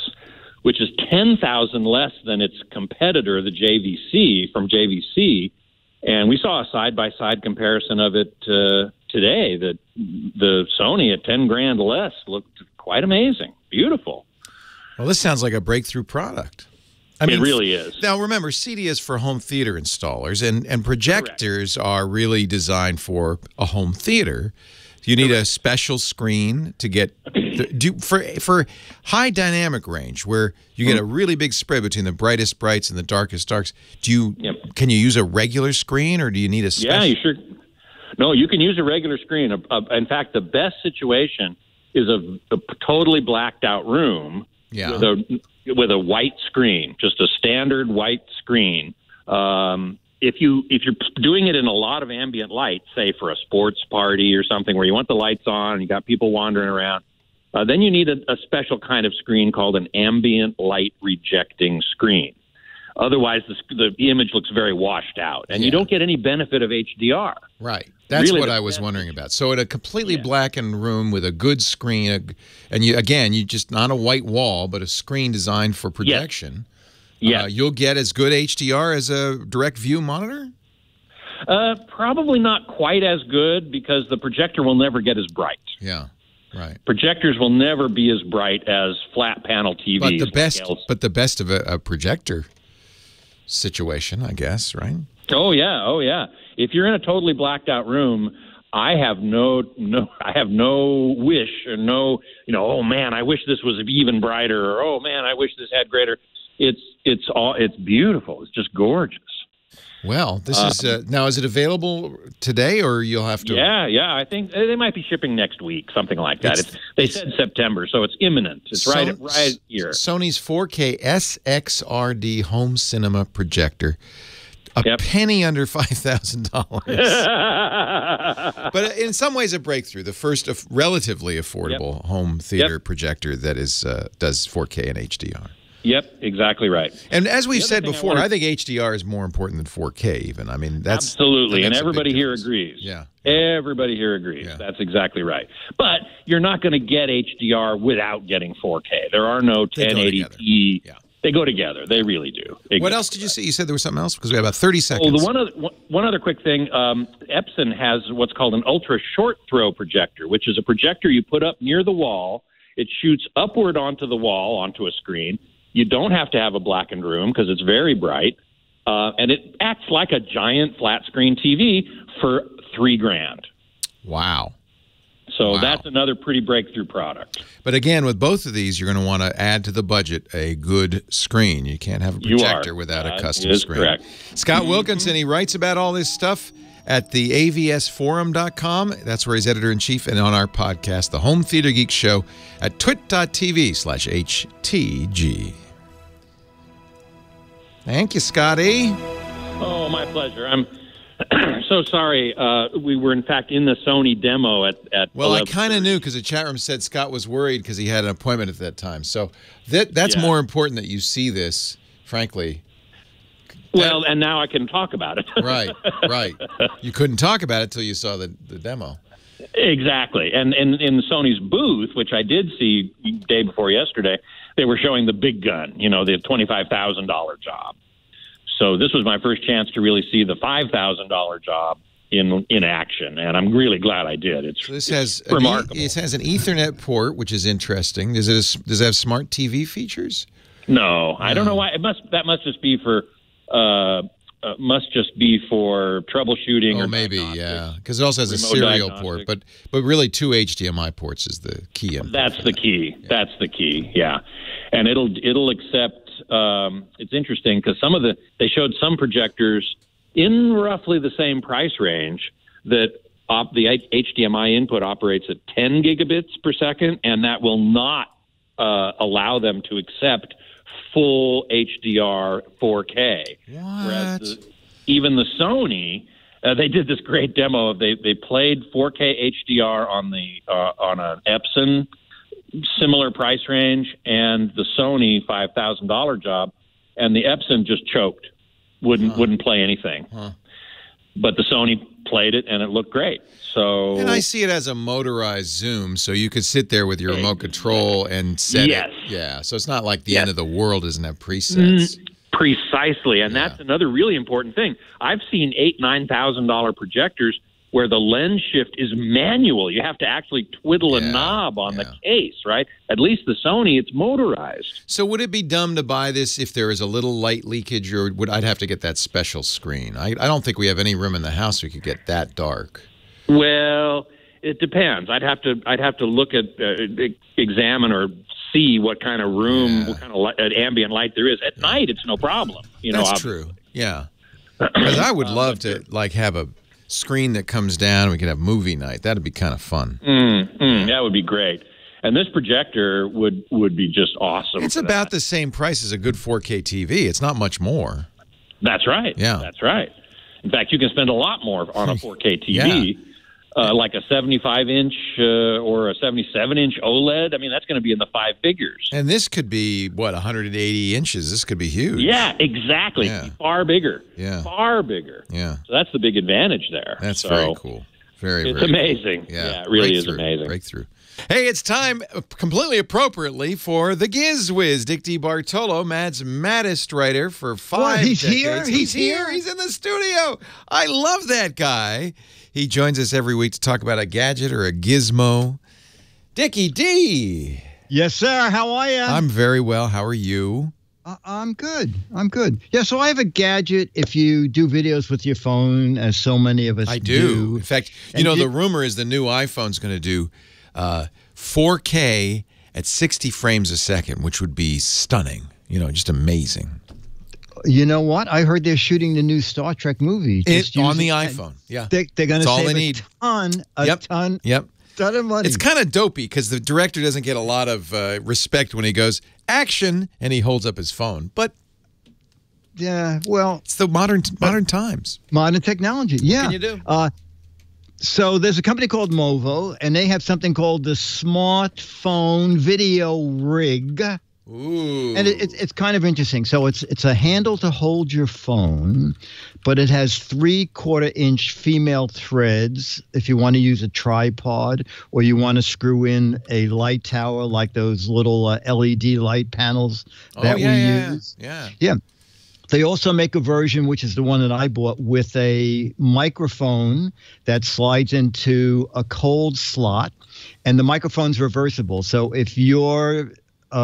which is $10,000 less than its competitor, the JVC from JVC. And we saw a side-by-side comparison of it today. That the Sony at $10,000 less looked quite amazing, beautiful. Well, this sounds like a breakthrough product. I mean, it really is. Now, remember, CD is for home theater installers, and projectors are really designed for a home theater. You need a special screen to get for high dynamic range, where you get a really big spread between the brightest brights and the darkest darks. Can you use a regular screen, or do you need a special? Yeah, you sure. No, you can use a regular screen. In fact, the best situation is a totally blacked out room with a white screen, just a standard white screen. If you're doing it in a lot of ambient light, say for a sports party or something where you want the lights on and you got people wandering around, then you need a special kind of screen called an ambient light rejecting screen. Otherwise, the image looks very washed out, and you don't get any benefit of HDR. Right. That's really what I was wondering about. So in a completely blackened room with a good screen, and you just not a white wall, but a screen designed for projection. Yeah. You'll get as good HDR as a direct view monitor? Probably not quite as good, because the projector will never get as bright. Yeah, right. Projectors will never be as bright as flat panel TVs. But the best of a projector situation, I guess, right? Oh yeah. If you're in a totally blacked out room, I have no wish or oh man, I wish this was even brighter, or oh man, I wish this had greater. It's beautiful. It's just gorgeous. Well, this is now. Is it available today, or you'll have to? Yeah. I think they might be shipping next week, something like that. They said September, so it's imminent. It's right here. Sony's 4K SXRD home cinema projector. A penny under $5,000. But in some ways a breakthrough. The first relatively affordable home theater projector that does 4K and HDR. Yep, exactly right. And as we've said before, I think HDR is more important than 4K even. I mean, that's absolutely, and everybody here agrees. Yeah. Everybody here agrees. Yeah. That's exactly right. But you're not going to get HDR without getting 4K. There are no 1080p. They go together. They really do. Exactly. What else did you say? You said there was something else? Because we have about 30 seconds. Oh, one other quick thing. Epson has what's called an ultra short throw projector, which is a projector you put up near the wall. It shoots upward onto the wall, onto a screen. You don't have to have a blackened room because it's very bright. And it acts like a giant flat screen TV for $3,000. Wow. So that's another pretty breakthrough product. But again, with both of these, you're going to want to add to the budget a good screen. You can't have a projector without a custom screen. Correct. Scott Wilkinson, he writes about all this stuff at the avsforum.com. That's where he's editor-in-chief, and on our podcast, The Home Theater Geek Show, at twit.tv/HTG. Thank you, Scotty. Oh, my pleasure. I'm so sorry. We were, in fact, in the Sony demo at Well, I kind of knew, because the chat room said Scott was worried because he had an appointment at that time. So that's more important that you see this, frankly. Well, and now I can talk about it. Right. You couldn't talk about it until you saw the demo. Exactly. And in Sony's booth, which I did see the day before yesterday, they were showing the big gun, the $25,000 job. So this was my first chance to really see the $5,000 job in action, and I'm really glad I did. It's remarkable. It has an Ethernet port, which is interesting. Does it have smart TV features? No, I don't know why. That must just be for troubleshooting. Or maybe, because it also has a serial port, but really 2 HDMI ports is the key. That's the key. Yeah. That's the key. Yeah, and it'll accept. It's interesting because they showed some projectors in roughly the same price range that the HDMI input operates at 10 gigabits per second, and that will not allow them to accept full HDR 4K. What? Whereas even the Sony, they did this great demo. They played 4K HDR on an Epson similar price range and the Sony $5,000 job, and the Epson just choked. wouldn't play anything. But the Sony played it, and it looked great. So, and I see it as a motorized zoom, so you could sit there with your remote control and set it. Yeah, so it's not like the end of the world doesn't have presets. Precisely, and that's another really important thing. I've seen $8,000-$9,000 projectors where the lens shift is manual. You have to actually twiddle a knob on the case, right? At least the Sony, it's motorized. So would it be dumb to buy this if there is a little light leakage, or I'd have to get that special screen? I don't think we have any room in the house we could get that dark. Well, it depends. I'd have to look at, examine or see what kind of room, what kind of ambient light there is. At night, it's no problem. That's true. Yeah, because I would love to have a screen that comes down. We could have movie night. That'd be kind of fun. That would be great. And this projector would be just awesome. It's about the same price as a good 4K TV. It's not much more. That's right. Yeah, that's right. In fact, you can spend a lot more on a 4K TV. Like a 75-inch or a 77-inch OLED. I mean, that's going to be in the five figures. And this could be, 180 inches? This could be huge. Yeah, exactly. Yeah. Far bigger. Yeah. Far bigger. Yeah. So that's the big advantage there. That's very cool. It's very amazing. Cool. Yeah, it really is amazing. Breakthrough. Hey, it's time, completely appropriately, for the Giz Wiz. Dick DeBartolo, Mad's maddest writer for 5 he's decades. here? He's here. He's in the studio. I love that guy. He joins us every week to talk about a gadget or a gizmo. Dickie D. Yes, sir. How are you? I'm very well. How are you? I'm good. I'm good. Yeah, so I have a gadget if you do videos with your phone, as so many of us do. In fact, the rumor is the new iPhone's going to do 4K at 60 frames a second, which would be stunning. Just amazing. You know what? I heard they're shooting the new Star Trek movie. On the iPhone. Yeah. They're going to save a ton of money. It's kind of dopey because the director doesn't get a lot of respect when he goes, action, and he holds up his phone. But yeah, well, it's the modern times. Modern technology. Yeah. What can you do? So there's a company called Movo, and they have something called the Smartphone Video Rig. Ooh. And it's kind of interesting. So it's a handle to hold your phone, but it has 3/4-inch female threads if you want to use a tripod, or you want to screw in a light tower like those little LED light panels that we use. Yeah. They also make a version, which is the one that I bought, with a microphone that slides into a cold slot, and the microphone's reversible. So if you're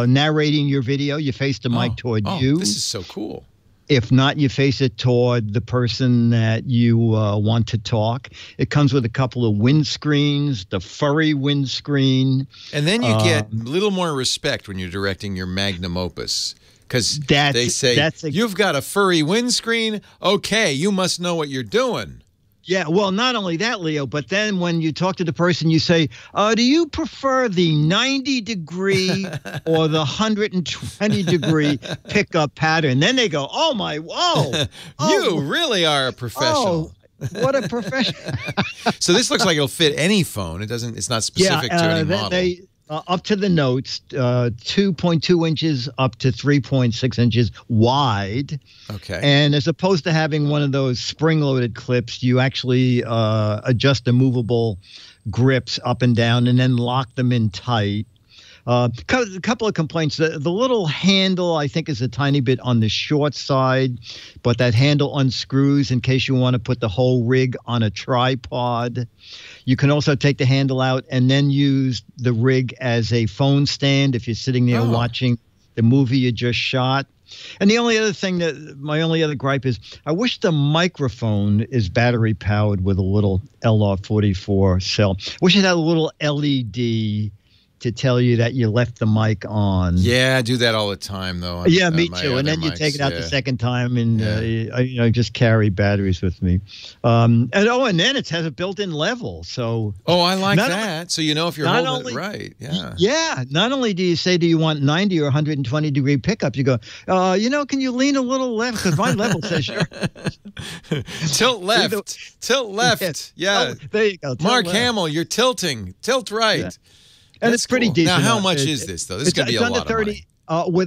narrating your video, you face the mic toward you. This is so cool. If not, you face it toward the person that you want to talk. It comes with a couple of windscreens, the furry windscreen. And then you get a little more respect when you're directing your magnum opus. Because they say, you've got a furry windscreen? Okay, you must know what you're doing. Yeah, well, not only that, Leo, but then when you talk to the person, you say, do you prefer the 90-degree or the 120-degree pickup pattern? Then they go, you really are a professional. What a professional. So this looks like it'll fit any phone. It's not specific to any model. Up to the notes, 2.2 inches up to 3.6 inches wide. Okay. And as opposed to having one of those spring-loaded clips, you actually adjust the movable grips up and down and then lock them in tight. A couple of complaints. The little handle, I think, is a tiny bit on the short side, but that handle unscrews in case you want to put the whole rig on a tripod. You can also take the handle out and then use the rig as a phone stand if you're sitting there watching the movie you just shot. And the only other thing my only other gripe is, I wish the microphone is battery powered with a little LR44 cell. I wish it had a little LED to tell you that you left the mic on. Yeah, I do that all the time, though. Yeah, me too. And then you take it out the second time, and I just carry batteries with me. And then it has a built-in level. So I like that. So you know if you're holding it right. Yeah. Yeah. Not only do you say, do you want 90 or 120-degree pickup? You go, can you lean a little left? Because my level says sure. Tilt left. Tilt left. Yeah. There you go. Mark Hamill, you're tilting. Tilt right. Yeah. And it's pretty decent. Now, how much is this, though? This is going to be a lot of money.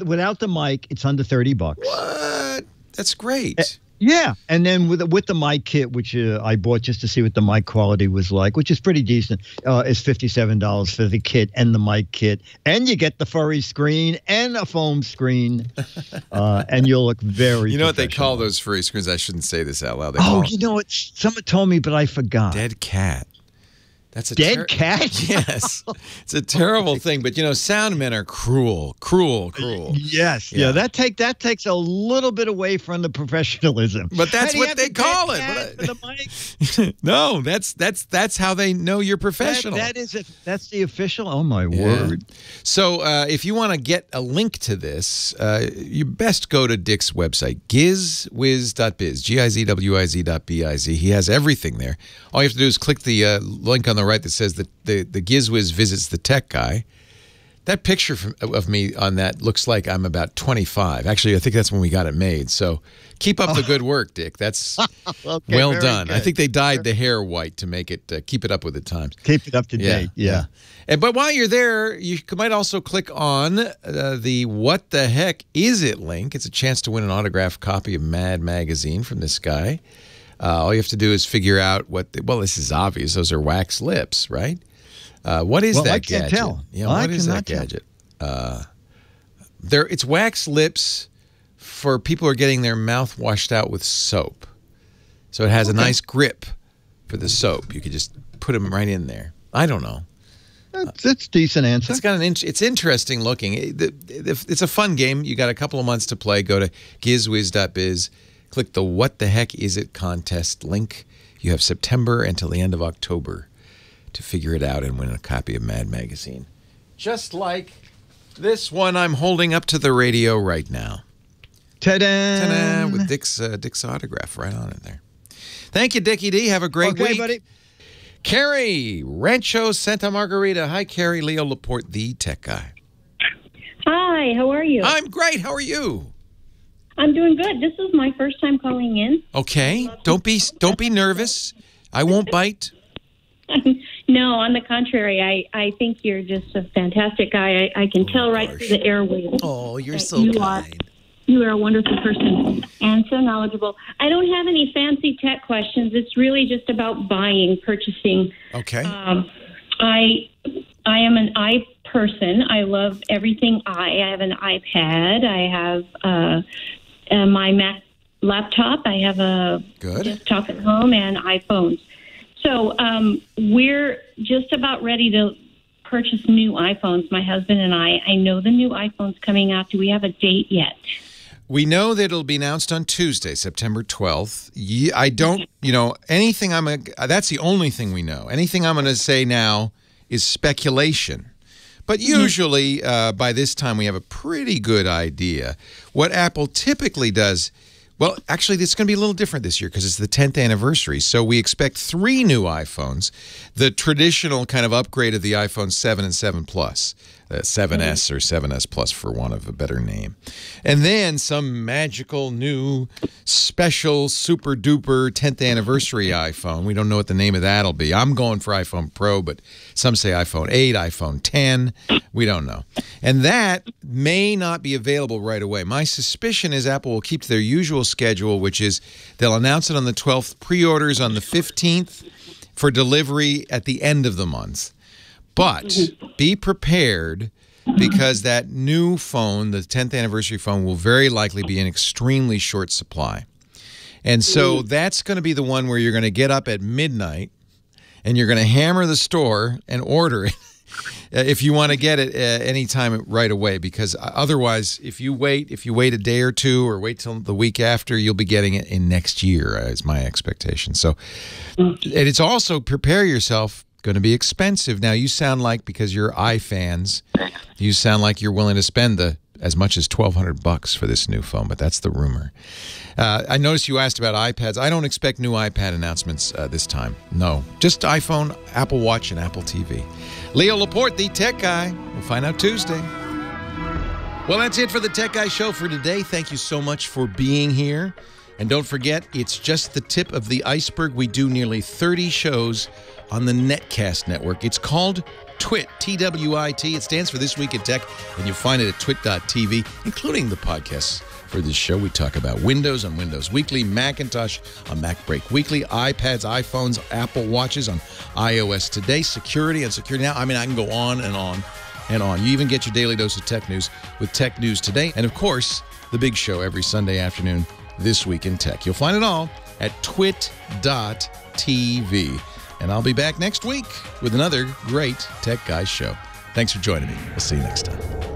Without the mic, it's under $30. What? That's great. Yeah, and then with the mic kit, which I bought just to see what the mic quality was like, which is pretty decent, is $57 for the kit and the mic kit, and you get the furry screen and a foam screen, and you'll look very. You know what they call those furry screens? I shouldn't say this out loud. You know what? Someone told me, but I forgot. Dead cat. That's a dead cat. Yes, it's a terrible thing. But you know, sound men are cruel. Yes, yeah. That takes a little bit away from the professionalism. But that's what they call it. No, that's how they know you're professional. That's the official. Oh my word! So if you want to get a link to this, you best go to Dick's website, gizwiz.biz, gizwiz.biz. He has everything there. All you have to do is click the link on the right that says that the GizWiz visits the tech guy. That picture of me on that looks like I'm about 25. Actually, I think that's when we got it made. So keep up the good work, Dick. That's well done. Good. I think they dyed the hair white to make it keep it up with the times. Keep it up to date. Yeah. But while you're there, you might also click on the What the Heck Is It link. It's a chance to win an autographed copy of Mad Magazine from this guy. All you have to do is figure out well, this is obvious. Those are wax lips, right? What is that gadget? I can't tell. Yeah, what is that gadget? It's wax lips for people who are getting their mouth washed out with soap. So it has a nice grip for the soap. You could just put them right in there. I don't know. That's a decent answer. It's interesting looking. It's a fun game. You got a couple of months to play. Go to gizwiz.biz. Click the What the Heck Is It contest link. You have September until the end of October to figure it out and win a copy of Mad Magazine. Just like this one I'm holding up to the radio right now. Ta-da! Ta-da! With Dick's autograph right on it there. Thank you, Dickie D. Have a great week. Buddy. Carrie, Rancho Santa Margarita. Hi, Carrie. Leo Laporte, the tech guy. Hi, how are you? I'm great. How are you? I'm doing good. This is my first time calling in. Okay. Don't be nervous. I won't bite. No, on the contrary, I think you're just a fantastic guy. I can tell right through the airwaves. Oh, you're so kind. You are a wonderful person and so knowledgeable. I don't have any fancy tech questions. It's really just about purchasing. Okay. I am an I person. I love everything I have an iPad. I have my Mac laptop. I have a desktop at home and iPhones. So we're just about ready to purchase new iPhones, my husband and I. I know the new iPhone's coming out. Do we have a date yet? We know that it'll be announced on Tuesday, September 12th. I don't, anything that's the only thing we know. Anything I'm going to say now is speculation. But usually by this time we have a pretty good idea. What Apple typically does, well, actually it's going to be a little different this year because it's the 10th anniversary. So we expect 3 new iPhones, the traditional kind of upgrade of the iPhone 7 and 7 Plus. 7S or 7S Plus for want of a better name. And then some magical new special super duper 10th anniversary iPhone. We don't know what the name of that'll be. I'm going for iPhone Pro, but some say iPhone 8, iPhone 10. We don't know. And that may not be available right away. My suspicion is Apple will keep to their usual schedule, which is they'll announce it on the 12th, pre-orders on the 15th for delivery at the end of the month. But be prepared because that new phone, the 10th anniversary phone, will very likely be in extremely short supply. And so that's going to be the one where you're going to get up at midnight and you're going to hammer the store and order it if you want to get it anytime right away. Because otherwise, if you wait a day or two or wait till the week after, you'll be getting it in next year, is my expectation. So, and it's also prepare yourself. Going to be expensive. Now, you sound like, because you're iFans, you sound like you're willing to spend as much as $1,200 for this new phone, but that's the rumor. I noticed you asked about iPads. I don't expect new iPad announcements this time. No, just iPhone, Apple Watch, and Apple TV. Leo Laporte, the tech guy. We'll find out Tuesday. Well, that's it for the Tech Guy Show for today. Thank you so much for being here. And don't forget, it's just the tip of the iceberg. We do nearly 30 shows on the Netcast network. It's called TWIT, T-W-I-T. It stands for This Week in Tech, and you'll find it at twit.tv, including the podcasts for this show. We talk about Windows on Windows Weekly, Macintosh on Mac Break Weekly, iPads, iPhones, Apple Watches on iOS Today, security on Security Now. I mean, I can go on and on and on. You even get your daily dose of tech news with Tech News Today. And, of course, the big show every Sunday afternoon, This Week in Tech. You'll find it all at twit.tv. And I'll be back next week with another great Tech Guys show. Thanks for joining me. We'll see you next time.